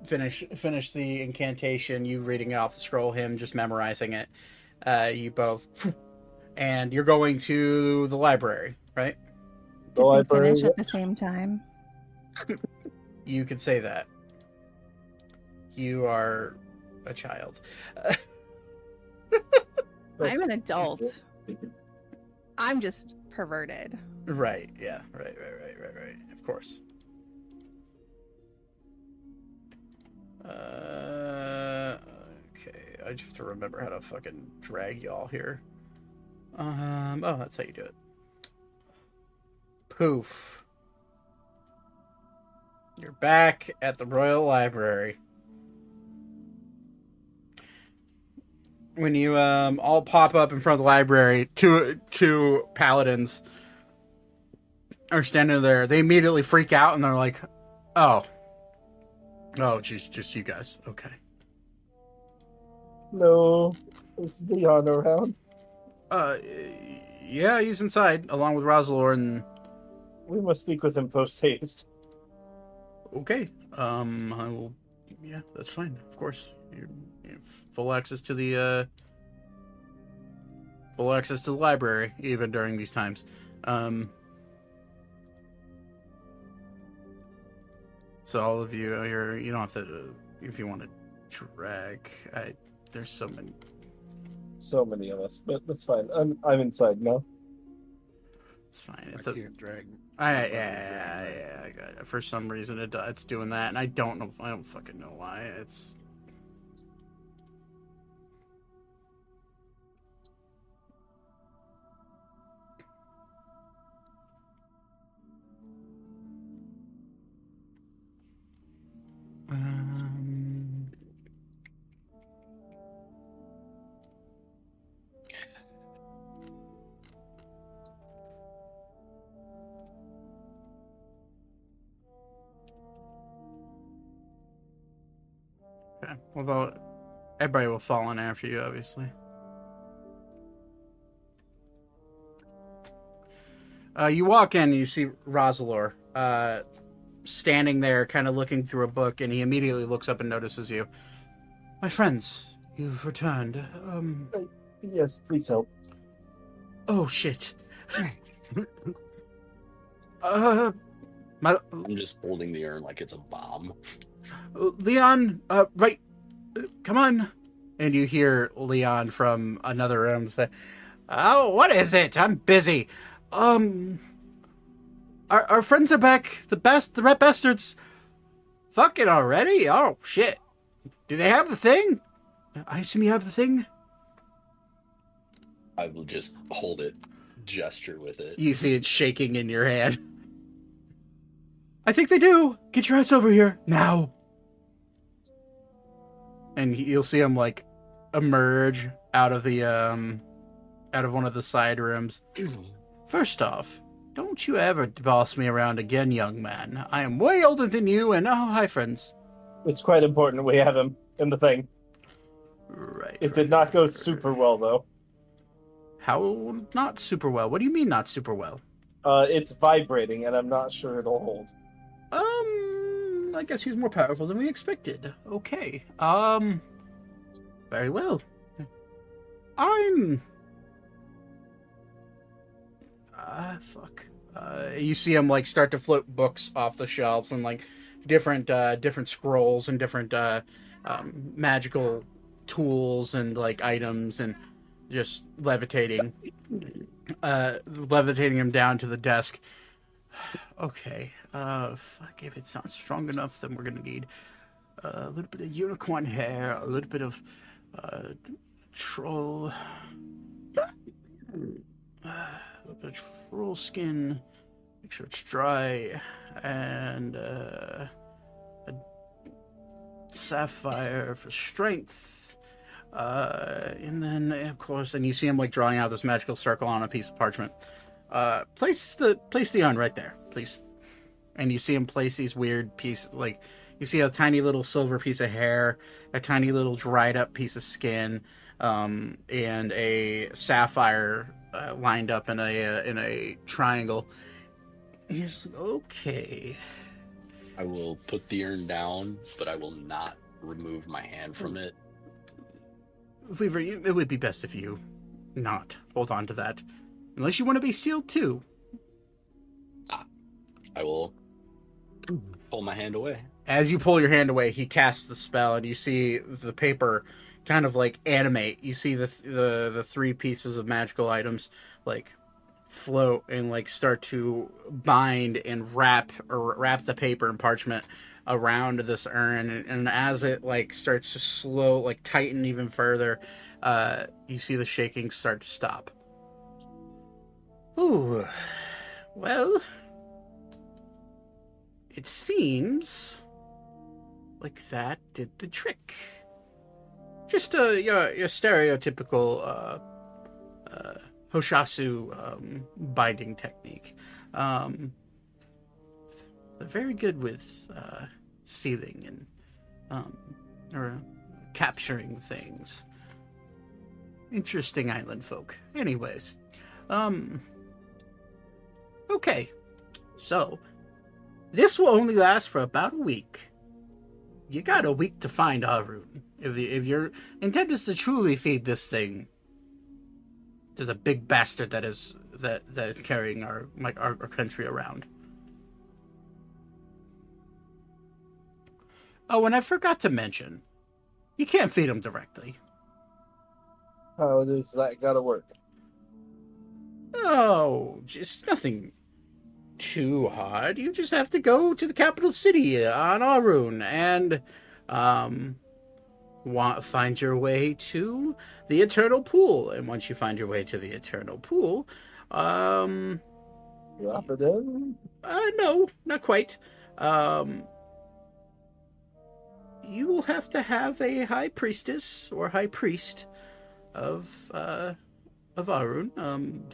finish the incantation, you reading it off the scroll, him just memorizing it. You both, and you're going to the library, right? Did The they library, finish yeah. at the same time? You could say that. You are a child. I'm an adult. I'm just perverted. Right, yeah. Right. Of course. Okay. I just have to remember how to fucking drag y'all here. Oh, that's how you do it. Poof. You're back at the Royal Library. When you all pop up in front of the library, two paladins are standing there. They immediately freak out and they're like, "Oh, just you guys, okay." No, is Leon around? Yeah, he's inside along with Rosalor and. We must speak with him post haste. Okay, I will. Yeah, that's fine. Of course, you have full access to the library even during these times. So all of you here, you don't have to if you want to drag. There's so many. So many of us, but that's fine. I'm inside now. It's fine. I It's can't drag. yeah. I got it. For some reason, it's doing that, and I don't fucking know why. It's. Although everybody will fall in after you, obviously. You walk in and you see Rosalor standing there, kind of looking through a book, and he immediately looks up and notices you. My friends, you've returned. Yes, please help. Oh shit. My I'm just holding the urn like it's a bomb. Leon, right, come on. And you hear Leon from another room say, "Oh, what is it? I'm busy. Our friends are back. The rat bastards. Fucking already? Oh shit. Do they have the thing? I assume you have the thing." I will just hold it, gesture with it. You see it shaking in your hand. I think they do. Get your ass over here now. And you'll see him like emerge out of one of the side rooms. First off, don't you ever boss me around again, young man. I am way older than you, and oh, hi, friends. It's quite important we have him in the thing. Right. It did not go super well, though. How not super well? What do you mean not super well? It's vibrating, and I'm not sure it'll hold. I guess he was more powerful than we expected. Okay. Very well. Fuck. You see him like start to float books off the shelves and like different scrolls and different magical tools and like items and just levitating him down to the desk. Okay. Fuck, if it's not strong enough, then we're gonna need a little bit of unicorn hair, a little bit of troll, a little bit of troll skin. Make sure it's dry, and a sapphire for strength. And then, of course, and you see him like drawing out this magical circle on a piece of parchment. Place the urn right there, please. And you see him place these weird pieces, like you see a tiny little silver piece of hair, a tiny little dried up piece of skin, and a sapphire lined up in a triangle. He's like, okay. I will put the urn down, but I will not remove my hand from it. It would be best if you not hold on to that, unless you want to be sealed too. I will pull my hand away. As you pull your hand away, he casts the spell, and you see the paper kind of like animate. You see the three pieces of magical items like float and like start to bind and wrap the paper and parchment around this urn. And as it like starts to tighten even further, you see the shaking start to stop. Ooh, well, it seems like that did the trick. Just your stereotypical Hoshasu binding technique. They're very good with sealing and or capturing things. Interesting island folk. Anyways, okay, so this will only last for about a week. You got a week to find Arun. If your intent is to truly feed this thing to the big bastard that is carrying our country around. Oh, and I forgot to mention, you can't feed him directly. How does that gotta work? Oh, just nothing too hard. You just have to go to the capital city on Arun and find your way to the Eternal Pool. And once you find your way to the Eternal Pool, Drop it in? no, not quite. You will have to have a high priestess or high priest of Arun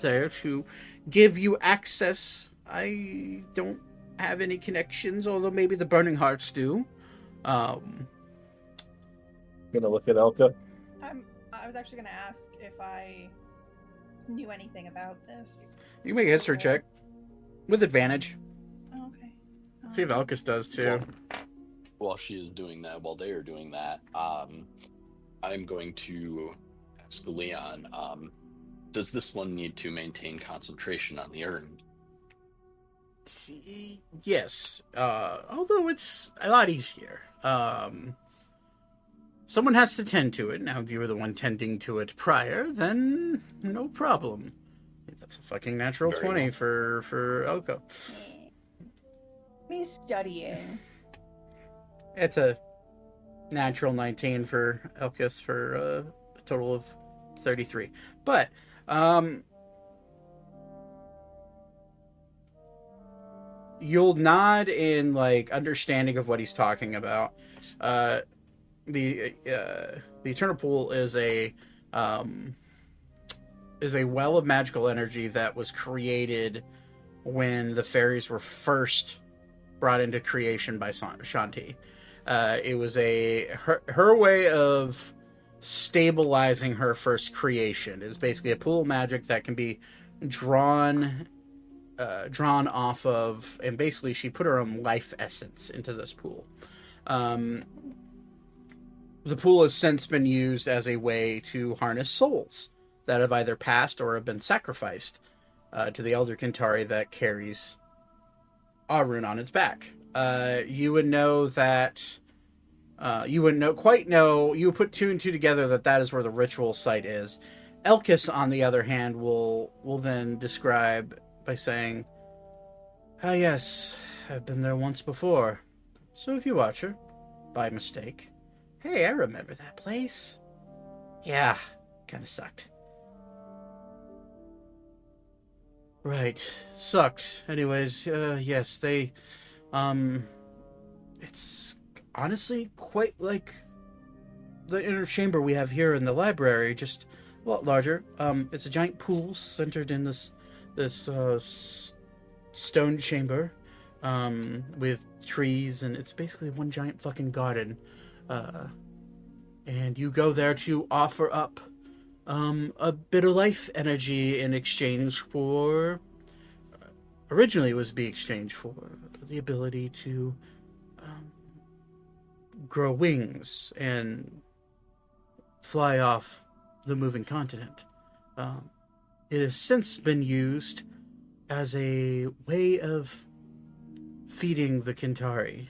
there to give you access. I don't have any connections, although maybe the Burning Hearts do. Gonna look at Elka. I was actually gonna ask if I knew anything about this. You can make a history check with advantage. Oh, okay. See if Elkis does too. While she is doing that, while they are doing that, I'm going to ask Leon, does this one need to maintain concentration on the urn? Yes. Although it's a lot easier. Someone has to tend to it. Now, if you were the one tending to it prior, then no problem. That's a fucking natural Very 20 well. for Elko. He's studying. It's a natural 19 for Elkis for a total of 33. But, you'll nod in, like, understanding of what he's talking about. The Eternal Pool is a well of magical energy that was created when the fairies were first brought into creation by Shanti. It was her way of stabilizing her first creation. Is basically a pool of magic that can be drawn off of, and basically she put her own life essence into this pool. The pool has since been used as a way to harness souls that have either passed or have been sacrificed to the Elder Kintari that carries Arun on its back. You would know that. You wouldn't quite know. You would put two and two together that is where the ritual site is. Elkis, on the other hand, will then describe by saying, "Ah, yes, I've been there once before. So if you watch her, by mistake, hey, I remember that place. Yeah, kind of sucked." Right, sucked. Anyways, yes, they, it's honestly quite like the inner chamber we have here in the library, just a lot larger. It's a giant pool centered in this stone chamber, with trees, and it's basically one giant fucking garden. And you go there to offer up a bit of life energy in exchange for. Originally, it was to be exchanged for the ability to grow wings and fly off the moving continent. It has since been used as a way of feeding the Kintari.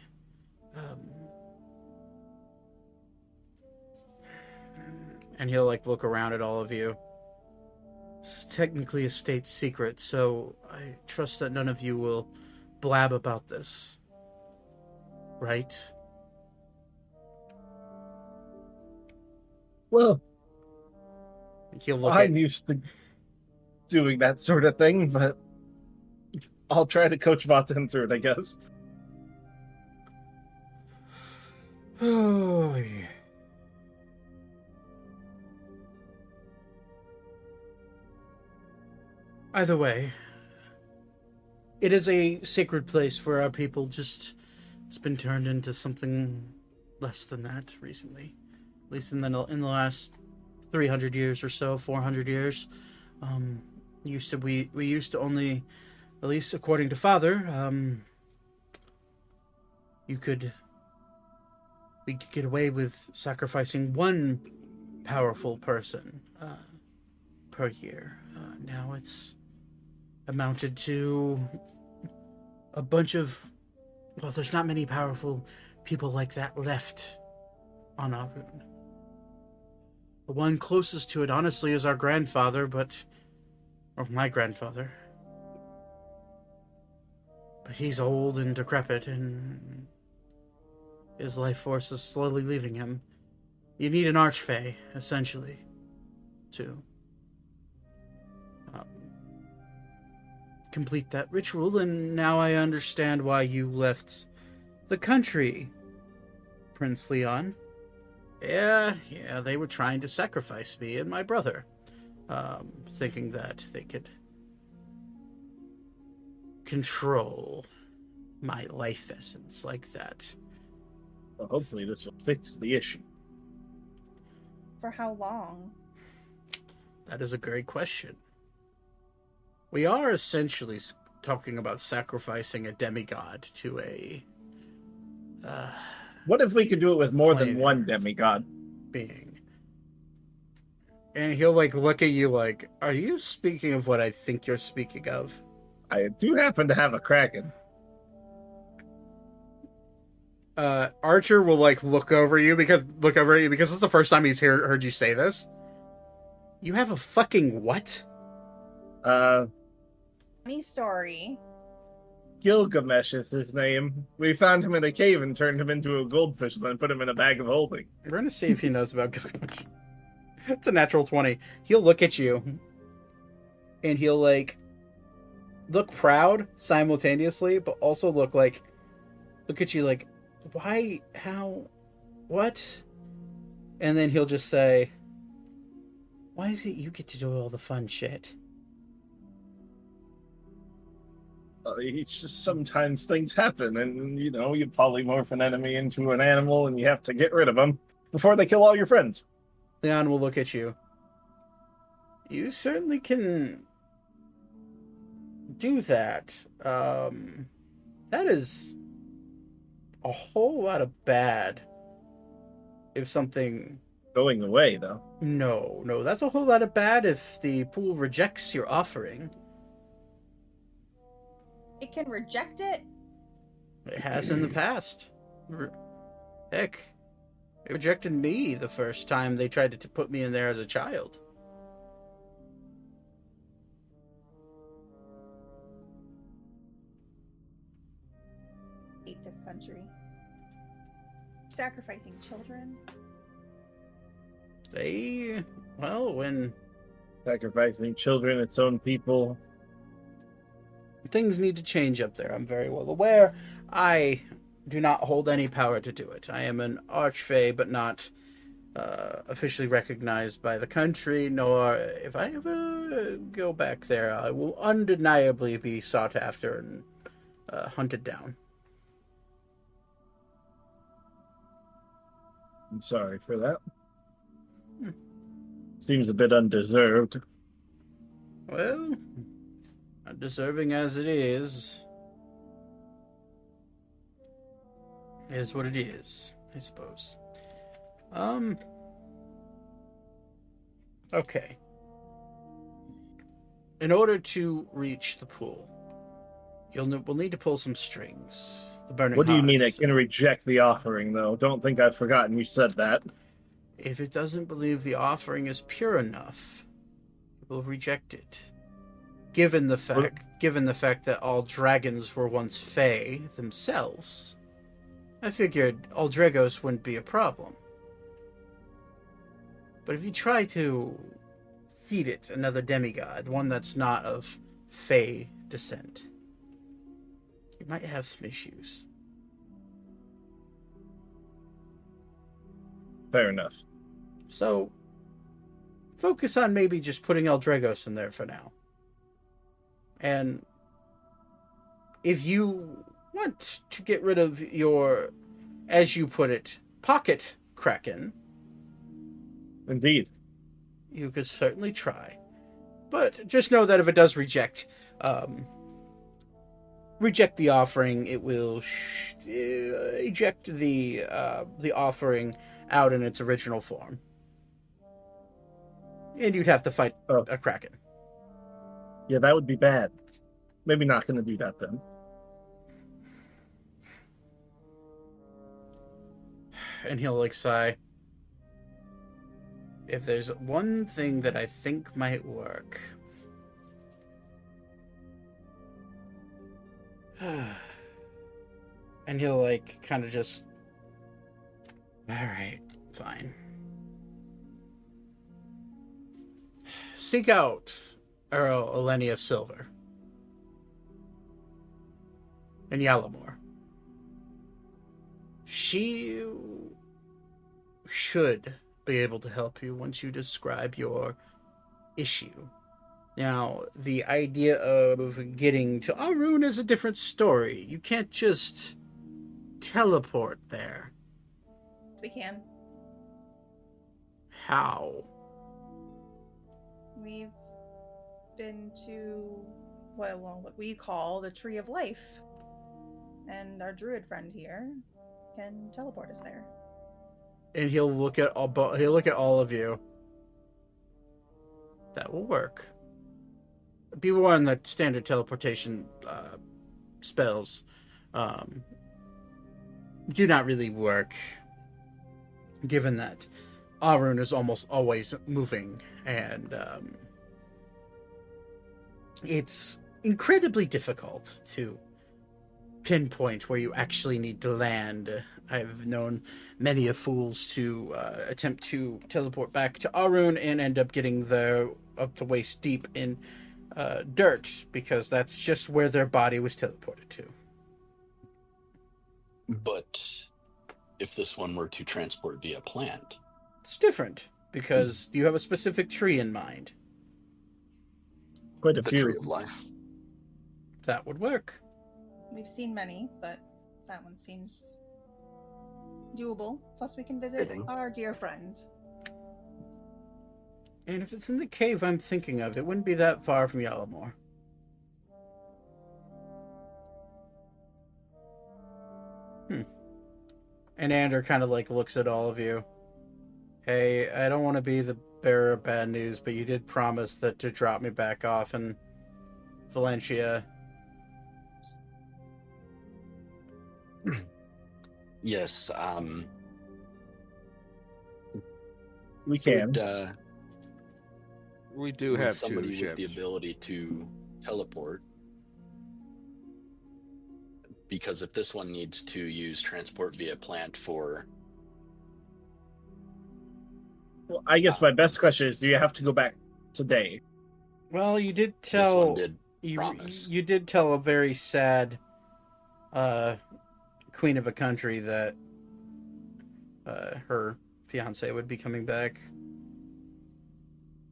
And he'll look around at all of you. It's technically a state secret, so I trust that none of you will blab about this. Right? Well, He'll look I'm used to doing that sort of thing, but I'll try to coach Vaten through it, I guess. Oh, yeah. Either way, it is a sacred place where our people it's been turned into something less than that recently. At least in the last 300 years or so, 400 years. We used to only, at least according to Father, we could get away with sacrificing one powerful person per year. Now it's amounted to a bunch of, well, there's not many powerful people like that left on Arun. The one closest to it, honestly, is our grandfather, or my grandfather. But he's old and decrepit, and his life force is slowly leaving him. You need an archfey, essentially, to complete that ritual, and now I understand why you left the country, Prince Leon. Yeah, they were trying to sacrifice me and my brother, thinking that they could control my life essence like that. Well, hopefully this will fix the issue. For how long? That is a great question. We are essentially talking about sacrificing a demigod to a What if we could do it with more than Planar. one demigod? being. And he'll like look at you like, are you speaking of what I think you're speaking of? I do happen to have a kraken. Archer will like look over at you because this is the first time he's heard you say this. You have a fucking what? Funny story. Gilgamesh is his name. We found him in a cave and turned him into a goldfish, then put him in a bag of holding. We're gonna see if he knows about Gilgamesh. It's a natural 20. He'll look at you and he'll like look proud simultaneously, but also look at you like, why, how, what? And then he'll just say, why is it you get to do all the fun shit? It's just sometimes things happen, and you polymorph an enemy into an animal, and you have to get rid of them before they kill all your friends. Leon will look at you. You certainly can do that. That is a whole lot of bad. If something... Going away, though. No, that's a whole lot of bad if the pool rejects your offering. It can reject it? It has in the past. Heck, it rejected me the first time they tried to put me in there as a child. Hate this country. Sacrificing children? When Sacrificing children, its own people. things need to change up there, I'm very well aware. I do not hold any power to do it. I am an archfey, but not officially recognized by the country, nor if I ever go back there, I will undeniably be sought after and hunted down. I'm sorry for that. Seems a bit undeserved. Well, undeserving as it is what it is, I suppose. Okay. In order to reach the pool, we'll need to pull some strings. The burning What do you mean it hearts. can reject the offering, though? Don't think I've forgotten you said that. If it doesn't believe the offering is pure enough, it will reject it. Given the fact that all dragons were once Fae themselves, I figured Aldregos wouldn't be a problem. But if you try to feed it another demigod, one that's not of Fae descent, you might have some issues. Fair enough. So, focus on maybe just putting Aldregos in there for now. And if you want to get rid of your, as you put it, pocket kraken, Indeed. you could certainly try. But just know that if it does reject the offering, it will eject the offering out in its original form. And you'd have to fight a kraken. Yeah, that would be bad. Maybe not going to do that then. And he'll sigh. If there's one thing that I think might work. And he'll kind of just, alright, fine. Seek out Earl Elenia Silver in Yalamore. She should be able to help you once you describe your issue. Now, the idea of getting to Arun is a different story. You can't just teleport there. We can. How? We've been to what we call the Tree of Life, and our druid friend here can teleport us there. And he'll look at all of you. That will work. People on the standard teleportation spells do not really work, given that Arun is almost always moving, and it's incredibly difficult to pinpoint where you actually need to land. I've known many of fools to attempt to teleport back to Arun and end up getting up to waist deep in dirt, because that's just where their body was teleported to. But if this one were to transport via plant, It's different, because you have a specific tree in mind. Quite a the few. Tree of Life. That would work. We've seen many, but that one seems doable. Plus, we can visit Fitting. our dear friend. And if it's in the cave I'm thinking of, it wouldn't be that far from Yellowmore. And Ander kind of looks at all of you. Hey, I don't want to be the bearer of bad news, but you did promise that to drop me back off in Valencia. Yes, We can. We do would have somebody two with the ships. ability to teleport. Because if this one needs to use transport via plant for... Well, I guess my best question is: do you have to go back today? Well, you did This tell one did promise. you did tell a very sad queen of a country that her fiance would be coming back.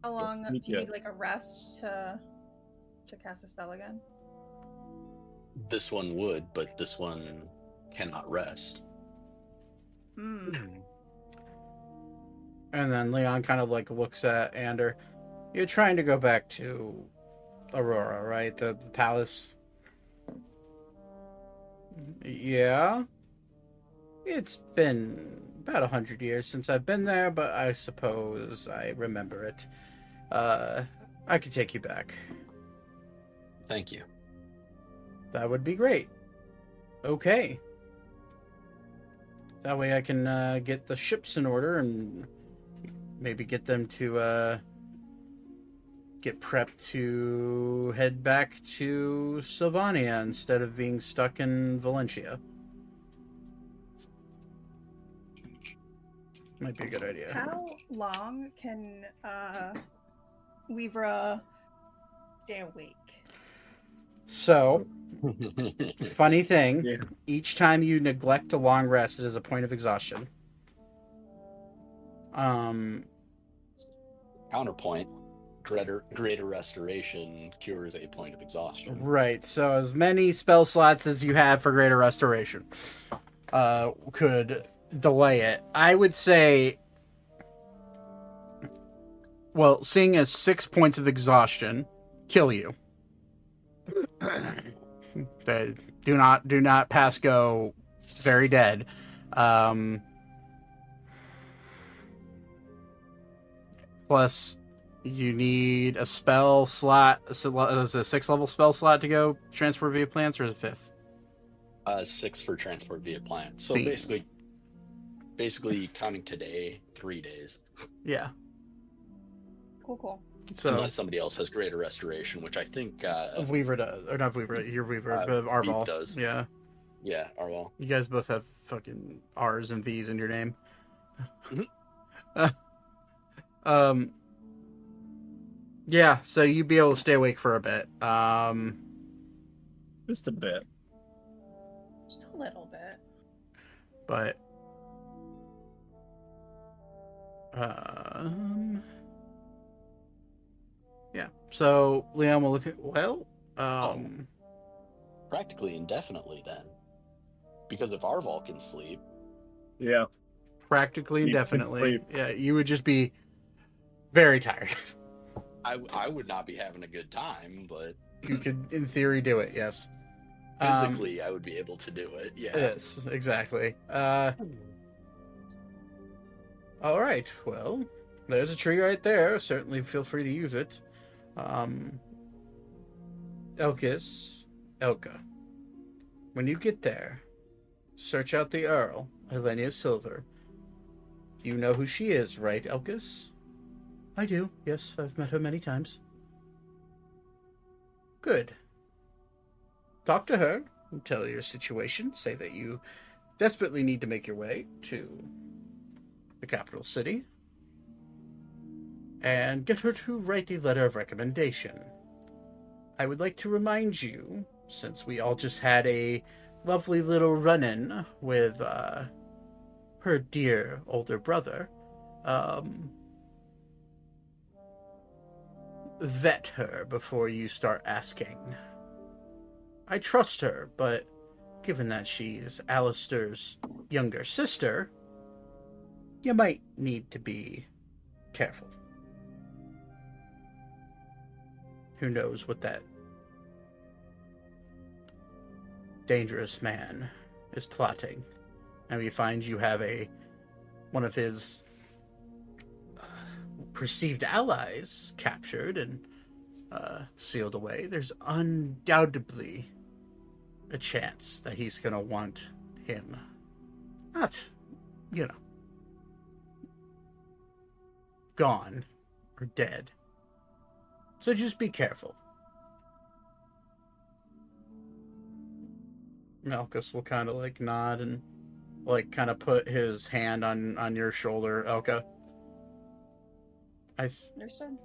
How long me do you too. need, a rest to cast the spell again? This one would, but this one cannot rest. Hmm. And then Leon kind of looks at Ander. You're trying to go back to Aurora, right? The palace. Yeah. It's been about 100 years since I've been there, but I suppose I remember it. I could take you back. Thank you. That would be great. Okay. That way I can get the ships in order and maybe get them to get prepped to head back to Sylvania instead of being stuck in Valencia. Might be a good idea. How long can Weavra stay awake? So, funny thing, Yeah. each time you neglect a long rest, it is a point of exhaustion. Counterpoint, greater restoration cures a point of exhaustion. Right, so as many spell slots as you have for Greater Restoration could delay it. I would say, well, seeing as 6 points of exhaustion kill you. They do not pass go very dead. Plus, you need a spell slot. Is it a 6th level spell slot to go transfer via plants, or is it 5th? 6 for transport via plant. So See. basically counting today, 3 days. Yeah. Cool. So Unless somebody else has greater restoration, which I think Weaver does, or not Weaver, your Weaver, but Beep Arval does. Yeah, yeah, Arval. you guys both have fucking R's and V's in your name. Yeah, so you'd be able to stay awake for a bit. Just a bit. Just a little bit. But yeah. So Leon will look at Practically indefinitely then. Because if Arval can sleep, Yeah. practically You can indefinitely. sleep. Yeah, you would just be Very tired. I would not be having a good time, but You could, in theory, do it. Yes. physically I would be able to do it. Yeah. Yes, exactly. All right. Well, there's a tree right there. Certainly, feel free to use it. Elka. When you get there, search out the Earl, Helenia Silver. You know who she is, right, Elkis? I do. Yes, I've met her many times. Good. Talk to her, tell her your situation, say that you desperately need to make your way to the capital city, and get her to write a letter of recommendation. I would like to remind you, since we all just had a lovely little run-in with her dear older brother, vet her before you start asking. I trust her, but given that she's Alistair's younger sister, you might need to be careful. Who knows what that dangerous man is plotting. And he finds you have one of his perceived allies captured and sealed away. There's undoubtedly a chance that he's going to want him. Not, gone or dead. So just be careful. Malchus will kind of nod and kind of put his hand on your shoulder, Elka. Understood.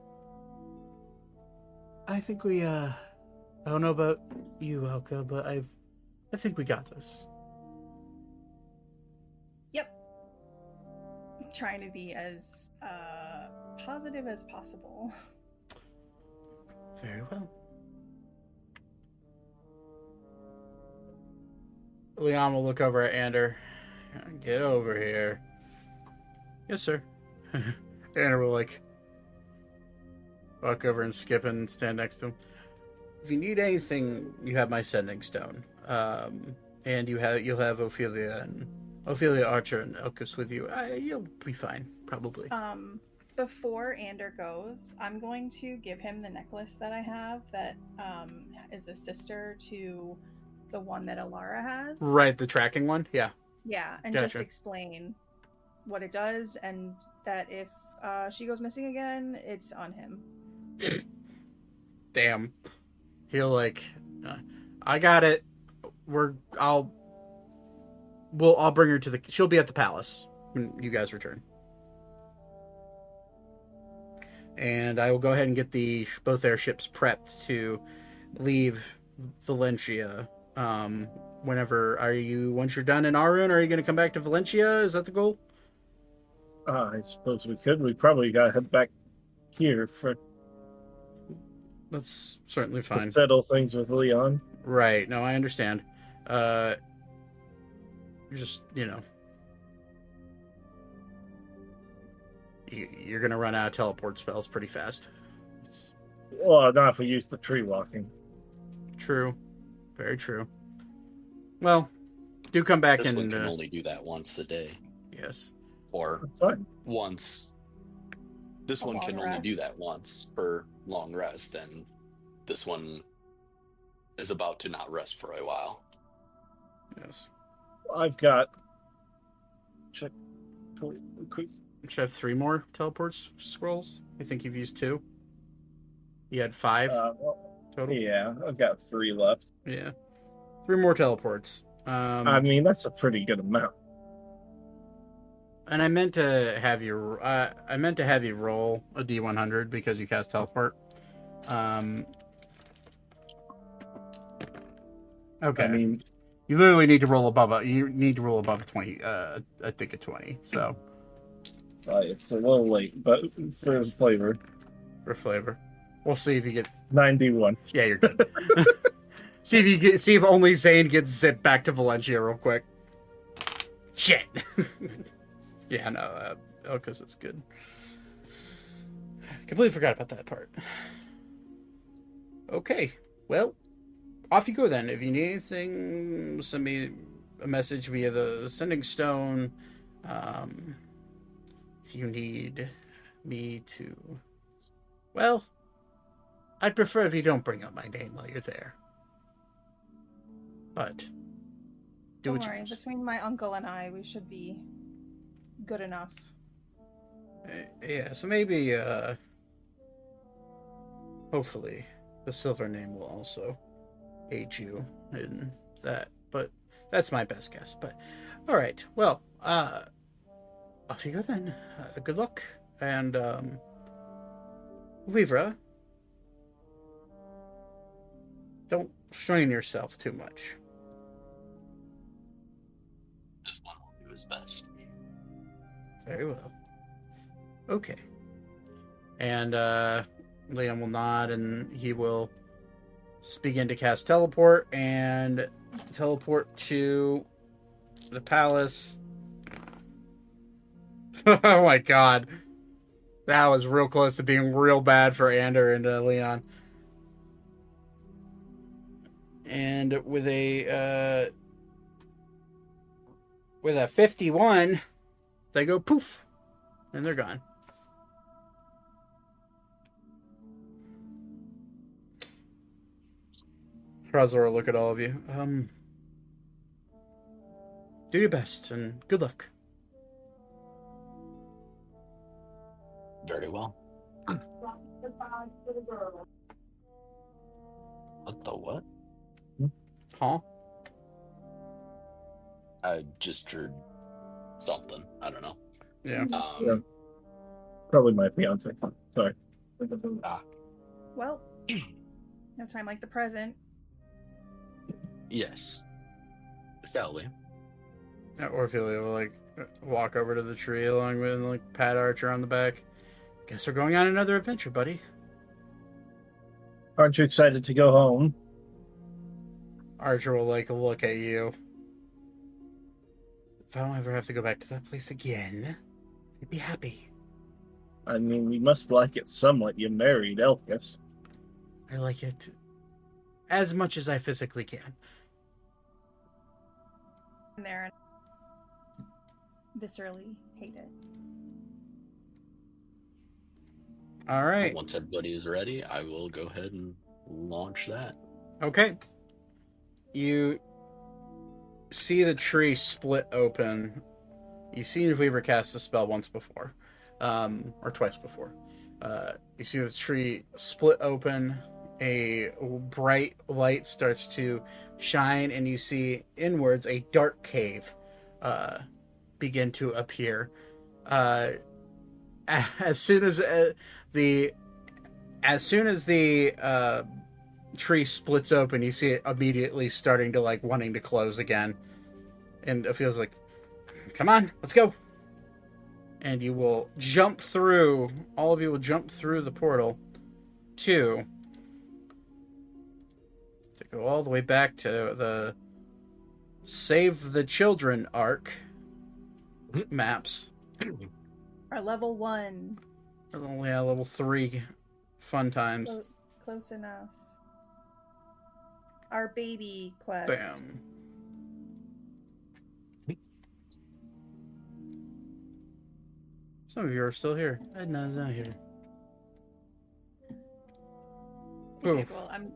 I think we I don't know about you, Elka, but I think we got this. Yep. Trying to be as positive as possible. Very well. Leon will look over at Ander. Get over here. Yes, sir. Ander will walk over and skip and stand next to him. If you need anything, you have my sending stone. And you'll have Ophelia Archer and Elkis with you. You'll be fine, probably. Before Ander goes, I'm going to give him the necklace that I have that is the sister to the one that Alara has. Right, the tracking one? Yeah. Yeah, and Gotcha. just explain what it does and that if she goes missing again, it's on him. Damn. He'll I got it. I'll bring her to she'll be at the palace when you guys return. And I will go ahead and get both airships prepped to leave Valencia. Once you're done in Arun, are you going to come back to Valencia? Is that the goal? I suppose we could. We probably got to head back here That's certainly fine. to settle things with Leon. Right. No, I understand. Just, you're going to run out of teleport spells pretty fast. Well, not if we use the tree walking. True. Very true. Well, do come back This one and... can only do that once a day. Yes. Or That's fine. once. This A one can long only do rest. that once per long rest, and this one is about to not rest for a while. Yes. I've got... Check. Quick. Should I have 3 more teleport scrolls? I think you've used 2. You had 5 total? Yeah, I've got 3 left. Yeah. 3 more teleports. I mean, that's a pretty good amount. And I meant to have you roll a D100 because you cast teleport. Okay. I mean, you literally need to roll above a 20. I think a 20. So it's a little late, but for flavor, for flavor, we'll see if you get 91. Yeah, you're good. see if only Zane gets zipped back to Valencia real quick. Shit. Yeah, no, Elkis is good. Completely forgot about that part. Okay, well, off you go then. If you need anything, send me a message via the sending stone. If you need me to, well, I'd prefer if you don't bring up my name while you're there. But do Don't what worry, you must. between my uncle and I, we should be good enough. Yeah, so maybe, hopefully, the silver name will also aid you in that. But that's my best guess. But, alright, well, off you go then. Good luck. And, Vivra, don't strain yourself too much. This one will do his best. Very well. Okay. And Liam will nod and he will begin to cast teleport and teleport to the palace. Oh my god. That was real close to being real bad for Ander and Leon. And with a 51, they go poof, and they're gone. Razor will look at all of you. Do your best and good luck. Very well. What the what? Huh? I just heard something. I don't know. Yeah. Yeah. Probably my fiance. Sorry. Well, no time like the present. Yes. Sally. Orphelia will walk over to the tree along with and pat Archer on the back. Guess we're going on another adventure, buddy. Aren't you excited to go home? Archer will look at you. If I don't ever have to go back to that place again, I'd be happy. I mean, we must like it somewhat. You married Elphus. I like it as much as I physically can. And there and viscerally hate it. All right. Once everybody is ready, I will go ahead and launch that. Okay. You see the tree split open. You've seen Weaver cast a spell once before, or twice before. You see the tree split open. A bright light starts to shine, and you see inwards a dark cave begin to appear. As soon as the tree splits open, you see it immediately starting to wanting to close again, and it feels like, come on, let's go. And you will jump through. All of you will jump through the portal to go all the way back to the Save the Children arc maps. Our level 1. Yeah, level 3 fun times. Close enough. Our baby quest. Bam. Some of you are still here. Edna's not here. Okay, Oof. well, I'm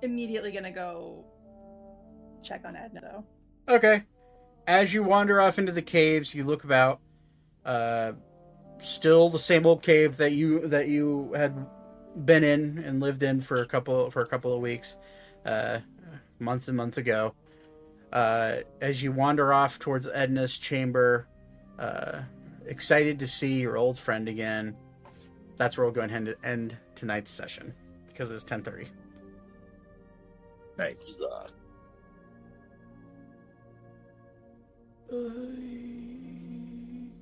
immediately gonna go check on Edna, though. Okay. As you wander off into the caves, you look about. Still the same old cave that you had been in and lived in for a couple of weeks, months and months ago. As you wander off towards Edna's chamber, excited to see your old friend again. That's where we'll go ahead and end tonight's session because it's 10:30. Nice.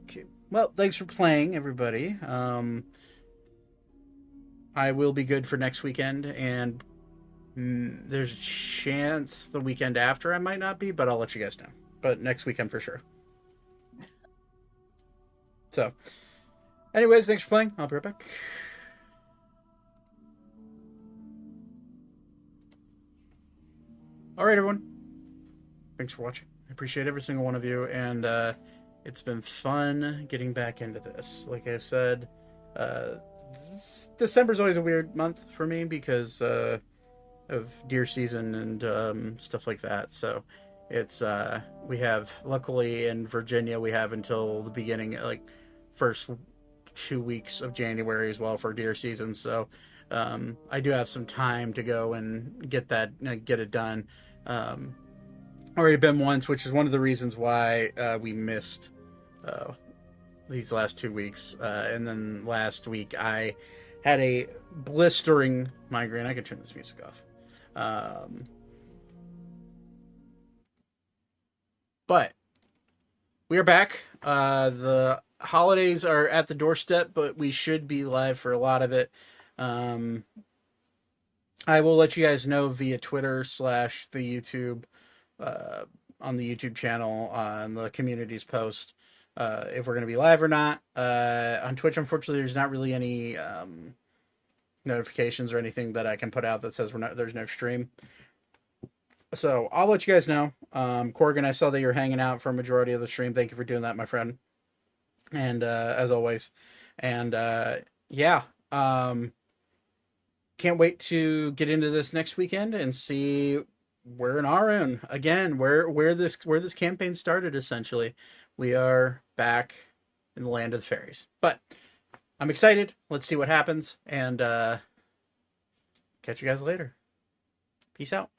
Okay. Well, thanks for playing, everybody. I will be good for next weekend, and there's a chance the weekend after I might not be, but I'll let you guys know. But next weekend for sure. So, anyways, thanks for playing. I'll be right back. All right, everyone. Thanks for watching. I appreciate every single one of you, and it's been fun getting back into this. Like I said, December's always a weird month for me because of deer season and stuff like that. So it's we have, luckily in Virginia, we have until the beginning, like first 2 weeks of January as well for deer season. So I do have some time to go and get it done. Already been once, which is one of the reasons why we missed these last 2 weeks. And then last week I had a blistering migraine. I can turn this music off. But we are back. The holidays are at the doorstep, but we should be live for a lot of it. I will let you guys know via Twitter / the YouTube, on the YouTube channel, on the communities post, if we're going to be live or not. On Twitch, unfortunately, there's not really any notifications or anything that I can put out that says there's no stream. So I'll let you guys know. Corrigan, I saw that you're hanging out for a majority of the stream. Thank you for doing that, my friend. And as always, and yeah, can't wait to get into this next weekend and see where in our own again where this campaign started. Essentially, we are back in the land of the fairies. But I'm excited. Let's see what happens, and catch you guys later. Peace out.